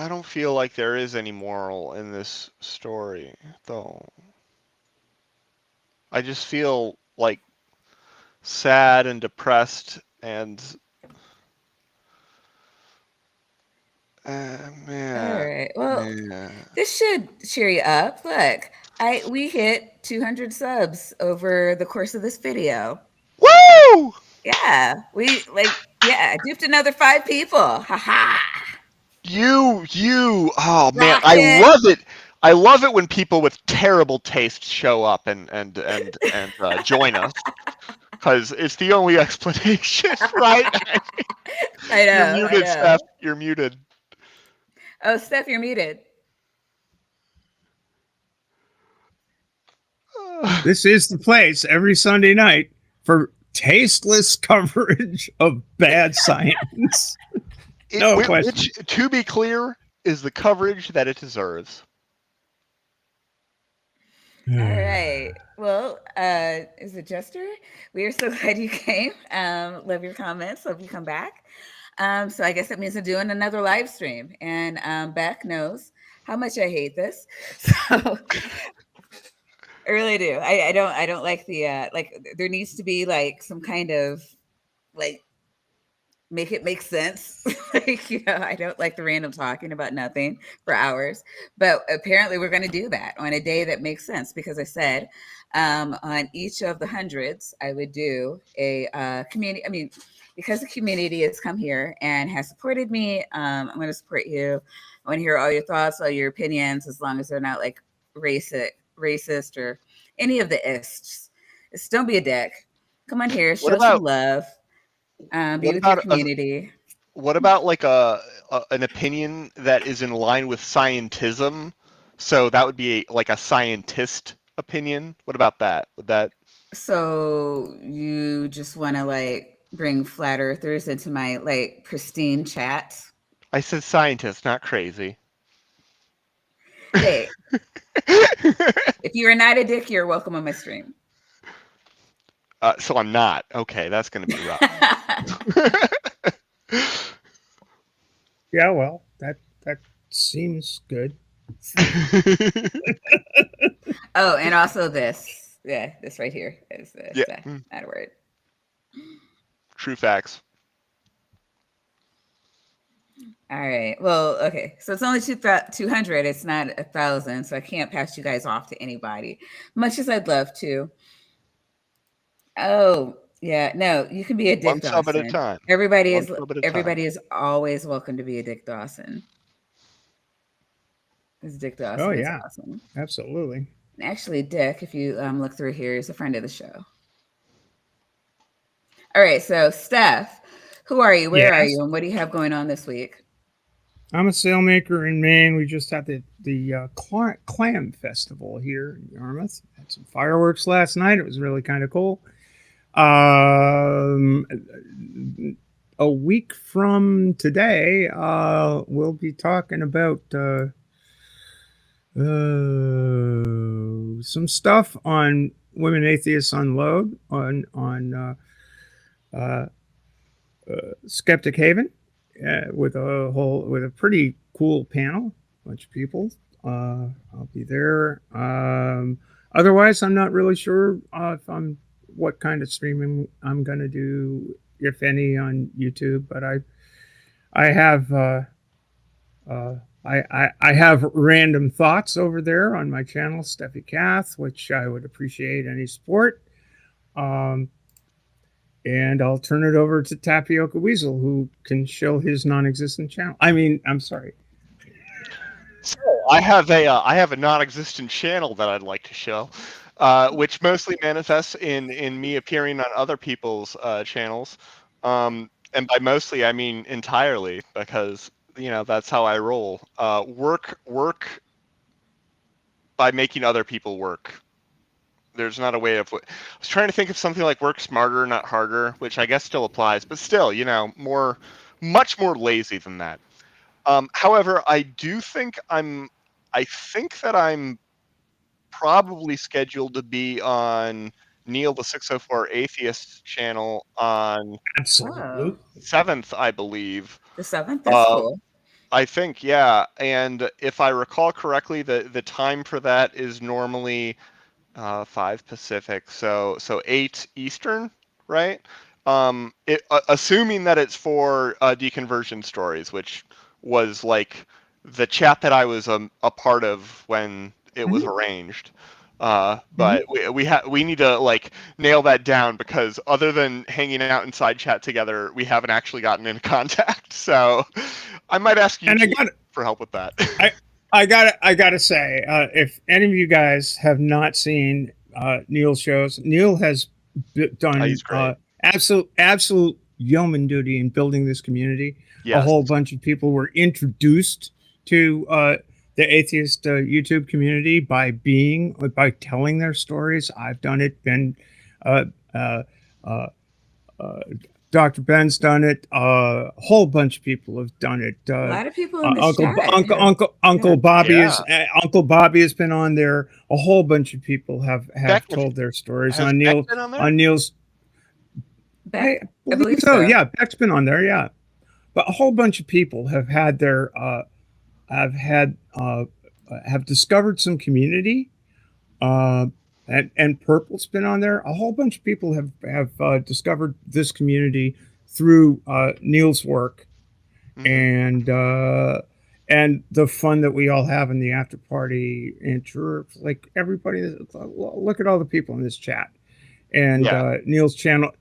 don't feel like there is any moral in this story, though. I just feel like sad and depressed and man. All right. Well, man. this should cheer you up. Look, we hit 200 subs over the course of this video. Woo! Yeah, duped another 5 people. Ha ha. Oh man, Rocket. I love it. I love it when people with terrible taste show up and join us, because it's the only explanation, right? I know. You're muted, Steph. You're muted. Oh, Steph, you're muted. This is the place every Sunday night for tasteless coverage of bad science. No question. Which, to be clear, is the coverage that it deserves. All right. Well, is it Jester? We are so glad you came. Love your comments. Hope you come back. So I guess that means I'm doing another live stream. And Beck knows how much I hate this. So I really do. I don't like the there needs to be like some kind of like make it make sense. I don't like the random talking about nothing for hours, but apparently we're going to do that on a day that makes sense, because I said on each of the hundreds I would do a community. I mean, because the community has come here and has supported me, I'm going to support you. I want to hear all your thoughts, all your opinions, as long as they're not like racist or any of the ists. Just don't be a dick. Come on here, show some love. Be with your community. What about like an opinion that is in line with scientism? So that would be like a scientist opinion. What about that? Would that? So you just want to like bring flat earthers into my like pristine chat? I said scientist, not crazy. Hey, if you are not a dick, you're welcome on my stream. So I'm not. Okay, that's going to be rough. Yeah, well, that seems good. Oh, and also this. Yeah, this right here is this. Yeah. Not a word. True facts. All right. Well, okay. So it's only 200. It's not 1,000. So I can't pass you guys off to anybody, much as I'd love to. Oh, yeah. No, you can be a Dick One Dawson. sub at a time. Everybody One is sub at a everybody time. is always welcome to be a Dick Dawson. This Dick Dawson. Oh is yeah, awesome. Absolutely. Actually, Dick, if you look through here, is a friend of the show. All right. So Steph, who are you? Where are Yes. you? And what do you have going on this week? I'm a sailmaker in Maine. We just had the clam festival here in Yarmouth. Had some fireworks last night. It was really kind of cool. A week from today, we'll be talking about some stuff on Women Atheists Unload on Skeptic Haven with a pretty cool panel, bunch of people. I'll be there. Otherwise, I'm not really sure what kind of streaming I'm going to do, if any, on YouTube. But I have random thoughts over there on my channel, Steffi Kath, which I would appreciate any support. And I'll turn it over to Tapioca Weasel, who can show his non-existent channel. I'm sorry. So I have a non-existent channel that I'd like to show, which mostly manifests in me appearing on other people's channels, and by mostly I mean entirely, because that's how I roll. Work by making other people work. There's not a way of. I was trying to think of something like work smarter, not harder, which I guess still applies, but still, much more lazy than that. However, I think that I'm probably scheduled to be on Neil the 604 Atheist channel on Absolutely 7th, I believe. The 7th? That's cool. I think, yeah. And if I recall correctly, the time for that is normally 5 Pacific, so 8 Eastern, right? Assuming that it's for deconversion stories, which was like the chat that I was a part of when it was arranged. But we need to nail that down, because other than hanging out inside chat together, we haven't actually gotten in contact. So I might ask you for help with that. I gotta say, if any of you guys have not seen Neil's shows, Neil has done absolute yeoman duty in building this community. Yes. A whole bunch of people were introduced to the atheist YouTube community by telling their stories. I've done it. Dr. Ben's done it. A whole bunch of people have done it. A lot of people in the Uncle Bobby Uncle Bobby has been on there. A whole bunch of people have told their stories on Neil's. I believe so. Yeah, Beck's been on there. Yeah, but a whole bunch of people have had their have discovered some community. And Purple's been on there. A whole bunch of people have discovered this community through Neil's work, and the fun that we all have in the after party. And like everybody, look at all the people in this chat. And Neil's channel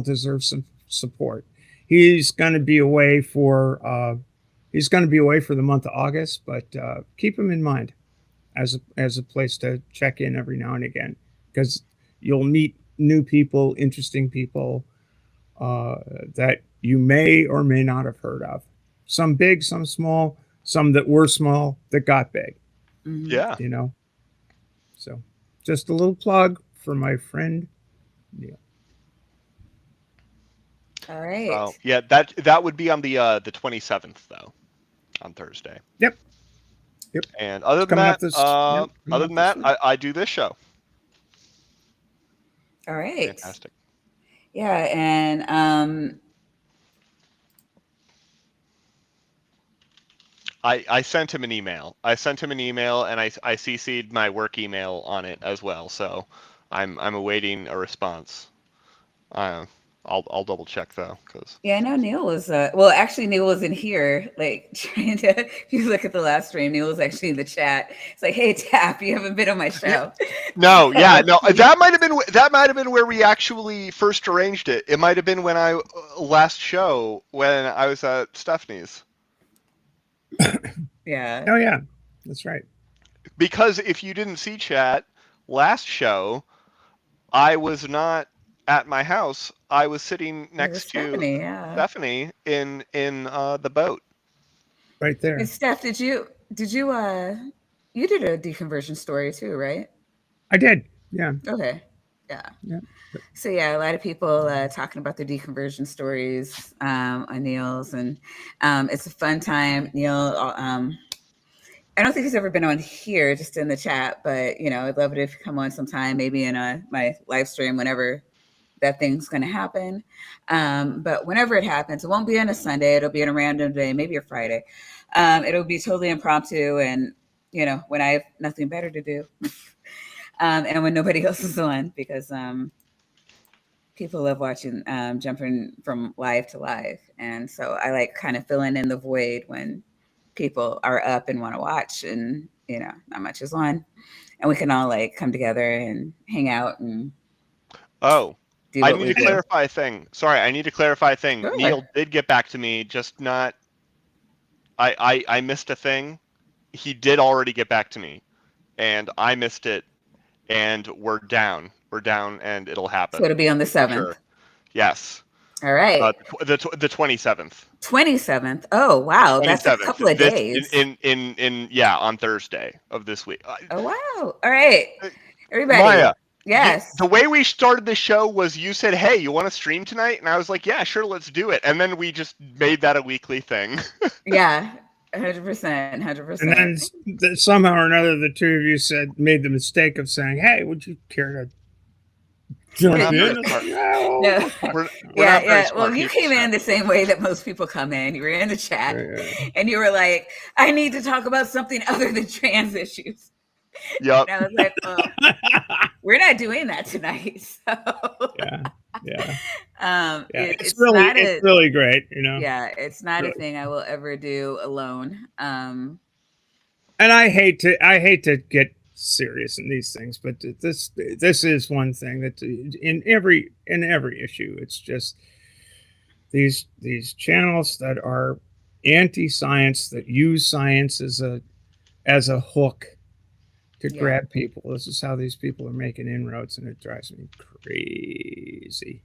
deserves some support. He's going to be away for the month of August, but keep him in mind as a place to check in every now and again, because you'll meet new people, interesting people that you may or may not have heard of. Some big, some small, some that were small that got big. Yeah. So just a little plug for my friend Neil. All right. Yeah, that would be on the 27th though, on Thursday. Yep. And other than that, I do this show. All right. Fantastic. Yeah, and I sent him an email. And I CC'd my work email on it as well. So I'm awaiting a response. I'll double check though, because I know Neil was actually Neil was in here trying to. If you look at the last stream, Neil was actually in the chat. It's like, hey Tap, you haven't been on my show. No, that might have been where we actually first arranged it. It might have been when last show when I was at Stephanie's. Yeah. Oh yeah, that's right. Because if you didn't see chat last show, I was not at my house. I was sitting next to Stephanie in the boat. right there. And Steph, did you you did a deconversion story too, right? I did. Yeah. Okay. Yeah. Yeah. So yeah, a lot of people talking about their deconversion stories on Neil's, and it's a fun time. Neil, I don't think he's ever been on here, just in the chat, but I'd love it if you come on sometime, maybe in my live stream whenever that thing's going to happen. But whenever it happens, it won't be on a Sunday. It'll be on a random day, maybe a Friday. It'll be totally impromptu, and when I have nothing better to do, and when nobody else is on, because people love watching, jumping from live to live, and so I like kind of filling in the void when people are up and want to watch, and not much is on, and we can all like come together and hang out and I need to clarify a thing. Sorry, I need to clarify a thing. Sure. Neil did get back to me, just not. I missed a thing. He did already get back to me, and I missed it, and we're down. We're down, and it'll happen. So it'll be on the 7th. Sure. Yes. All right. The 27th. 27th. Oh wow, that's a couple of days. On Thursday of this week. Oh wow. All right, everybody. Maya. Yes. The way we started the show was you said, "Hey, you want to stream tonight?" And I was like, "Yeah, sure, let's do it." And then we just made that a weekly thing. Yeah, 100%, 100%. And then somehow or another, the two of you made the mistake of saying, "Hey, would you care to jump in?" No. Yeah. Well, you came in the same way that most people come in. You were in the chat, and you were like, "I need to talk about something other than trans issues." Yep. And I was like, "Well, we're not doing that tonight." So it's really great, Yeah, it's not a thing I will ever do alone. And I hate to get serious in these things, but this is one thing that in every issue, it's just these channels that are anti-science, that use science as a hook to grab people. This is how these people are making inroads, and it drives me crazy.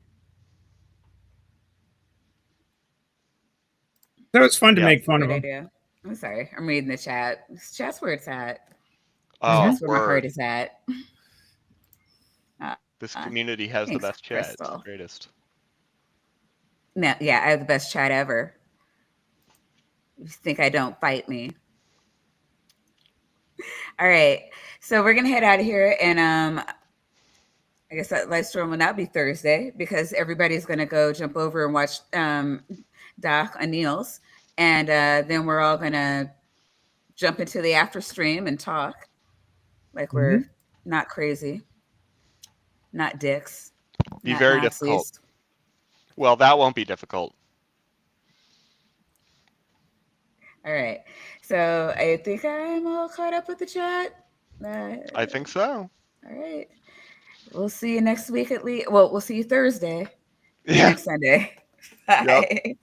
So it's fun to make fun of them. Idea. I'm sorry, I'm reading the chat. This chat's where it's at. Oh, that's where my heart is at. This community has the best chat. It's the greatest. No, yeah, I have the best chat ever. You think I don't, fight me. All right, so we're gonna head out of here, and I guess that live stream will not be Thursday because everybody's gonna go jump over and watch Doc on Neil's, and then we're all gonna jump into the after stream and talk like we're not crazy, not dicks. Be very difficult. Well, that won't be difficult. All right. So I think I'm all caught up with the chat. I think so. All right. We'll see you next week at least. Well, we'll see you Thursday. Next Sunday. Bye. Yep.